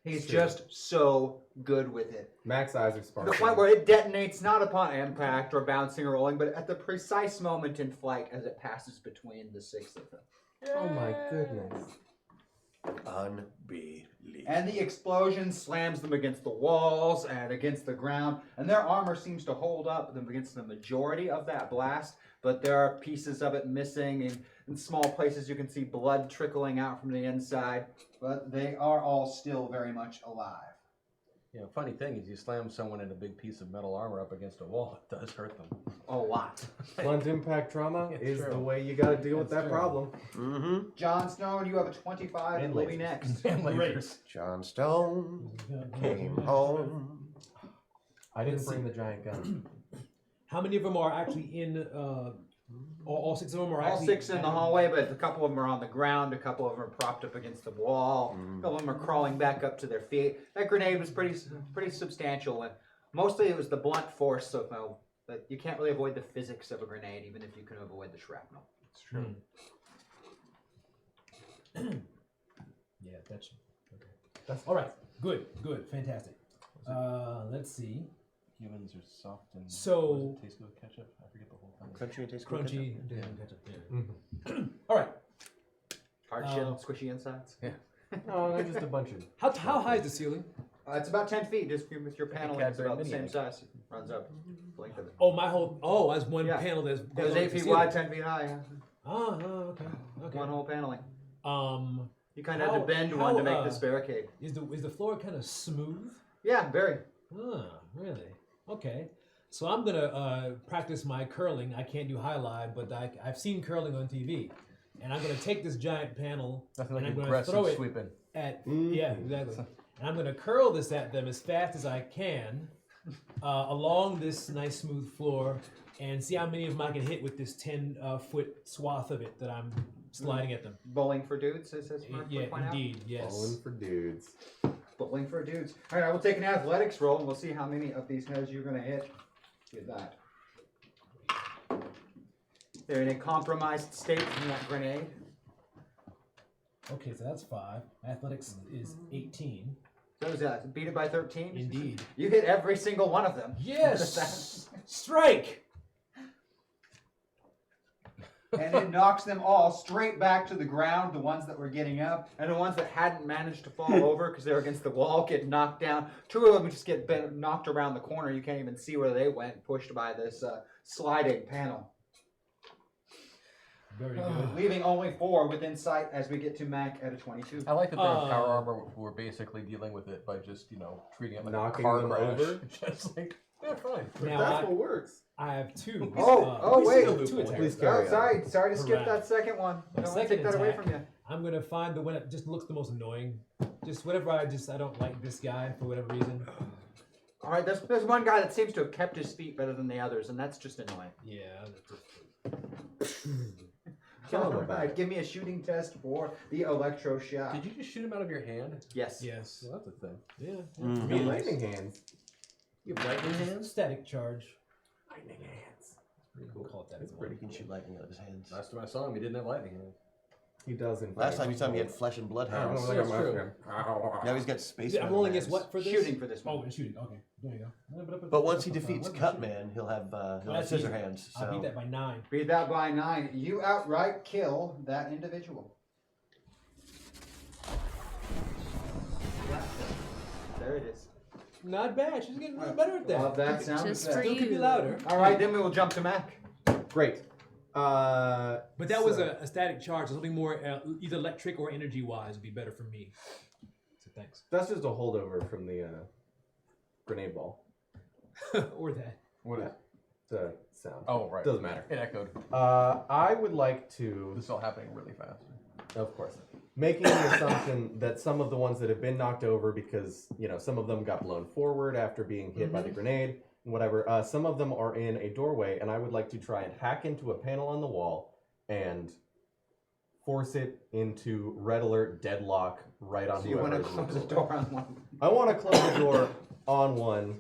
he's just so good with it. Max eyes are To the sparkling. point where it detonates not upon impact or bouncing or rolling, but at the precise moment in flight as it passes between the 6 of them. Oh my goodness. Unbelievable. And the explosion slams them against the walls and against the ground, and their armor seems to hold up them against the majority of that blast, but there are pieces of it missing. In small places you can see blood trickling out from the inside, but they are all still very much alive. You know, funny thing is you slam someone in a big piece of metal armor up against a wall, it does hurt them. A lot. Blunt impact trauma It's is true. the way you got to deal with That's that true. problem. Mm-hmm. Jon Snow, you have a 25 and will be lasers. next. And lasers. John Stone came home. I didn't Let's bring see. the giant gun. How many of them are actually in? All 6 of them are All actually 6 in the hallway, but a couple of them are on the ground, a couple of them are propped up against the wall, a couple of them are crawling back up to their feet. That grenade was pretty substantial, and mostly it was the blunt force of but you can't really avoid the physics of a grenade, even if you can avoid the shrapnel. It's true. Yeah, that's okay. All right. Good. Fantastic. Let's see. Humans are soft and So- what does it taste good with ketchup? I forget the whole thing. Crunchy and tastes good. Crunchy. Mm-hmm. Yeah. All right. Hard shell, squishy insides. No, they're just a bunch of. How high is the ceiling? It's about 10 feet, just with your panel, it's Cadbury about the mini same egg. size. Runs up, length of it. Oh, my whole. Oh, that's one Yeah. panel that's. It was 8 feet wide, 10 feet high. Okay. One whole paneling. You kind of How- had to bend one to how, make this barricade. Is the floor kind of smooth? Yeah, very. Really? Okay. So I'm gonna practice my curling. I can't do highlight, but I've seen curling on TV, and I'm gonna take this giant panel Nothing and like I'm gonna aggressive throw it sweeping. at yeah, exactly. And I'm gonna curl this at them as fast as I can along this nice smooth floor, and see how many of them I can hit with this 10-foot swath of it that I'm sliding at them. Bowling for dudes, as Mark Yeah, would point out. indeed, yes. Bowling for dudes. Bowling for dudes. All right, I will take an athletics roll, and we'll see how many of these heads you're going to hit with that. They're in a compromised state from that grenade. Okay, so that's 5. Athletics is 18. So is that beat it by 13? Indeed. You hit every single one of them. Yes. Strike. And it knocks them all straight back to the ground, the ones that were getting up, and the ones that hadn't managed to fall over because they were against the wall get knocked down. 2 of them just get knocked around the corner. You can't even see where they went, pushed by this sliding panel. Very good. Leaving only 4 within sight as we get to Mac at a 22. I like that they're in power armor. We're basically dealing with it by just treating it like Knocking a car them crash. over? Just like fine. Now That's what works. I have 2. wait. 2 attacks. Please carry on. Sorry to skip Hooray. that second one. I don't want to Second take that away attack. from you. I'm gonna find the one that just looks the most annoying. Just whatever I don't like this guy for whatever reason. All right, there's one guy that seems to have kept his feet better than the others, and that's just annoying. Yeah. Kill him All with right, that. give me a shooting test for the electroshock. Did you just shoot him out of your hand? Yes. Yes. Well, that's a thing. Yeah. Mm. You have lightning hands. You have lightning hands? Static charge. Lightning hands. We'll call it that. That's pretty. He can shoot lightning out of his hands. Last time I saw him, he didn't have lightning hands. He does in Last fact. time you saw him, he had flesh and blood I don't hands. know, That's like I'm true. after him. Now he's got space. I'm metal rolling hands. against what for this? Shooting for this one. Oh, and shooting. Okay. There you go. But once he defeats Cutman, he'll have That's scissor easy. hands. I'll beat So that by 9. Beat that by 9. You outright kill that individual. There it is. Not bad. She's getting really better at that. Love that sound Just effect. for Still you. could be louder. All right, then we will jump to Mac. Great. But that was So- a static charge. So something more either electric or energy wise would be better for me. So thanks. That's just a holdover from the grenade ball. Or that. What is? The sound. Oh, right. Doesn't matter. It echoed. I would like to, This is all happening really fast. of course, making the assumption that some of the ones that have been knocked over because, some of them got blown forward after being hit by the grenade, whatever, some of them are in a doorway, and I would like to try and hack into a panel on the wall and force it into red alert deadlock right on So you want to whoever's in close the doorway. door on one. I want to close the door on one.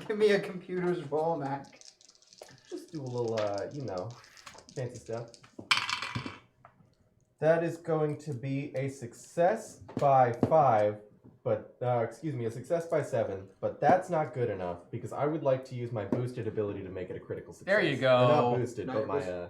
Give me a computer's roll, Mac. Just do a little, fancy stuff. That is going to be a success by 5, but, a success by 7, but that's not good enough because I would like to use my boosted ability to make it a critical success. There you Or not go. boosted, No, but it my, was-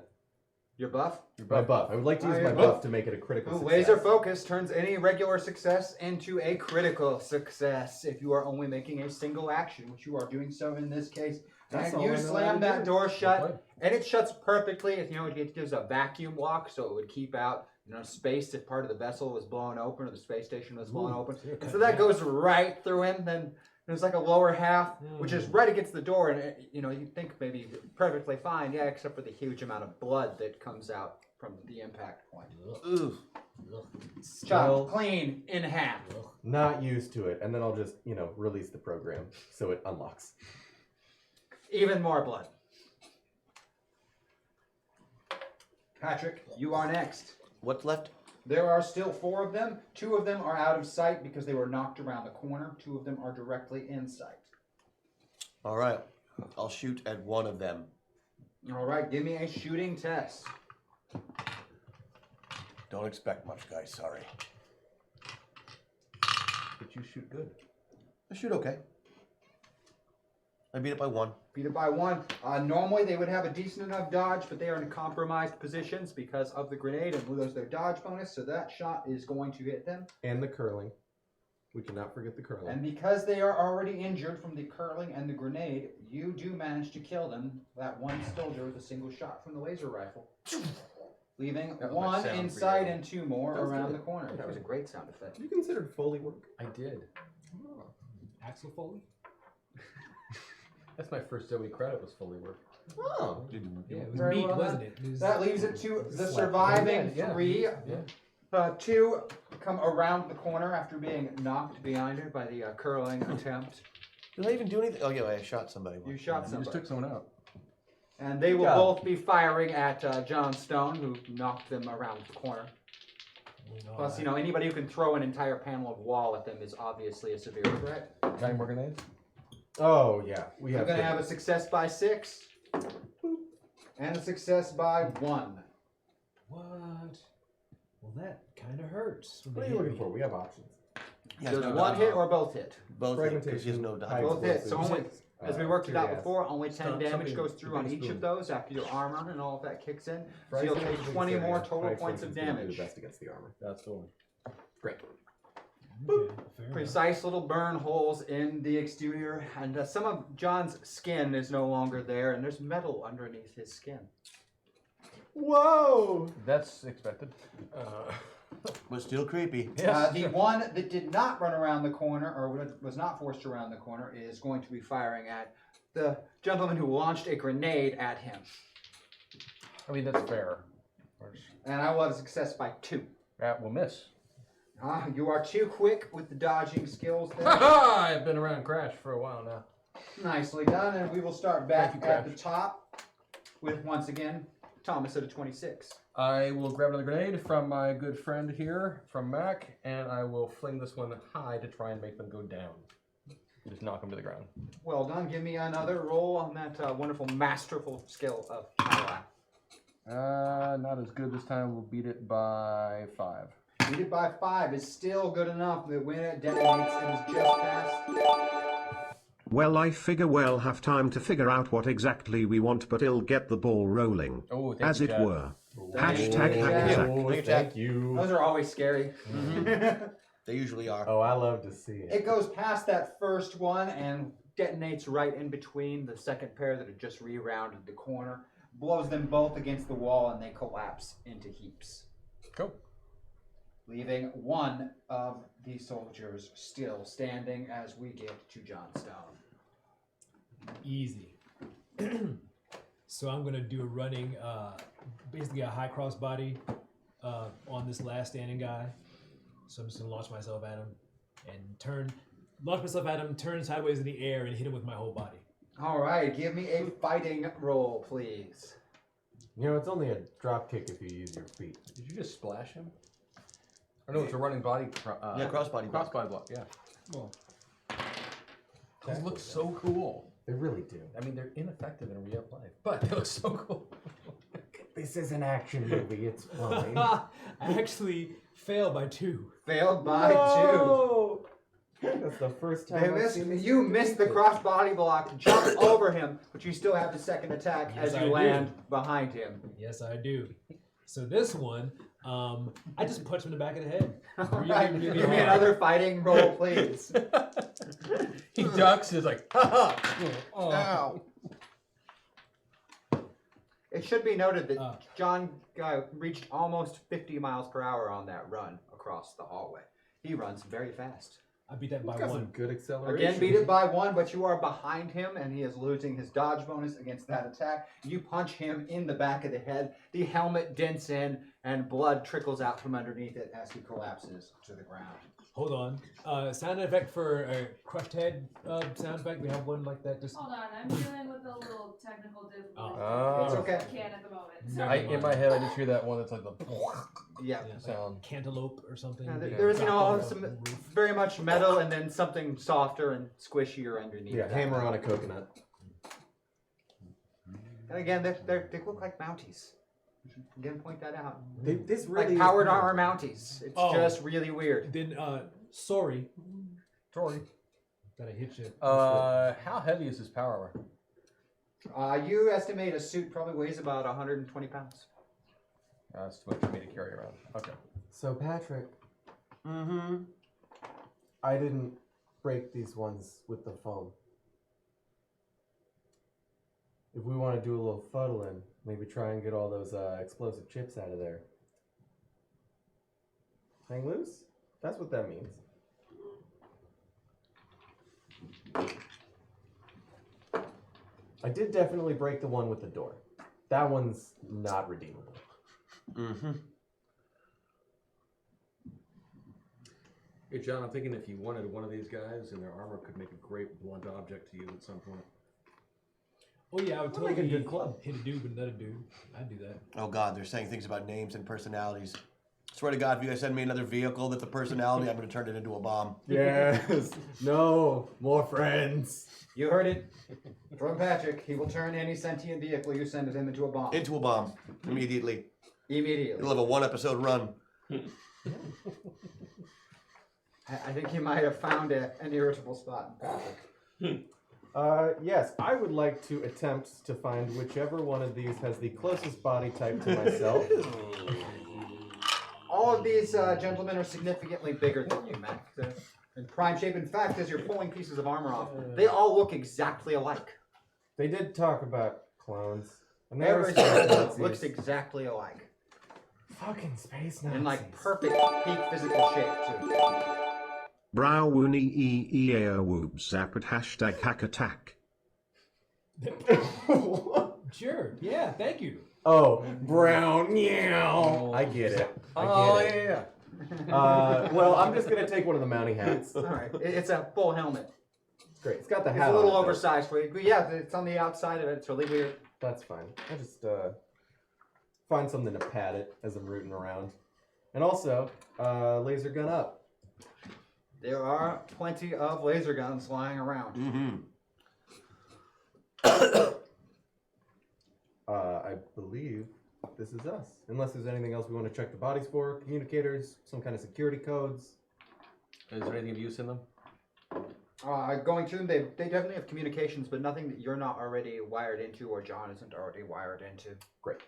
Your buff? My buff. I would like to use Oh, my your buff buff. to make it a critical Ooh, success. laser focus turns any regular success into a critical success if you are only making a single action, which you are doing so in this case. That's And all you I know how slam to that do. door shut, Okay. and it shuts perfectly. You know, it gives a vacuum lock, so it would keep out space if part of the vessel was blown open or the space station was blown open. And so that goes right through him. Then there's like a lower half, which is right against the door, and you think maybe perfectly fine, yeah, except for the huge amount of blood that comes out from the impact point. Ugh. Chopped clean in half. Not used to it, and then I'll just, release the program so it unlocks. Even more blood. Patrick, you are next. What's left? There are still 4 of them. 2 of them are out of sight because they were knocked around the corner. 2 of them are directly in sight. All right. I'll shoot at one of them. All right, give me a shooting test. Don't expect much, guys. Sorry. But you shoot good. I shoot okay. I beat it by 1. Beat it by 1. Normally they would have a decent enough dodge, but they are in compromised positions because of the grenade and lose their dodge bonus, so that shot is going to hit them. And the curling. We cannot forget the curling. And because they are already injured from the curling and the grenade, you do manage to kill them, that one soldier with a single shot from the laser rifle. Leaving That was my 1 sound in for sight you. and 2 more That was around good. the corner. That was a great sound effect. You considered Foley work? I did. Axel Foley? That's my first Zoe credit was fully work. Oh. Yeah, it was Very neat, well wasn't done. it? It was- That leaves it to the Slap. surviving Yeah, 3. Yeah. 2 come around the corner after being knocked behind her by the curling attempt. Did I even do anything? Oh, yeah, I shot somebody. You shot You just somebody. took someone out. And they will job. both be firing at John Stone, who knocked them around the corner. Plus, anybody who can throw an entire panel of wall at them is obviously a severe threat. Got any more grenades? Oh, yeah. We I'm have going to have a success by 6. And a success by 1. What? Well, that kind of hurts. when What they are you hit looking me. for? We have options. Yeah, Does no one dodge. hit or both hit? Both because he has no high dodge. Both hit. So explosives, only, as we worked it out curious. before, only 10 Stop, damage somebody- goes through on big each spoon. of those after your armor and all of that kicks in. So Fries you'll and take eggs, 20 area. more total High points of explosives gonna do damage. the best against the armor. That's the one. Great. Okay, fair enough. Precise little burn holes in the exterior, and some of John's skin is no longer there, and there's metal underneath his skin. Whoa! That's expected. But still creepy. The one that did not run around the corner, or was not forced around the corner, is going to be firing at the gentleman who launched a grenade at him. I mean, that's fair. And I will have a success by 2. That will miss. You are too quick with the dodging skills there. I've been around Crash for a while now. Nicely done, and we will start back Thank you, at Crash. the top with, once again, Thomas at a 26. I will grab another grenade from my good friend here, from Mac, and I will fling this one high to try and make them go down. Just knock them to the ground. Well done. Give me another roll on that wonderful, masterful skill of ally. Not as good this time. We'll beat it by 5. Beat it by 5 is still good enough that when it detonates, it is just past. Well, I figure we'll have time to figure out what exactly we want, but it'll get the ball rolling, Oh, thank as you, it Chad. were. Thank you, Hashtag Chad. hack attack. Oh, thank you. Those are always scary. They usually are. Oh, I love to see it. It goes past that first one and detonates right in between the second pair that had just re-rounded the corner. Blows them both against the wall and they collapse into heaps. Cool. Leaving one of the soldiers still standing as we get to John Stone. Easy. So I'm gonna do a running, basically a high crossbody on this last standing guy. So I'm just gonna launch myself at him and launch myself at him, turn sideways in the air, and hit him with my whole body. All right, give me a fighting roll, please. It's only a drop kick if you use your feet. Did you just splash him? Or no, it's a running body. Yeah, crossbody block. Crossbody block, yeah. Well, Those look so cool. They really do. I mean, they're ineffective in real life, but they look so cool. This is an action movie. It's fine. I actually failed by 2. Failed by 2. Whoa! That's the first time They I've missed, seen this you movie. missed the cross body block, jump over him, but you still have the second attack Yes, as I you do. land behind him. Yes, I do. So this one, I just punched him in the back of the head. All Really, right, really give me hard. another fighting roll, please. He ducks. Is like, ha ha. Ow. It should be noted that John reached almost 50 miles per hour on that run across the hallway. He runs very fast. I beat that by He's got some one. good acceleration. Again, beat it by one, but you are behind him, and he is losing his dodge bonus against that attack. You punch him in the back of the head. The helmet dents in, and blood trickles out from underneath it as he collapses to the ground. Hold on. Sound effect for a crushed head sound effect. We have one like that. Just Hold on, I'm dealing with a little technical difficulty. Oh. It's okay. I can't at the moment. No. Sorry. In my head, I just hear that one that's like the Yeah. yeah, sound. like cantaloupe or something. There is, Dropped on the some roof. very much metal, and then something softer and squishier underneath. Yeah, that. hammer on a coconut. And again, they look like Mounties. Again, point that out. This really Like is powered cool. armor Mounties. It's Oh. just really weird. Then, sorry. Sorry. Gotta hit you. How heavy is this power armor? You estimate a suit probably weighs about 120 pounds. That's too much for me to carry around. Okay. So Patrick, Mm-hmm. I didn't break these ones with the foam. If we want to do a little fuddling, maybe try and get all those explosive chips out of there. Hang loose? That's what that means. I did definitely break the one with the door. That one's not redeemable. Mm-hmm. Hey, John, I'm thinking if you wanted one of these guys and their armor could make a great blunt object to you at some point. Oh yeah, I would I totally like a good club. hit a dude with another dude. I'd do that. Oh God, they're saying things about names and personalities. Swear to God, if you guys send me another vehicle that's a personality, I'm going to turn it into a bomb. Yes. No. More friends. You heard it from Patrick. He will turn any sentient vehicle you send him into a bomb. Into a bomb immediately. Immediately. He'll have a one-episode run. I think he might have found an irritable spot in Patrick. Yes, I would like to attempt to find whichever one of these has the closest body type to myself. All of these gentlemen are significantly bigger than you, Mac. They're in prime shape. In fact, as you're pulling pieces of armor off, they all look exactly alike. They did talk about clones. And they were Every space single one Nazis. looks exactly alike. Fucking space Nazis. In like perfect peak physical shape, too. Brow woony woob zap at hashtag hack attack. Sure. Yeah. Thank you. Oh, brown meow. I get it. I get it. yeah. Well, I'm just gonna take one of the Mountie hats. All right, it's a full helmet. Great. It's got the It's hat a little on it, though. oversized for you. But yeah, it's on the outside of it. It's really weird. That's fine. I just find something to pad it as I'm rooting around. And also, laser gun up. There are plenty of laser guns lying around. Mm-hmm. I believe this is us. Unless there's anything else we want to check the bodies for, communicators, some kind of security codes. Is there anything of use in them? Going through them, they definitely have communications, but nothing that you're not already wired into or John isn't already wired into. Great.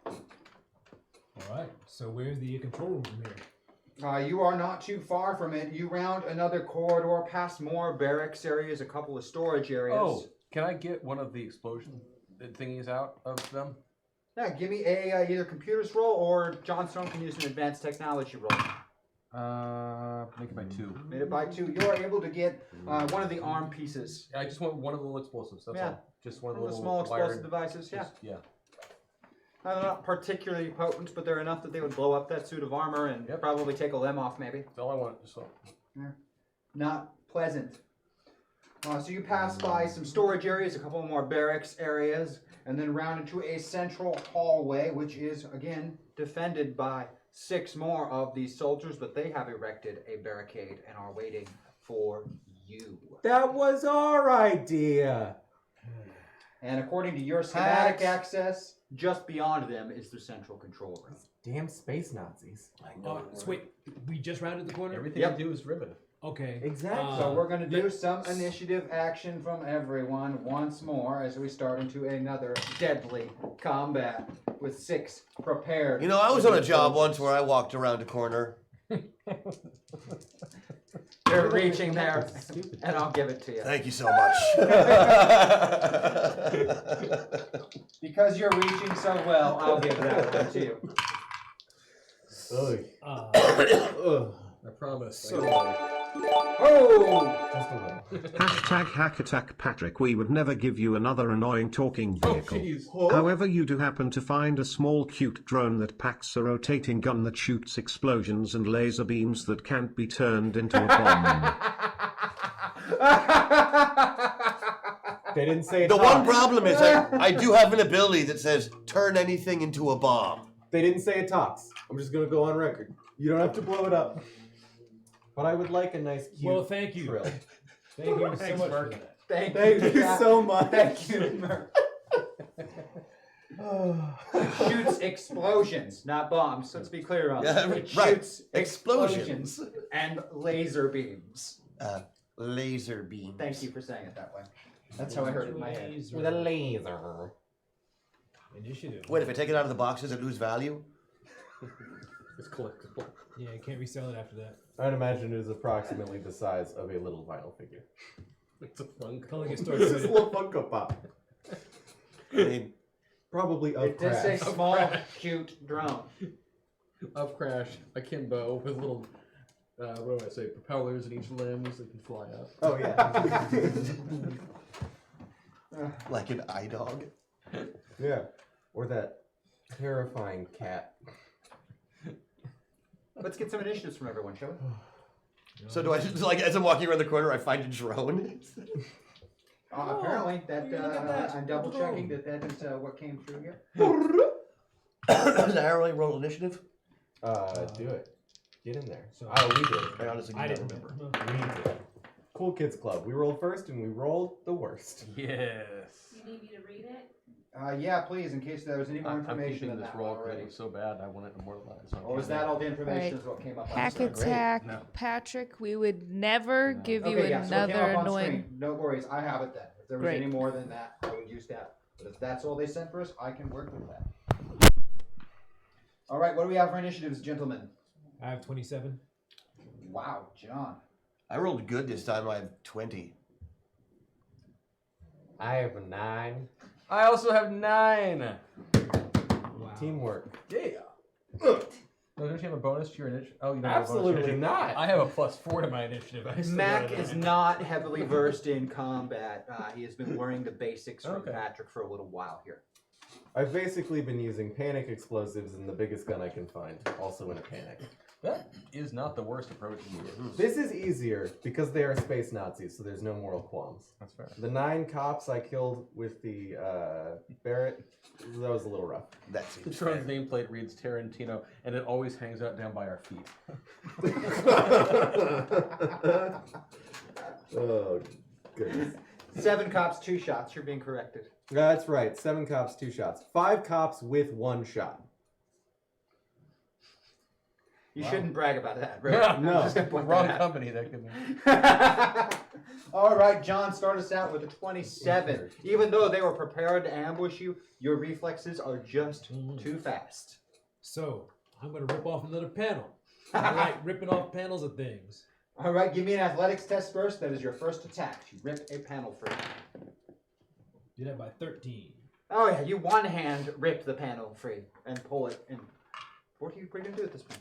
All right. So where's the control room from here? You are not too far from it. You round another corridor, past more barracks areas, a couple of storage areas. Oh, can I get one of the explosion thingies out of them? Yeah, give me a either computers roll or John Stone can use an advanced technology roll. Make it by 2. Made it by 2. You are able to get one of the arm pieces. I just want one of the little explosives. That's Yeah. all. Just one of One the of the little small explosive wired- devices, yeah. just- yeah. They're not particularly potent, but they're enough that they would blow up that suit of armor and Yep. probably take a limb off, maybe. That's all I want. Just so. Not pleasant. So you pass by some storage areas, a couple more barracks areas, and then round into a central hallway, which is, again, defended by 6 more of these soldiers, but they have erected a barricade and are waiting for you. That was our idea. And according to your schematic Hacks. access, just beyond them is the central control room. Damn space Nazis. I know. So wait, we just rounded the corner? Everything Yep. we do is ribbon. Okay. Exactly. So we're going to do let's- some initiative action from everyone once more as we start into another deadly combat with 6 prepared. You know, I was on a job once where I walked around a corner. They're reaching there, Stupid. and I'll give it to you. Thank you so much. Because you're reaching so well, I'll give that one to you. Ugh. Ugh. I promise. So- Oh! Just a little. Hashtag hack attack Patrick. We would never give you another annoying talking Oh, vehicle. jeez. However, you do happen to find a small cute drone that packs a rotating gun that shoots explosions and laser beams that can't be turned into a bomb. They didn't say it. The one problem is I do have an ability that says turn anything into a bomb. They didn't say it talks. I'm just gonna go on record. You don't have to blow it up. But I would like a nice cute Well, thank you. trill. Thank you so Thanks, much Mark. for that. Thank you so much. Thank you, It shoots explosions, not bombs. Let's be clear on that. It right. shoots Explosions. and laser beams. Laser beam. Thank you for saying it that way. That's how I heard it in my head. Laser. With a laser. Initiative. Wait, if I take it out of the box, does it lose value? It's collectible. Yeah, you can't resell it after that. I'd imagine it is approximately the size of a little vinyl figure. It's a fun Calling it This starts is a little Funko Pop. I mean, Probably of It does say Crash. small, cute drone. of Crash, akimbo with little, what do I say, propellers in each limbs that can fly up. Oh yeah. like an eye dog. Yeah. Or that terrifying cat. Let's get some initiatives from everyone, shall we? So do I just, like, as I'm walking around the corner, I find a drone? Apparently, that, look at that. I'm double checking that is what came through here. Does that really roll initiative? Do it. Get in there. So- Oh, we did. I honestly do I not didn't remember. We did. Cool Kids Club. We rolled first and we rolled the worst. Yes. You need me to read it? Yeah, please, in case there was any more I'm information keeping than this that roll already. already so bad I want it immortalized. Or was that all the information Right. is what came up on Hack the screen? attack, No. Patrick. We would never give you Okay, yeah, so it another came up on annoying. screen. No worries, I have it then. If there was Great. any more than that, I would use that. But if that's all they sent for us, I can work with that. All right, what do we have for initiatives, gentlemen? I have 27. Wow, John. I rolled good this time. I have 20. I have a 9. I also have 9. Wow. Teamwork. Yeah. No, don't you have a bonus to your initiative? Oh, you don't have a bonus to your Absolutely initiative. not. I have a +4 to my initiative. I still Mac got a is 9. not heavily versed in combat. He has been learning the basics from Okay. Patrick for a little while here. I've basically been using panic explosives and the biggest gun I can find, also in a panic. That is not the worst approach to use. This is easier because they are space Nazis, so there's no moral qualms. That's fair. The 9 cops I killed with the Barrett, that was a little rough. That The seems drone's fair. nameplate reads Tarantino, and it always hangs out down by our feet. Oh, goodness. 7 cops, 2 shots. You're being corrected. That's right. 7 cops, 2 shots. 5 cops with 1 shot. You Wow. shouldn't brag about that, right? No. I'm just gonna point Wrong that out. company, that could be. All right, John, start us out with a 27. Even though they were prepared to ambush you, your reflexes are just too fast. So, I'm going to rip off another panel. I like ripping off panels of things. All right, give me an athletics test first. That is your first attack. You rip a panel free. Did that by 13. Oh yeah, you one hand rip the panel free and pull it. And what are you going to do at this point?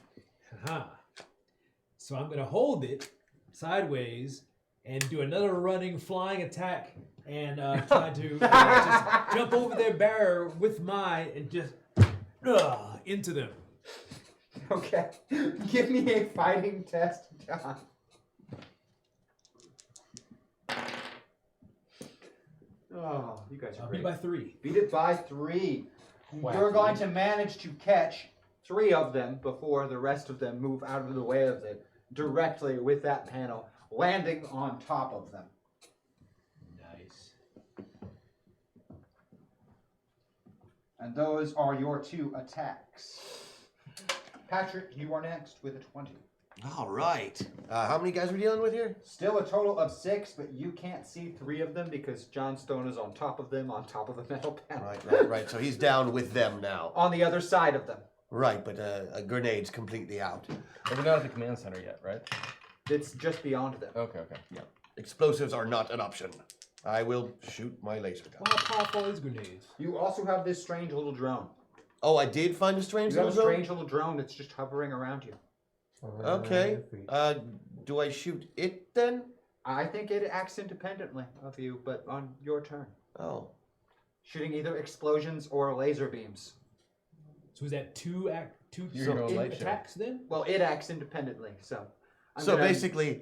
Haha. So I'm going to hold it sideways and do another running, flying attack and try to just jump over their barrier with mine and just into them. Okay, give me a fighting test, John. Oh, you guys are I'll beat great. by 3. Beat it by 3. Wacky. You're going to manage to catch 3 of them before the rest of them move out of the way of it, directly with that panel, landing on top of them. Nice. And those are your 2 attacks. Patrick, you are next with a 20. All right. How many guys are we dealing with here? Still a total of 6, but you can't see 3 of them because John Stone is on top of them, on top of a metal panel. Right. So he's down with them now. On the other side of them. Right, but a grenade's completely out. But we're not at the command center yet, right? It's just beyond them. Okay. Yeah. Explosives are not an option. I will shoot my laser gun. How powerful is grenades? You also have this strange little drone. Oh, I did find a strange You have little a drone? strange little drone that's just hovering around you. Okay. Do I shoot it then? I think it acts independently of you, but on your turn. Oh. Shooting either explosions or laser beams. So is that two You're going light show. attacks then? Well, it acts independently, so. Basically,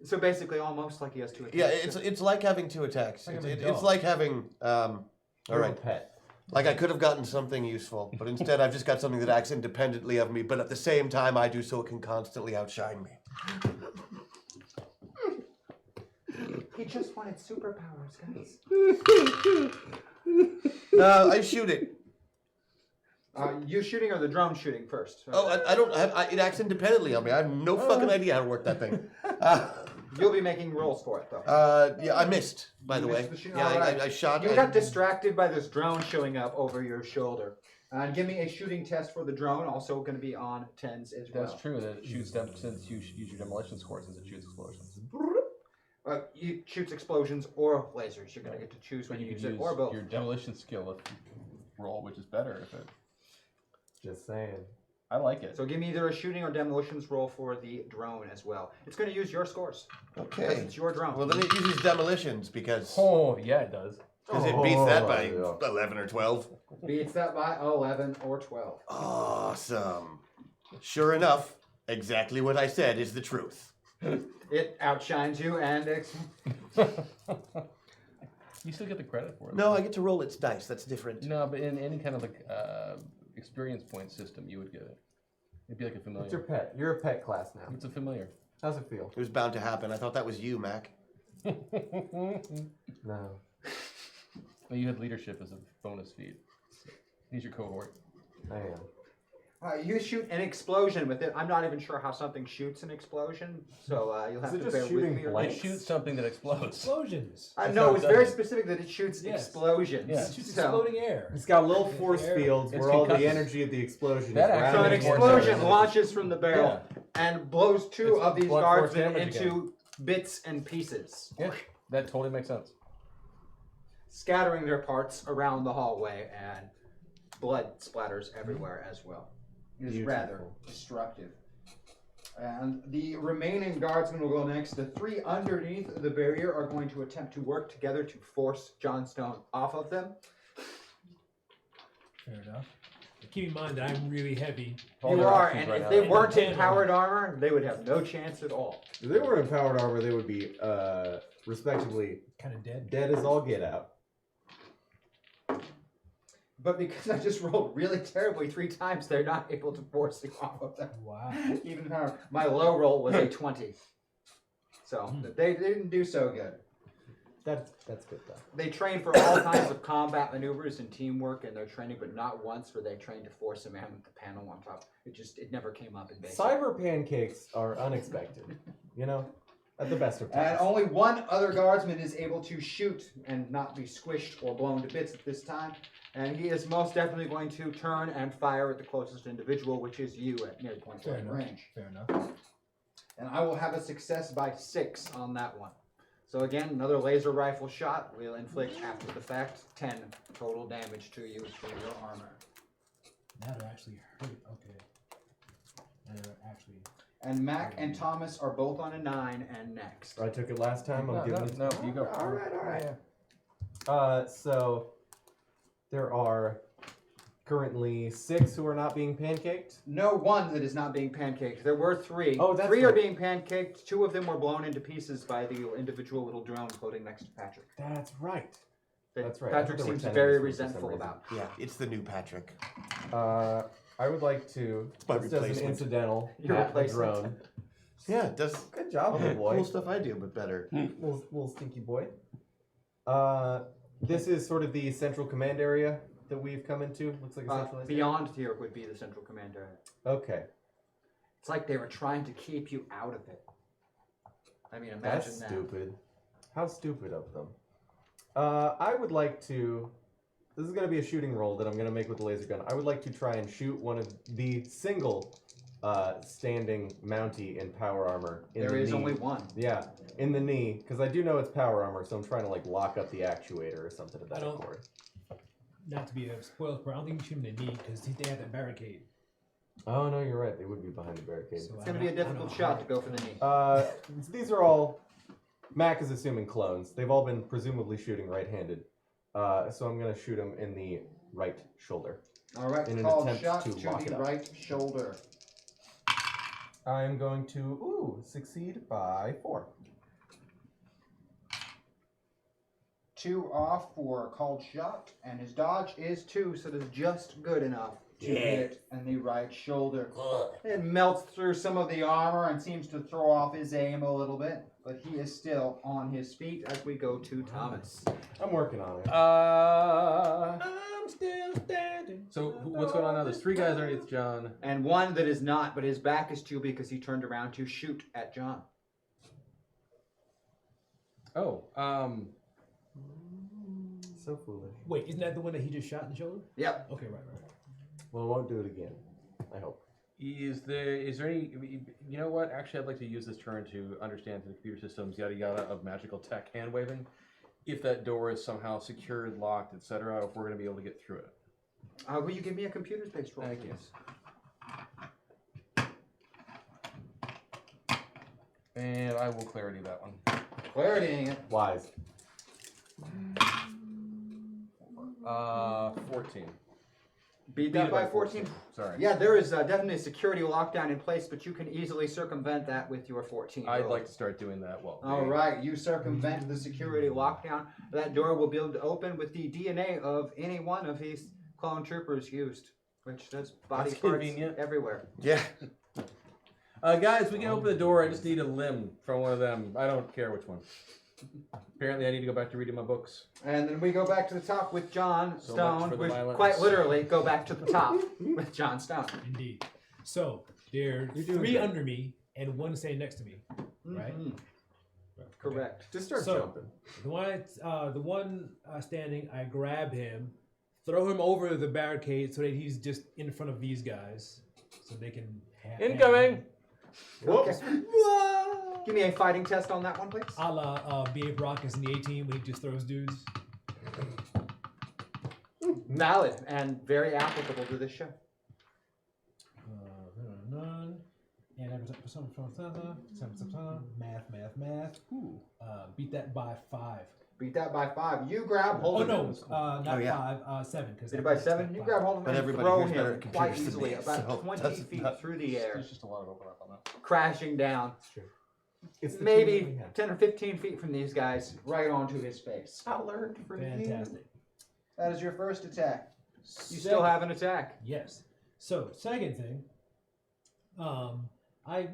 So basically, almost like he has 2 attacks. yeah, it's like having 2 attacks. It's like having all right. Pet. Like I could have gotten something useful, but instead I've just got something that acts independently of me, but at the same time I do so it can constantly outshine me. He just wanted superpowers, guys. I shoot it. You shooting or the drone shooting first? Oh, I don't. It acts independently of me. I have no fucking idea how to work that thing. You'll be making rolls for it, though. Yeah, I missed. By the You way, missed the shooting? yeah, Alright. I shot. You got distracted by this drone showing up over your shoulder. And give me a shooting test for the drone, also going to be on 10s as well. That's true. That it shoots them since you use your demolition score since it shoots explosions. You shoots explosions or lasers. You're going to get to choose when you use it, or both. your demolition skill roll, which is better if it. Just saying. I like it. So give me either a shooting or demolitions roll for the drone as well. It's going to use your scores. Okay. Because it's your drone. Well, then it uses demolitions because Oh yeah, it does. it beats that by 11 or 12. Beats that by 11 or 12. Awesome. Sure enough, exactly what I said is the truth. It outshines you and You still get the credit for it. No, I get to roll its dice. That's different. No, but in any kind of like experience point system, you would get it. It'd be like a familiar. What's your pet? You're a pet class now. It's a familiar. How's it feel? It was bound to happen. I thought that was you, Mac. No. Well, you had leadership as a bonus feat. He's your cohort. I am. you shoot an explosion with it. I'm not even sure how something shoots an explosion, so you'll have Is it to just bear with shooting me. It blanks? shoots something that explodes. Explosions. No, it's very doesn't. specific that it shoots Yes. explosions. Yeah. It shoots So- exploding air. It's got little force Air. fields It's where all the concussive. energy of the explosion That is actually So an rounding makes more towards explosion it. launches from the barrel and blows 2 It's of these blunt force guardsmen damage into bits and pieces, Yeah, that totally makes sense. scattering their parts around the hallway, and blood splatters everywhere as well. It is rather destructive. And the remaining guardsmen will go next. The 3 underneath the barrier are going to attempt to work together to force Johnstone off of them. Fair enough. Keep in mind that I'm really heavy. All You their are, options and right if now. they weren't in Ten. powered armor, they would have no chance at all. If they were in powered armor, they would be, respectively, Kind of dead. dead as all get out. But because I just rolled really terribly 3 times, they're not able to force you off of them. Wow. Even power. My low roll was a 20. So they didn't do so good. That's good though. They train for all kinds of combat maneuvers and teamwork in their training, but not once were they trained to force a man with the panel on top. It never came up in basic. Cyber pancakes are unexpected. You know, at the best of And times. only one other guardsman is able to shoot and not be squished or blown to bits at this time. And he is most definitely going to turn and fire at the closest individual, which is you at near point Fair blank enough. range. Fair enough. And I will have a success by 6 on that one. So again, another laser rifle shot will inflict after the fact 10 total damage to you through your armor. That actually hurt. Okay. That actually. And Mac and Thomas are both on a 9 and next. I took it last time. I'm giving it. No, you go. All right. So there are currently 6 who are not being pancaked. No one that is not being pancaked. There were 3. Oh, that's 3 are right. being pancaked. 2 of them were blown into pieces by the individual little drone floating next to Patrick. That's right. That That's right. I Patrick thought there were seems 10 very of these for some resentful reason. about. Yeah, it's the new Patrick. I would like to, my just as an replacement. incidental, Your pat the replacement. drone. Yeah, it does Good job, little boy. cool stuff I do, but better. Little stinky boy. This is sort of the central command area that we've come into? Looks like a centralized Beyond here would be the central command area. Okay. It's like they were trying to keep you out of it. I mean, imagine That's that. stupid. How stupid of them. I would like to... This is going to be a shooting roll that I'm going to make with the laser gun. I would like to try and shoot one of the single standing Mountie in power armor. There is only one. Yeah, in the knee, because I do know it's power armor, so I'm trying to like lock up the actuator or something of that accord. Not to be a spoiler, but I don't think you shoot him in the knee because they have that barricade. Oh no, you're right. They would be behind the barricade. So It's going to be a difficult shot to go for the knee. These are all... Mac is assuming clones. They've all been presumably shooting right-handed. So I'm going to shoot him in the right shoulder. All right, in an called attempt shot to to lock it the up. right shoulder. I'm going to, succeed by 4. 2 off for called shot, and his dodge is 2, so that's just good enough to hit in the right shoulder. It melts through some of the armor and seems to throw off his aim a little bit, but he is still on his feet as we go to Thomas. I'm working on it. I'm still standing. So what's going on now? There's 3 guys underneath John. And one that is not, but his back is to because he turned around to shoot at John. Oh, So foolish. Wait, isn't that the one that he just shot in the shoulder? Yep. Okay, right. Well, I won't do it again. I hope. is there any? You know what? Actually, I'd like to use this turn to understand the computer systems, yada yada, of magical tech hand waving. If that door is somehow secured, locked, etc., if we're going to be able to get through it. Will you give me a computer-based roll? Thank you. And I will clarity that one. Claritying it. Wise. 14. Beat that by 14. Sorry. Yeah, there is definitely a security lockdown in place, but you can easily circumvent that with your 14. I'd roll. like to start doing that. Well. All right, you circumvent the security lockdown. That door will be able to open with the DNA of any one of these clone troopers used, which there's body That's parts convenient. everywhere. Yeah. Guys, we can open the door. I just need a limb from one of them. I don't care which one. Apparently, I need to go back to reading my books. And then we go back to the top with John So much Stone. for the We violence. quite literally go back to the top with John Stone. Indeed. So there are doing 3 good. under me and 1 standing next to me. Right? Mhm. Correct. Just start So- jumping. The one standing, I grab him, throw him over the barricade so that he's just in front of these guys, so they can have Incoming! Okay. Give me a fighting test on that one, please. A la B.A. Baracus in the A-Team when he just throws dudes. Valid and very applicable to this show. None. And math. Ooh. Beat that by 5. Beat that by 5. You grab hold Oh of no, him. not yeah. 5, 7. Because Beat it by 7. You grab hold of him But and everybody throw here's better him at quite computers than easily, me, about so 20 doesn't feet matter. through the air, There's just a lot of overlap on that. crashing down. That's true. It's the team Maybe that we have. 10 or 15 feet from these guys, right onto his face. I learned for Fantastic. That is your first attack. You still have an attack. Yes. So second thing, I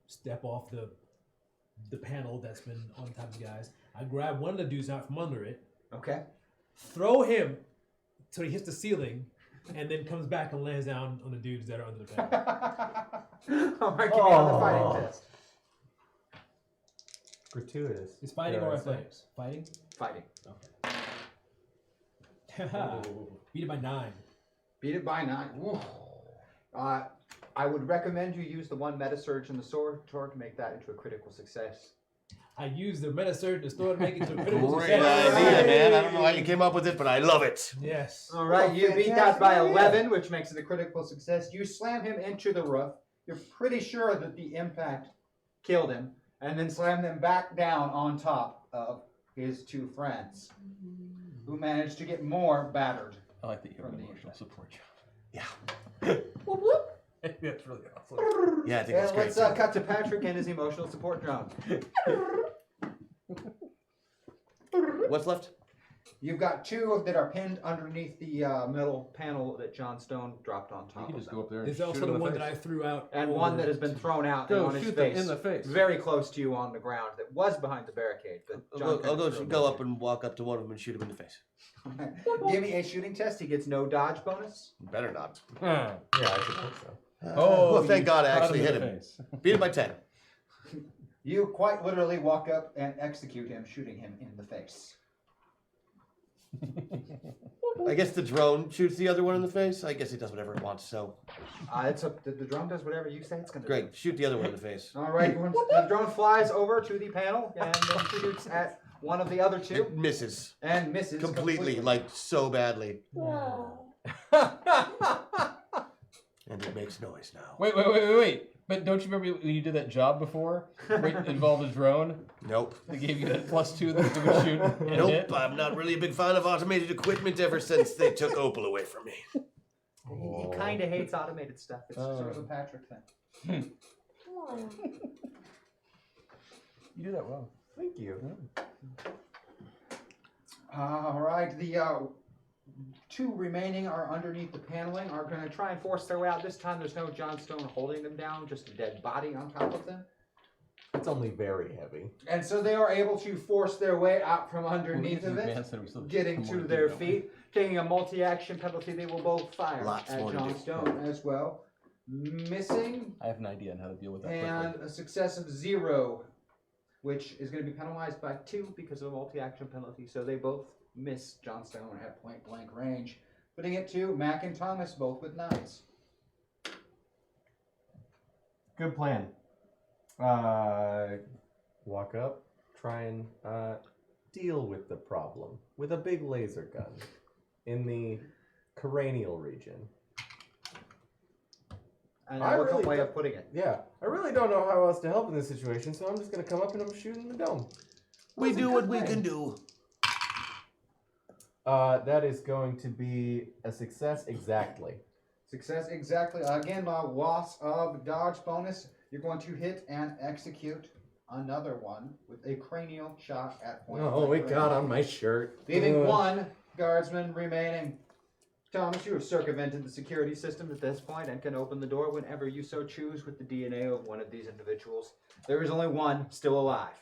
step off the panel that's been on top of the guys. I grab one of the dudes out from under it, Okay. throw him so he hits the ceiling, and then comes back and lands down on the dudes that are under the panel. All right, give me another fighting test. Gratuitous. Is fighting dare or I say. athletics? Fighting. Fighting. Okay. Beat it by 9. Beat it by 9. Woo. I would recommend you use the one meta surge in the sword to make that into a critical success. I used the meta surge to store to make it to a critical Great success. idea, man. I don't know how you came up with it, but I love it. Yes. All right, Oh, you beat that fantastic by idea. 11, which makes it a critical success. You slam him into the roof. You're pretty sure that the impact killed him, and then slam them back down on top of his 2 friends, who managed to get more battered. I like that you have From an the emotional support job. Yeah. Whoop, whoop. That's really awesome. Yeah, I think that's And great. let's too. cut to Patrick and his emotional support drone. What's left? You've got two that are pinned underneath the metal panel that John Stone dropped on You top can of just them. go up there and There's shoot also him the in one face. that I threw out. And over one that has been thrown out Go on his shoot them face. in the face. Very close to you on the ground that was behind the barricade. But John I'll kinda threw him go over up and walk up to one of them and shoot him in the face. you. Give me a shooting test. He gets no dodge bonus. Better not. Huh. Yeah, I should think so. Well, thank you God I caught actually in hit the him. face. Beat him by 10. You quite literally walk up and execute him, shooting him in the face. I guess the drone shoots the other one in the face. I guess it does whatever it wants, so. It's up. The drone does whatever you say it's going to do. Great. Shoot the other one in the face. All right. The drone flies over to the panel and then shoots at one of the other two It misses. and misses Completely, like so badly. And it makes noise now. Wait. But don't you remember when you did that job before? Where it involved a drone? Nope. They gave you that +2 that you would shoot and Nope. hit? I'm not really a big fan of automated equipment ever since they took Opal away from me. He kind of hates automated stuff. It's sort of a Patrick thing. You do that well. Thank you. All right. The two remaining are underneath the paneling. Are going to try and force their way out. This time, there's no John Stone holding them down. Just a dead body on top of them. It's only very heavy. And so they are able to force their way out from underneath of it, Advanced and we still getting have to more their do, don't we? feet. Taking a multi-action penalty, they will both fire Lots at more to John do. Stone as well. Missing, I have an idea on how to deal with that and quickly. a success of 0, which is going to be penalized by 2 because of a multi-action penalty. So they both miss John Stone at point-blank range. Putting it to Mac and Thomas, both with 9s. Good plan. Walk up, try and deal with the problem with a big laser gun in the cranial region. And I a really way don't- of putting it. Yeah, I really don't know how else to help in this situation, so I'm just gonna come up and I'm shooting the dome. We That's a do good what we plan. can do. That is going to be a success exactly. Success exactly. Again, my loss of dodge bonus. You're going to hit and execute another one with a cranial shot at point. Oh, blank it got range. on my shirt. Leaving Ugh. one guardsman remaining. Thomas, you have circumvented the security system at this point and can open the door whenever you so choose with the DNA of one of these individuals. There is only one still alive.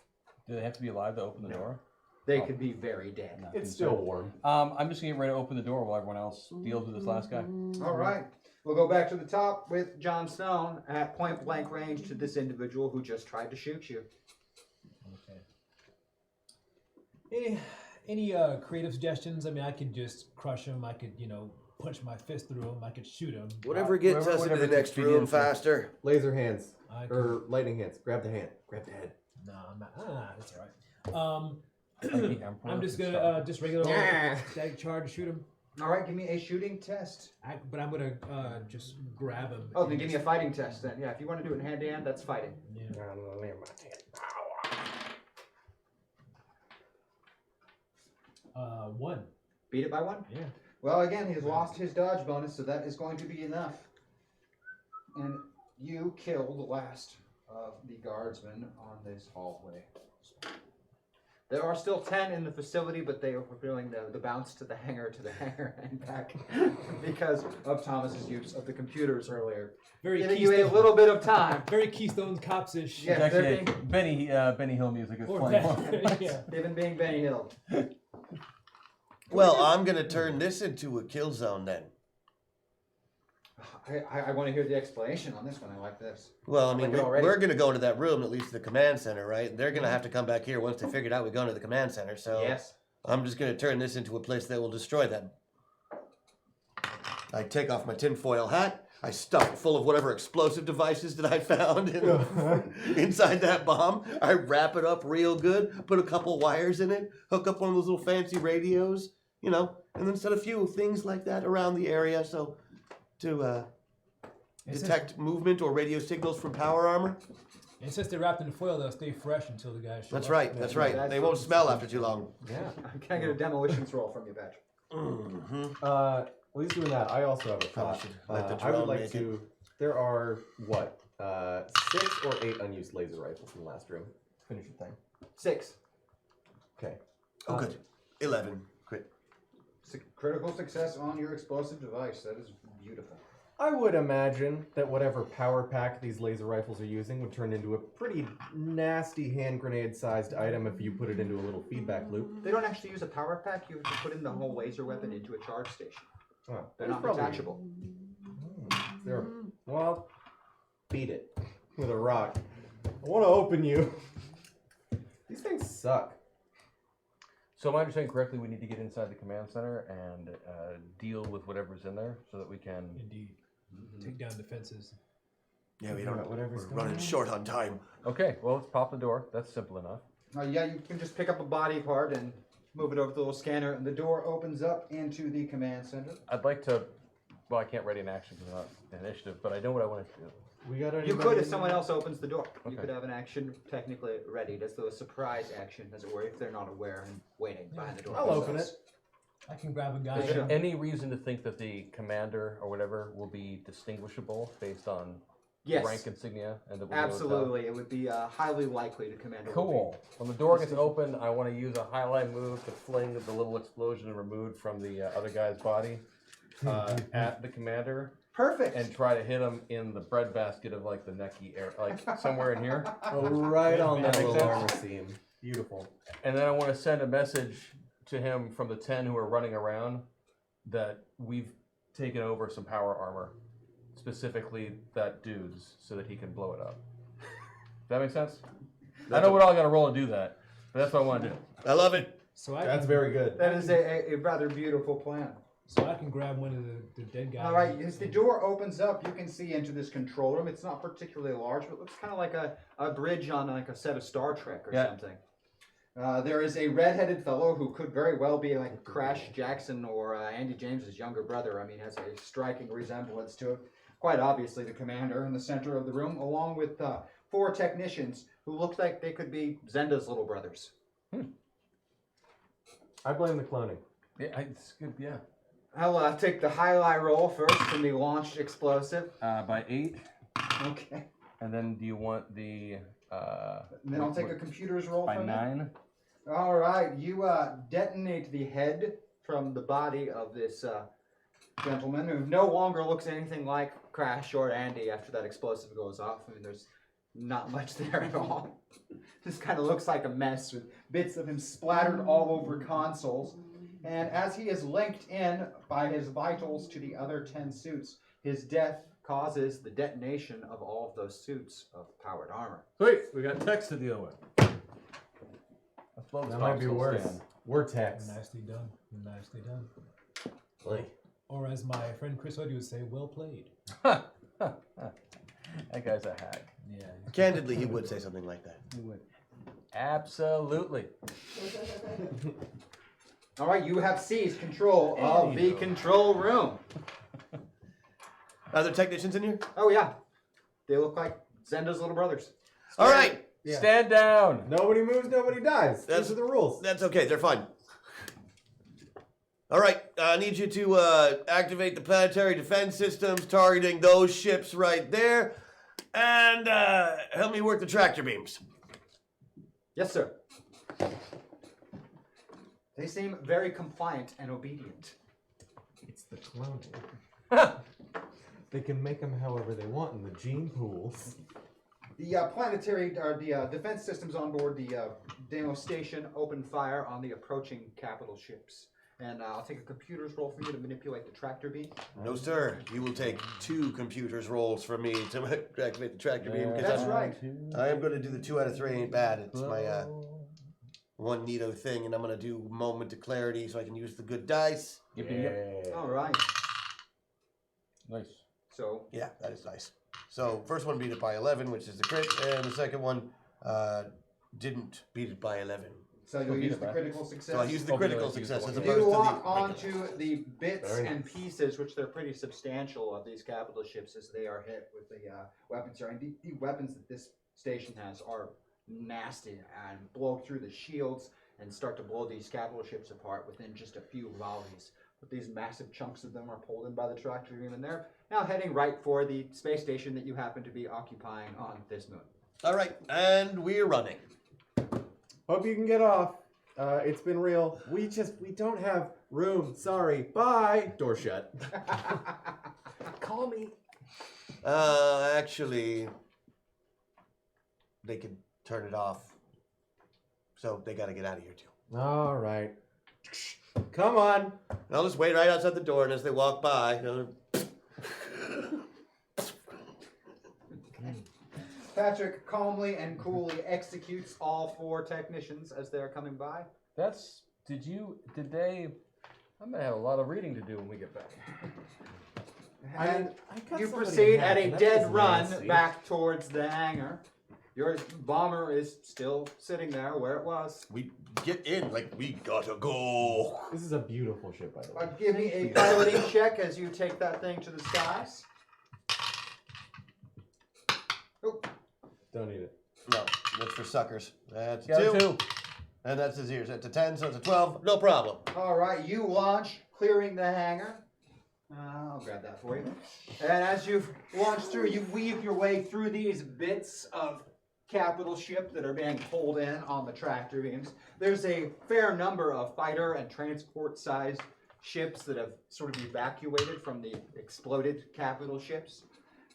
Do they have to be alive to open the door? They could be very dead. Not It's concerned. still warm. I'm just getting ready to open the door while everyone else deals with this last guy. All right. We'll go back to the top with John Stone at point blank range to this individual who just tried to shoot you. Okay. Any creative suggestions? I mean, I could just crush him. I could, punch my fist through him. I could shoot him. Whatever gets us into whatever the next takes room you. faster. Laser hands. I could, Or lightning hands. Grab the hand. Grab the head. no, I'm not. That's all right. I'm I'm just pulling gonna up just regular old static charge to shoot him. All right, give me a shooting test. But I'm gonna just grab him. Oh, and then give me a just- fighting test then. Yeah, if you want to do it in hand to hand, that's fighting. Yeah. One. Beat it by 1? Yeah. Well, again, he's lost his dodge bonus, so that is going to be enough. And you kill the last of the guardsmen on this hallway. There are still 10 in the facility, but they are feeling the bounce to the hangar and back because of Thomas's use of the computers earlier. Very Giving you a Keystone- little bit of time. Very Keystone Cops-ish. Yeah. It's actually they're Benny Hill music is Or playing. that. Yeah. Even being Benny Hill. Well, I'm going to turn this into a kill zone then. I want to hear the explanation on this one. I like this. Well, I I mean, like it already. we're going to go into that room, at least the command center, right? They're going to have to come back here once they figured out we go into the command center. So Yes. I'm just going to turn this into a place that will destroy them. I take off my tinfoil hat. I stuff it full of whatever explosive devices that I found inside that bomb. I wrap it up real good, put a couple wires in it, hook up one of those little fancy radios, and then set a few things like that around the area so to detect movement or radio signals from power armor. And since they're wrapped in foil, they'll stay fresh until the guys show That's up. right, that's right. That's They won't smell after too long. Yeah. Can I get a demolitions roll from you, Patrick? Mm-hmm. While he's doing that, I also have a Probably thought. should let the I would drone like make to. There are 6 or 8 unused laser rifles in the last room. Finish your thing. 6. Okay. Oh, good. 11. Critical success on your explosive device. That is beautiful. I would imagine that whatever power pack these laser rifles are using would turn into a pretty nasty hand grenade sized item if you put it into a little feedback loop. They don't actually use a power pack. You have to put in the whole laser weapon into a charge station. Oh, They're there's not probably- detachable. Well, beat it with a rock. I want to open you. These things suck. So, am I understanding correctly? We need to get inside the command center and deal with whatever's in there, so that we can. Indeed. Take down defenses. Yeah, we don't. Whatever's We're going running on. short on time. Okay. Well, let's pop the door. That's simple enough. Yeah, you can just pick up a body part and move it over to the little scanner, and the door opens up into the command center. I'd like to. Well, I can't ready an action because it's not an initiative, but I know what I want to do. We got You could if someone else opens the door. You Okay. could have an action technically ready. That's the surprise action, as it were, if they're not aware and waiting behind the door. I'll open it. I can grab a guy. Is there any reason to think that the commander or whatever will be distinguishable based on Yes, rank insignia and that we'll be able to tell? absolutely. It would be highly likely the commander. Cool. When the door gets opened, I want to use a highlight move to fling the little explosion removed from the other guy's body at the commander Perfect. and try to hit him in the breadbasket of like the necky air, like somewhere in here. Oh, right on that That makes little sense. armor seam. Beautiful. And then I want to send a message to him from the 10 who are running around that we've taken over some power armor, specifically that dude's, so that he can blow it up. Does that make sense? I know we're all going to roll to do that, but that's what I want to do. I love it. So I That's can, very good. That is a rather beautiful plan. So I can grab one of the dead guys. All right, as the door opens up, you can see into this control room. It's not particularly large, but it looks kind of like a bridge on like a set of Star Trek or something. There is a red-headed fellow who could very well be like Crash Jackson or Andy James's younger brother. I mean, has a striking resemblance to it. Quite obviously the commander in the center of the room, along with 4 technicians who look like they could be Zenda's little brothers. I blame the cloning. Yeah, it's good. Yeah. I'll take the highlight roll first from the launched explosive. By 8, Okay. and then do you want the? And then I'll take a computer's roll by from that. 9. All right, you detonate the head from the body of this gentleman who no longer looks anything like Crash or Andy after that explosive goes off. I mean, there's not much there at all. This kind of looks like a mess with bits of him splattered all over consoles. And as he is linked in by his vitals to the other 10 suits, his death causes the detonation of all of those suits of powered armor. Sweet, we got text to deal with. Let's blow this That might be console worse. stand. Vortex. Nicely done. Nicely done. Boy. Or as my friend Chris Hood would say, well played. That guy's a hack. Yeah. Candidly, he would say something like that. He would. Absolutely. All right, you have seized control of the control room. Are there technicians in here? Oh yeah, they look like Zenda's little brothers. All right. Yeah. Stand down. Nobody moves, nobody dies. That's- Those are the rules. That's okay. They're fine. All right. I need you to activate the planetary defense systems targeting those ships right there. And help me work the tractor beams. Yes, sir. They seem very compliant and obedient. It's the cloning. They can make them however they want in the gene pools. The planetary or the defense systems on board the demo station open fire on the approaching capital ships. And I'll take a computer's roll for you to manipulate the tractor beam. No, sir. You will take 2 computers rolls from me to activate the tractor beam. Because That's right. I am going to do the 2 out of 3 ain't bad. It's my one neato thing, and I'm going to do moment of clarity so I can use the good dice. All right. Nice. So Yeah, that is nice. So first one beat it by 11, which is the crit, and the second one didn't beat it by 11. So you'll use the critical success. So I use the Okay, critical let's use success the as one. opposed You to the lock regular. onto the bits Very and nice. pieces, which they're pretty substantial, of these capital ships as they are hit with the weapons. And the weapons that this station has are nasty and blow through the shields and start to blow these capital ships apart within just a few volleys. But these massive chunks of them are pulled in by the tractor beam, and they're now heading right for the space station that you happen to be occupying on this moon. All right, and we're running. Hope you can get off. It's been real. We don't have Room, sorry, bye. Door shut. Call me. Actually, they can turn it off. So they gotta get out of here too. All right. Come on. I'll just wait right outside the door, and as they walk by, Patrick calmly and coolly executes all 4 technicians as they're coming by. Did they? I'm gonna have a lot of reading to do when we get back. And I got you somebody proceed in at a half, and that dead was run nasty. back towards the hangar. Your bomber is still sitting there where it was. we get in like we gotta go. This is a beautiful ship, by the way. Give me a piloting check as you take that thing to the skies. Oh, Don't need it. No, that's for suckers. That's a Got a 2. 2. And that's his ears. That's a 10, so it's a 12. No problem. all right, you launch, clearing the hangar. I'll grab that for you. And as you've launched through, you weave your way through these bits of capital ship that are being pulled in on the tractor beams. There's a fair number of fighter and transport-sized ships that have sort of evacuated from the exploded capital ships,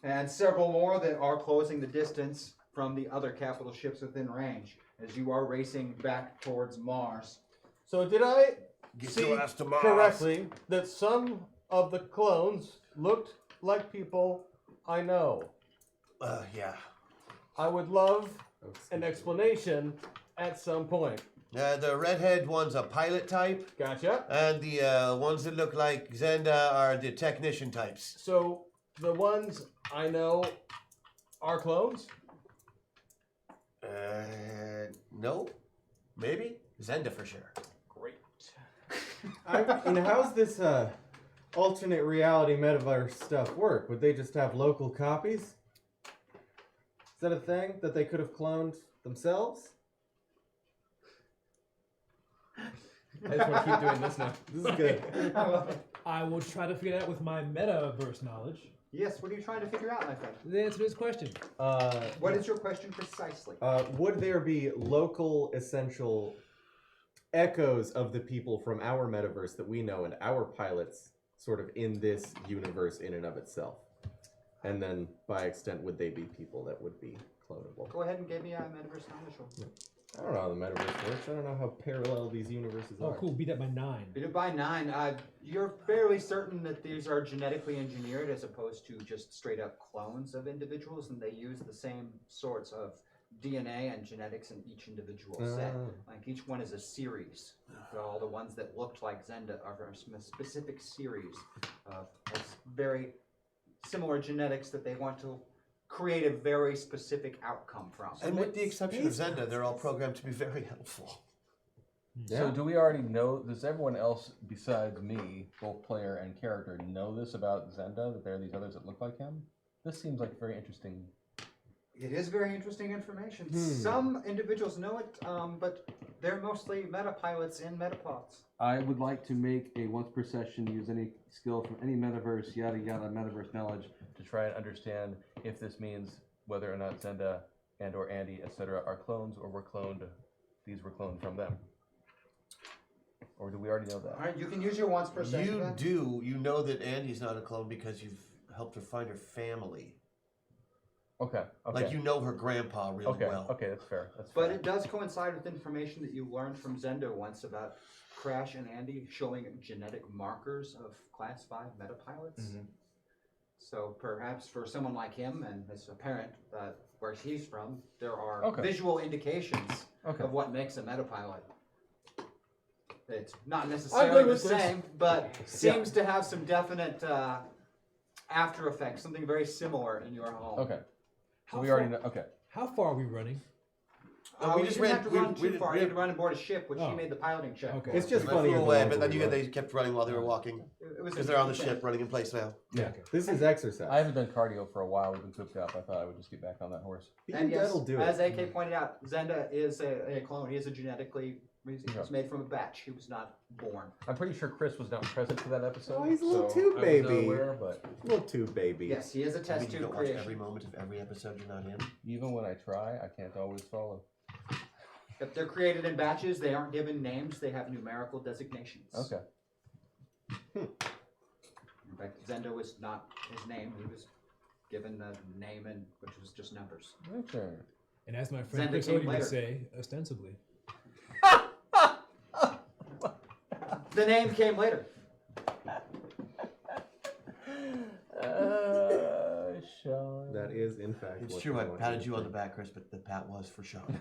and several more that are closing the distance from the other capital ships within range as you are racing back towards Mars. So did I Get see your ass to Mars. correctly that some of the clones looked like people I know? Yeah. I would love an explanation at some point. The redhead one's a pilot type, Gotcha. and the ones that look like Zenda are the technician types. So the ones I know are clones? No. Maybe? Zenda for sure. Great. And how's this alternate reality metaverse stuff work? Would they just have local copies? Is that a thing that they could have cloned themselves? I just want to keep doing this now. This is good. I will try to figure it out with my metaverse knowledge. Yes, what are you trying to figure out, my friend? The answer to this question. What is your question precisely? Would there be local essential echoes of the people from our metaverse that we know and our pilots sort of in this universe in and of itself? And then by extent, would they be people that would be clonable? Go ahead and give me a metaverse knowledge roll. I don't know how the metaverse works. I don't know how parallel these universes Oh, are. cool. Beat that by 9. Beat it by 9. You're fairly certain that these are genetically engineered as opposed to just straight up clones of individuals, and they use the same sorts of DNA and genetics in each individual set. Like each one is a series. So all the ones that looked like Zenda are from a specific series of very similar genetics that they want to create a very specific outcome from. And with the exception of Zenda, they're all programmed to be very helpful. So do we already know, does everyone else besides me, both player and character, know this about Zenda, that there are these others that look like him? This seems like very interesting. It is very interesting information. Some individuals know it, but they're mostly meta-pilots in metapods. I would like to make a once per session, use any skill from any metaverse, yada yada, metaverse knowledge, to try and understand if this means whether or not Zenda and or Andy, etc., are clones or were cloned, these were cloned from them. Or do we already know that? All right, you can use your once per session. then. You know that Andy's not a clone because you've helped her find her family. Okay. Like you know her grandpa really well. Okay, that's fair. That's But fair. it does coincide with information that you learned from Zenda once about Crash and Andy showing genetic markers of Class 5 metapilots. So perhaps for someone like him and his parent, where he's from, there are visual indications of what makes a metapilot. It's not necessarily the same, but seems to have some definite after effects, something very similar in your home. Okay. So we already know. Okay. How far are we running? We just didn't have to run too far. You had to run aboard a ship, which she made the piloting check. Okay. for. It's just They funny. flew the away, longer but then we run. they kept running while they were walking It was because they're on the ship running in place now. Yeah. This is exercise. I haven't done cardio for a while. We've been cooped up. I thought I would just get back on that horse. And yes, that'll do as it. AK pointed out, Zenda is a clone. He is a genetically, he was made from a batch. He was not born. I'm pretty sure Chris was not present for that episode. Oh, he's a little so too I was not baby. aware, but A little too baby. Yes, he is a I test mean, you tube don't watch every creation. moment of every episode you're not in. even when I try, I can't always follow. If they're created in batches, they aren't given names. They have numerical designations. Okay. In fact, Zendo was not his name. He was given a name, and which was just numbers. Okay. And as my friend Xander Chris came Odie would later. say, ostensibly. The name came later. Sean. That is, in fact, It's what true. they I want patted to you on do. the back, Chris, but the pat was for Sean.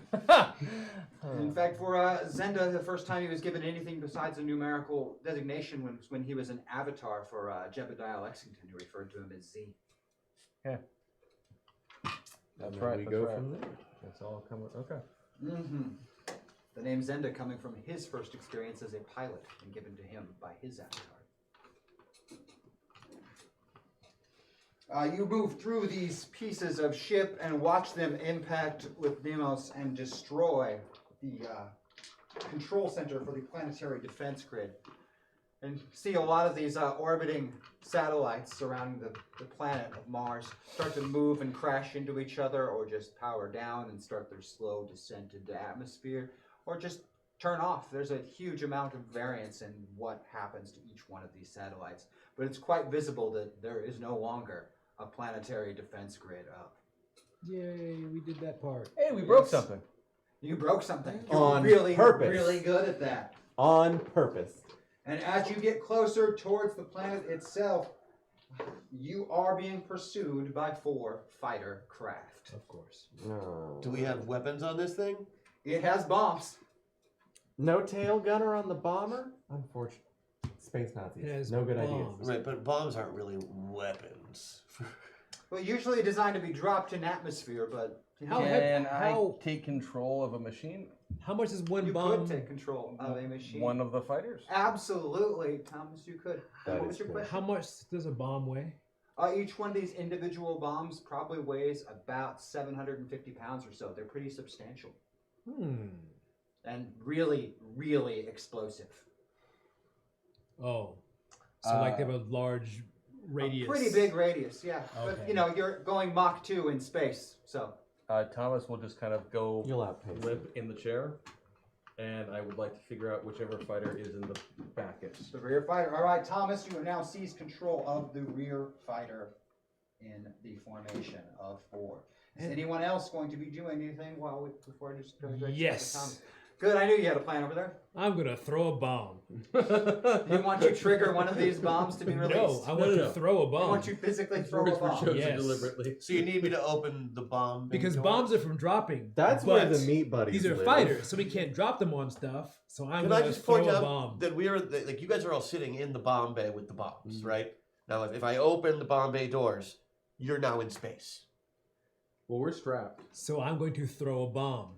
In fact, for Zenda, the first time he was given anything besides a numerical designation was when he was an avatar for Jebediah Lexington, who referred to him as Z. Yeah. And That's then right. we that's go right. from there. That's all coming. Okay. Mm-hmm. The name Zenda coming from his first experience as a pilot and given to him by his avatar. You move through these pieces of ship and watch them impact with Deimos and destroy the control center for the planetary defense grid. And see a lot of these orbiting satellites surrounding the planet of Mars start to move and crash into each other, or just power down and start their slow descent into atmosphere, or just turn off. There's a huge amount of variance in what happens to each one of these satellites. But it's quite visible that there is no longer a planetary defense grid up. Yay, we did that part. Hey, we broke Yes. something. You broke something. You're On really, purpose. really good at that. On purpose. And as you get closer towards the planet itself, you are being pursued by 4 fighter craft. Of course. No. Do we have weapons on this thing? It has bombs. No tail gunner on the bomber? Unfortunately. Space Nazis. It has No good bombs. ideas. Right, but bombs aren't really weapons. Well, usually designed to be dropped in atmosphere, but How Can how- I take control of a machine? How much is one you bomb? could take control of a machine. One of the fighters? Absolutely, Thomas, you could. That What is was your true. question? How much does a bomb weigh? Each one of these individual bombs probably weighs about 750 pounds or so. They're pretty substantial and really, really explosive. Oh. So like they have a large radius. A pretty big radius, yeah. But Okay. you know, you're going Mach 2 in space, so. Thomas will just kind of go You'll outpace. limp in the chair, and I would like to figure out whichever fighter is in the backest. The rear fighter. All right, Thomas, you have now seized control of the rear fighter in the formation of 4. Is anyone else going to be doing anything before I just go direct to Yes. Thomas? Good, I knew you had a plan over there. I'm gonna throw a bomb. You want to trigger one of these bombs to be released? No, I want to throw a I bomb. want you physically throw a Words were bomb. chosen Yes. deliberately. So you need me to open the bomb? bay Because door? bombs are from dropping. That's where but the meat buddies These are live. fighters, so we can't drop them on stuff. So I'm Can I gonna just throw point a out bomb. that we are like you guys are all sitting in the bomb bay with the bombs, right? Now, if I open the bomb bay doors, you're now in space. Well, we're strapped. So I'm going to throw a bomb.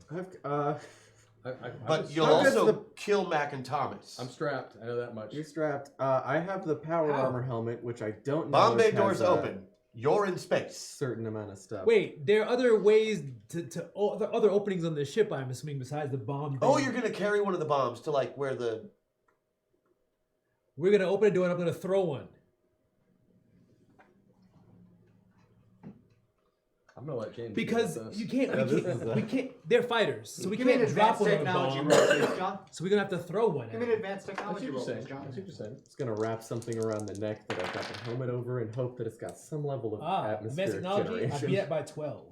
But you'll How good's also the- kill Mac and Thomas. I'm strapped. I know that much. You're strapped. I have the power How? armor helmet, which I don't know. Bomb bay if has doors a open. You're in space. Certain amount of stuff. Wait, there are other ways other openings on the ship. I'm assuming besides the bomb. Oh, bay. you're gonna carry one of the bombs to like where the. We're gonna open a door and I'm gonna throw one. I'm gonna let James. Because deal with this. you can't. Yeah, We this can't, is the- we can't. They're fighters, so we Give me an can't drop advanced one on a technology bomb. roll, please, John. So we're gonna have to throw one. Give at me an them. advanced I see technology what you're roll, saying. please, John. I see what you're saying. It's gonna wrap something around the neck that I've got the helmet over and hope that it's got some level of Advanced atmospheric technology. I generation. beat it by 12.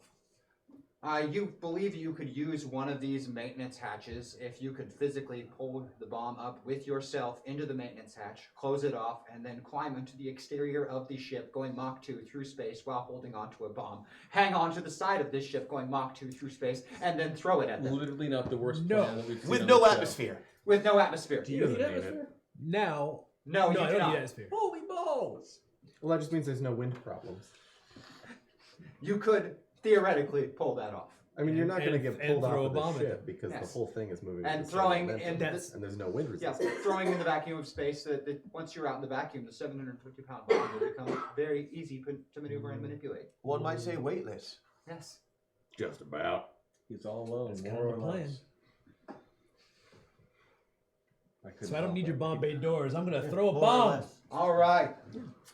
You believe you could use one of these maintenance hatches if you could physically pull the bomb up with yourself into the maintenance hatch, close it off, and then climb into the exterior of the ship going Mach 2 through space while holding onto a bomb. Hang on to the side of this ship going Mach 2 through space, and then throw it at them. Literally not the worst No. plan that we've seen With on no the show. atmosphere. With no atmosphere. Do you need atmosphere? Now, No, you I do don't not. need atmosphere. Holy balls! Well, that just means there's no wind problems. You could theoretically pull that off. I mean, you're not going to And- get and pulled throw off a of bomb the at ship them. because Yes. the whole thing is moving. And with the same throwing momentum, in That's- and there's no wind Yeah, resistance. throwing in the vacuum of space, once you're out in the vacuum, the 750-pound bomb will become very easy to maneuver and manipulate. One might say weightless. Yes. Just about. He's all alone. That's more kind of or the plan. less. So I don't need your bomb bay doors. I'm gonna throw a More or bomb. less. All right.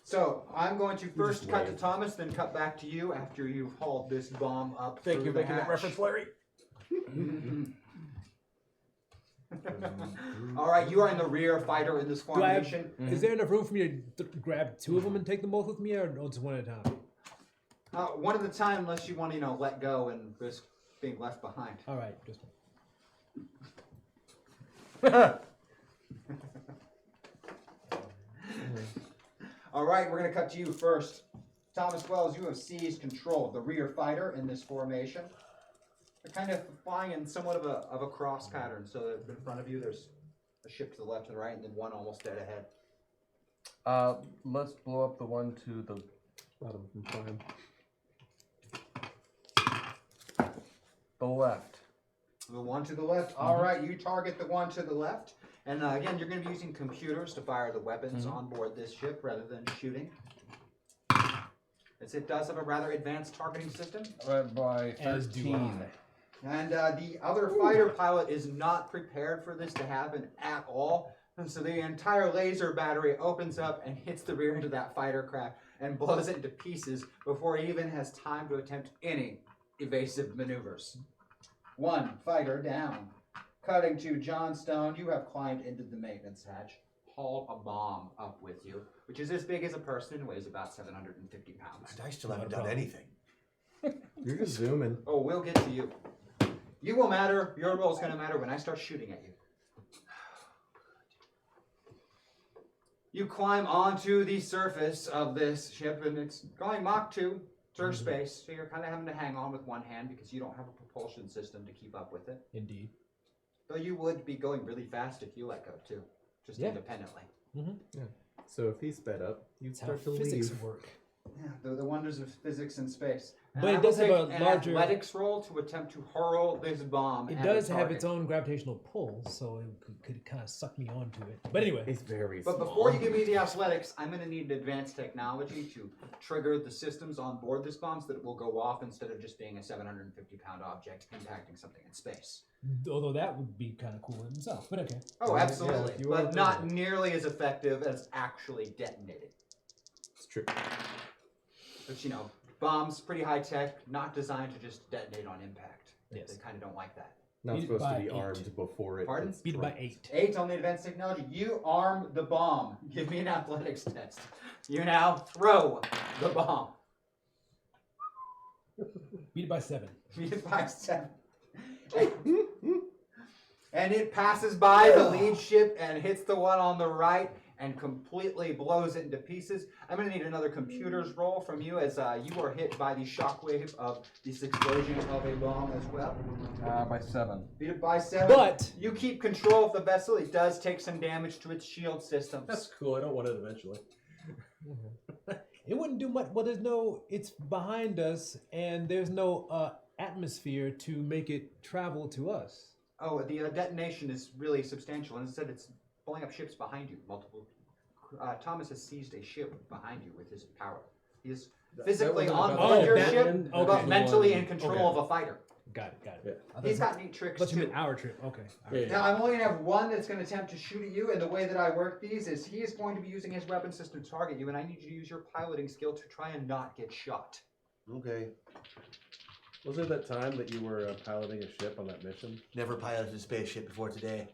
So I'm going to first just cut to wait. Thomas, then cut back to you after you've hauled this bomb up. Thank through you for the making that hatch. reference, Larry. All right, you are in the rear fighter in this Do I have, formation. Is there enough room for me to grab two of them and take them both with me, or just one at a time? One at a time, unless you want to, let go and risk being left behind. All right, just All right, we're going to cut to you first. Thomas Wells, you have seized control of the rear fighter in this formation. They're kind of flying in somewhat of a cross pattern, so that in front of you there's a ship to the left and right, and then one almost dead ahead. Let's blow up the one to the bottom from time. The left. The one to the left. All right, you target the one to the left. And again, you're going to be using computers to fire the weapons on board this ship rather than shooting. As it does have a rather advanced targeting system. Right by As do 13. And the other fighter pilot is not prepared for this to happen at all. And so the entire laser battery opens up and hits the rear end of that fighter craft and blows it into pieces before it even has time to attempt any evasive maneuvers. One fighter down. Cutting to John Stone, you have climbed into the maintenance hatch, hauled a bomb up with you, which is as big as a person and weighs about 750 pounds. I still haven't done anything. You're just zooming. Oh, we'll get to you. You will matter. Your role's going to matter when I start shooting at you. You climb onto the surface of this ship, and it's going Mach 2 through space, so you're kind of having to hang on with one hand because you don't have a propulsion system to keep up with it. indeed. Though you would be going really fast if you let go, too, just independently. Yeah. So if he sped up, you'd That's how start to physics leave. work. Yeah, the wonders of physics and space. And But it I will does have take a an larger- athletics roll to attempt to hurl this bomb. It at does a have target. its own gravitational pull, so it could kind of suck me onto it. But anyway, It's very But small. before you give me the athletics, I'm going to need advanced technology to trigger the systems on board this bomb so that it will go off instead of just being a 750-pound object impacting something in space. although that would be kind of cool in itself. But okay. Oh, Yeah, absolutely. if you But are not doing nearly as effective as actually detonating. It's true. But, bombs, pretty high tech, not designed to just detonate on impact. Yes. They kind of don't like that. Not Beat it supposed to by be 8. armed before it. Pardon? gets Beat it by dropped. 8. 8 on the advanced technology. You arm the bomb. Give me an athletics test. You now throw the bomb. Beat it by 7. Beat it by 7. And it passes by the lead ship and hits the one on the right and completely blows it into pieces. I'm going to need another computer's roll from you as you are hit by the shockwave of this explosion of a bomb as well. By 7. Beat it by 7. But You keep control of the vessel. It does take some damage to its shield systems. That's cool. I don't want it eventually. it wouldn't do much. Well, it's behind us, and there's no atmosphere to make it travel to us. Oh, the detonation is really substantial. And instead, it's blowing up ships behind you. Multiple. Thomas has seized a ship behind you with his power. He is physically wasn't on about board the your that- ship, okay. but mentally in Okay. control of a fighter. Got it. Yeah. I thought He's you- got neat tricks But you too. meant our trip. Okay. Yeah, Now, I'm only going to have one that's going to attempt to shoot at you, and the way that I work these is he is going to be using his weapon system to target you, and I need you to use your piloting skill to try and not get shot. Okay. Was there that time that you were piloting a ship on that mission? Never piloted a spaceship before today.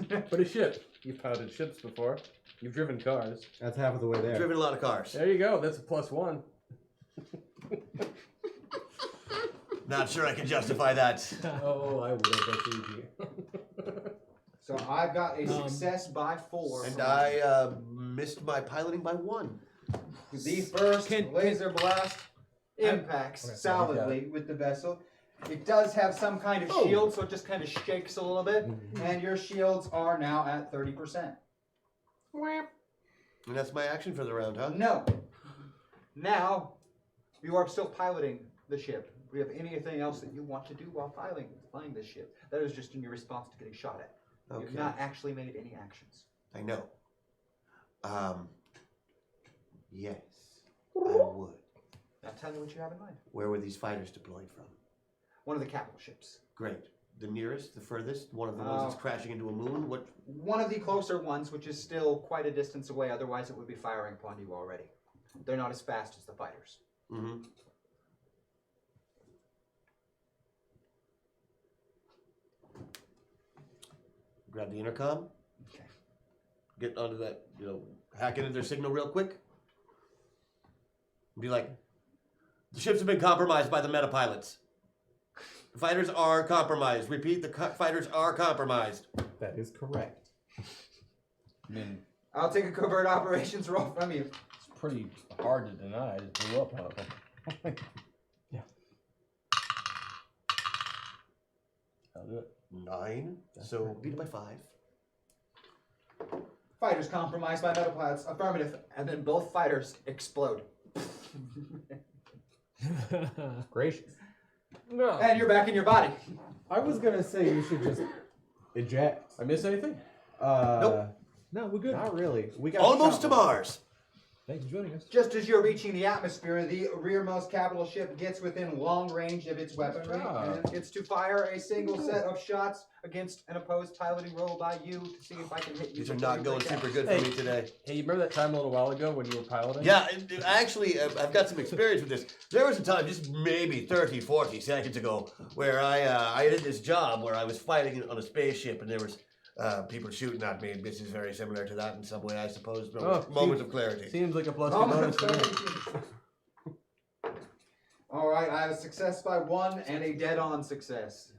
But a ship. You've piloted ships before. You've driven cars. That's half of the way there. Driven a lot of cars. There you go. That's a +1. Not sure I can justify that. Oh, I would. That's easy. So I've got a success by 4. And I missed my piloting by 1. The first Can- laser blast impacts Okay, solidly with the vessel. It does have some kind of shield, so it just kind of shakes a little bit, and your shields are now at 30%. And that's my action for the round, huh? No. Now, you are still piloting the ship. Do you have anything else that you want to do while flying this ship? That is just in your response to getting shot at. Okay. You've not actually made any actions. I know. Yes, I would. Now tell me what you have in mind. Where were these fighters deployed from? One of the capital ships. Great. The nearest, the furthest, one of the ones that's crashing into a moon? What? One of the closer ones, which is still quite a distance away, otherwise it would be firing upon you already. They're not as fast as the fighters. Mm-hmm. grab the intercom. Okay. Get onto that, hack into their signal real quick. Be like, the ships have been compromised by the metapilots. The fighters are compromised. Repeat, the fighters are compromised. That is correct. I mean, I'll take a covert operations roll from you. it's pretty hard to deny. I just blew up out of them. Yeah. I'll do it. 9. So beat it by 5. Fighters compromised by metapilots. Affirmative. And then both fighters explode. Gracious. No. And you're back in your body. I was gonna say you should just eject. I miss anything? Nope. No, we're good. Not really. We got Almost to shot. Mars. Thanks for joining us. Just as you're reaching the atmosphere, the rearmost capital ship gets within long range of its weaponry and gets to fire a single set of shots against an opposed piloting roll by you to see if I can hit you. These are before not you going break super out. good for me today. Hey, you remember that time a little while ago when you were piloting? Yeah, actually, I've got some experience with this. There was a time, just maybe 30, 40 seconds ago, where I did this job where I was fighting on a spaceship and there was people shooting at me. This is very similar to that in some way, I suppose. Moment of clarity. Seems like a plus two Moment bonus of to me. clarity. All right, I have a success by 1 and a dead-on success.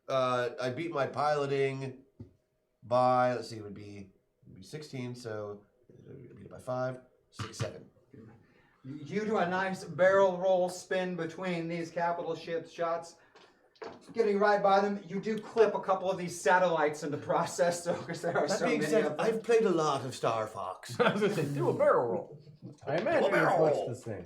I beat my piloting by, let's see, it would be 16, so I beat it by 5, 6, 7. You do a nice barrel roll spin between these capital ship shots. Getting right by them, you do clip a couple of these satellites in the process, so because there are That so being many said, of them. I've played a lot of Star Fox. I was gonna say, do a barrel roll. I imagine it's much the same.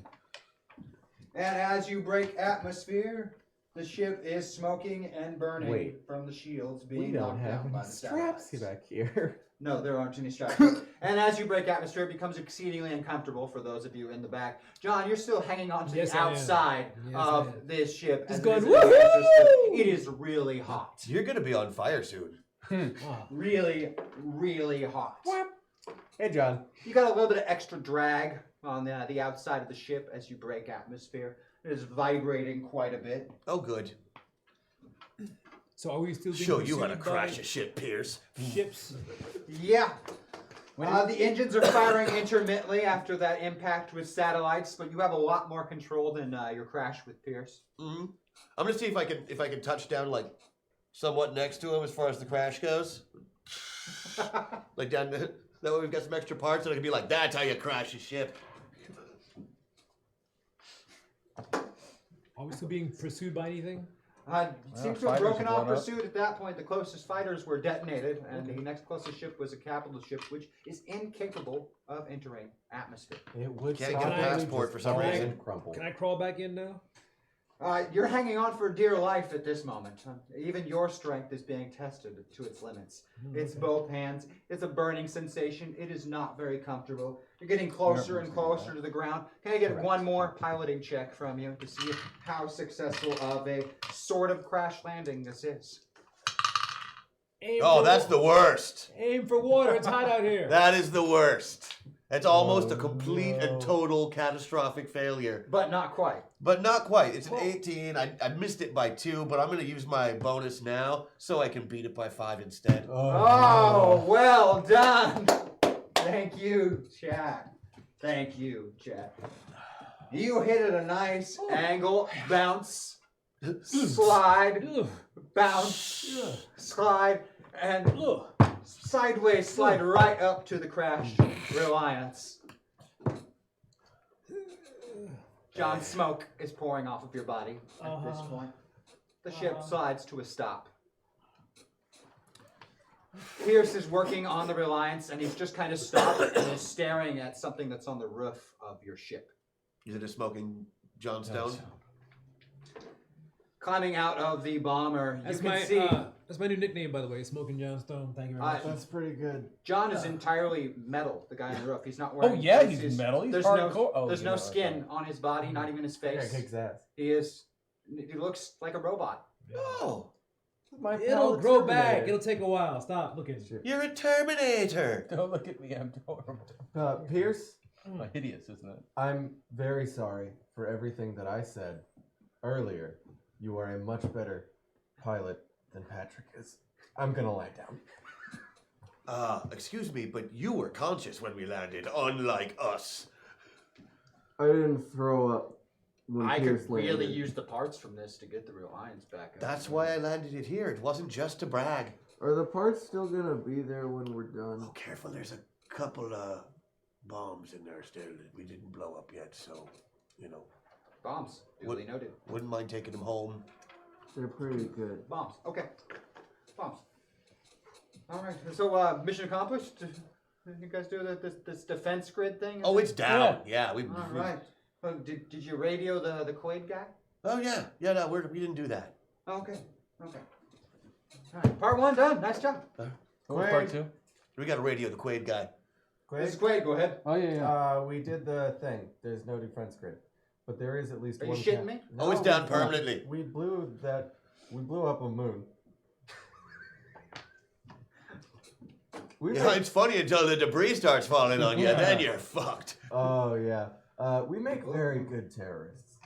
And as you break atmosphere, the ship is smoking and burning Wait. from the shields We being don't knocked have down by any the straps satellites. back here. No, there aren't any straps. And as you break atmosphere, it becomes exceedingly uncomfortable for those of you in the back. John, you're still hanging on to Yes, the I am. outside Yes, I am. of this ship. Just as going, it is an adventure ship. It is really hot. You're going to be on fire soon. Ah, Really, really hot. Hey, John. You got a little bit of extra drag on the outside of the ship as you break atmosphere. It is vibrating quite a bit. Oh, good. so are we still being Show you how to pursued by crash a ship, Pierce. ships? Yeah. The engines are firing intermittently after that impact with satellites, but you have a lot more control than your crash with Pierce. Mm-hmm. I'm gonna see if I can touch down like somewhat next to him as far as the crash goes. Like down that way we've got some extra parts and I can be like, that's how you crash a ship. Are we still being pursued by anything? Seems to have fighters broken have off blown up. pursuit at that point. The closest fighters were detonated, and the next closest ship was a capital ship, which is incapable of entering atmosphere. It would Can't get a probably passport just for some fall reason. and crumple. Can I crawl back in now? You're hanging on for dear life at this moment. Even your strength is being tested to its limits. It's both hands. It's a burning sensation. It is not very comfortable. You're getting closer and closer to the ground. Can I get one more piloting check from you to see how successful of a sort of crash landing this is? Aim Oh, for that's wa- the worst. Aim for water. It's hot out here. That is the worst. It's almost a Oh, complete no. and total catastrophic failure. But not quite. But not quite. It's an 18. I missed it by 2, but I'm going to use my bonus now so I can beat it by 5 instead. Oh, well done. Thank you, chat. Thank you, chat. You hit at a nice angle, bounce, slide, Ugh. bounce, Ugh. slide, and Ugh. sideways slide right up to the crashed Reliance. John, smoke is pouring off of your body at this point. The ship slides to a stop. Pierce is working on the Reliance, and he's just kind of stopped and is staring at something that's on the roof of your ship. Is it a smoking Johnstone? Climbing out of the bomber, That's you can my see that's my new nickname, by the way. Smoking Johnstone. Thank you very much. That's pretty good. John is entirely metal. The guy on the roof. He's not wearing. Oh yeah, he's- he's metal. He's There's hardcore. no, Oh, there's you no know, skin on his body, not even his Yeah, face. kicks ass. He is. He looks like a robot. Oh, My It'll pal grow back. Terminator. It'll take a while. Stop looking. you're a Terminator. Don't look at me. I'm horrible. Pierce, Hideous, isn't it? I'm very sorry for everything that I said earlier. You are a much better pilot than Patrick is. I'm gonna lie down. Excuse me, but you were conscious when we landed, unlike us. I didn't throw up when I Pierce could really landed. use the parts from this to get the Reliance back up. That's why I landed it here. It wasn't just to brag. Are the parts still gonna be there when we're done? Oh, careful. There's a couple bombs in there still that we didn't blow up yet, so, you know. Bombs. Duly noted. Wouldn't mind taking them home. They're pretty good. Bombs. Okay. Bombs. All right. So, mission accomplished. Did you guys do this defense grid thing? Oh, it's down. Yeah, we. All right. Did you radio the Quaid guy? Oh yeah, yeah. No, we didn't do that. Okay. Okay. All right. Part 1 done. Nice job. Part 2. We got to radio the Quaid guy. This is Quaid. Go ahead. Oh yeah. We did the thing. There's no defense grid, but there is at least Are you one. shitting me? Oh, it's down permanently. We blew up a moon. Yeah, it's funny until the debris starts falling on you, then you're fucked. Oh yeah. We make very good terrorists.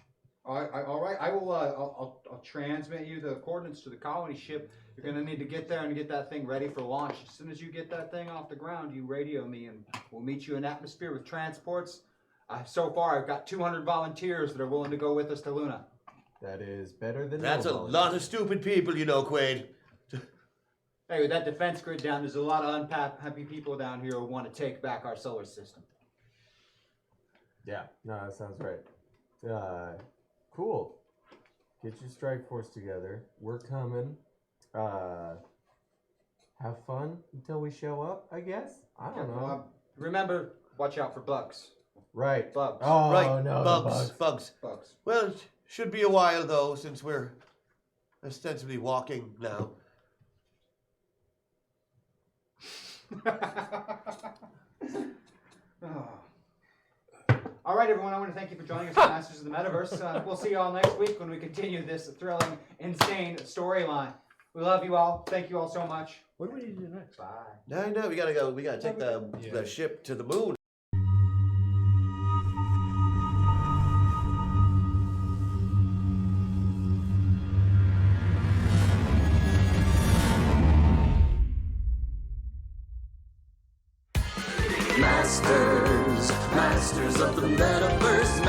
All right. I will. I'll transmit you the coordinates to the colony ship. You're gonna need to get there and get that thing ready for launch. As soon as you get that thing off the ground, you radio me, and we'll meet you in atmosphere with transports. So far, I've got 200 volunteers that are willing to go with us to Luna. That is better than. That's a lot of stupid people, you know, Quaid. Hey, with that defense grid down, there's a lot of unhappy people down here who want to take back our solar system. Yeah. No, that sounds right. Cool. Get your strike force together. We're coming. Have fun until we show up, I guess. I don't know. Remember, watch out for bugs. Right. Bugs. Oh Right, no, the bugs. Bugs. Well, it should be a while though, since we're ostensibly walking now. All right, everyone. I want to thank you for joining us on Masters of the Metaverse. We'll see you all next week when we continue this thrilling, insane storyline. We love you all. Thank you all so much. What do we need to do next? Bye. No, we gotta go. We gotta take the ship to the moon. Masters of the Metaverse,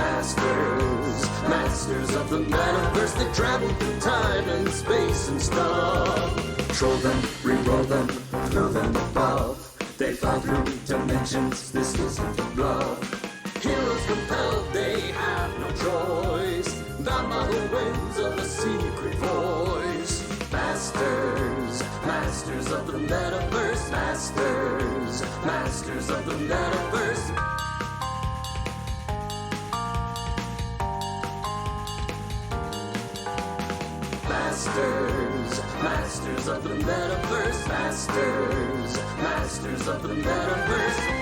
Masters of the Metaverse. They travel through time and space and stuff. Troll them, re-roll them, throw them above. They fly through dimensions, this isn't a bluff. Heroes compelled, they have no choice. Bound by the winds of a secret voice. Masters of the Metaverse, Masters of the Metaverse. Masters of the Metaverse, Masters of the Metaverse.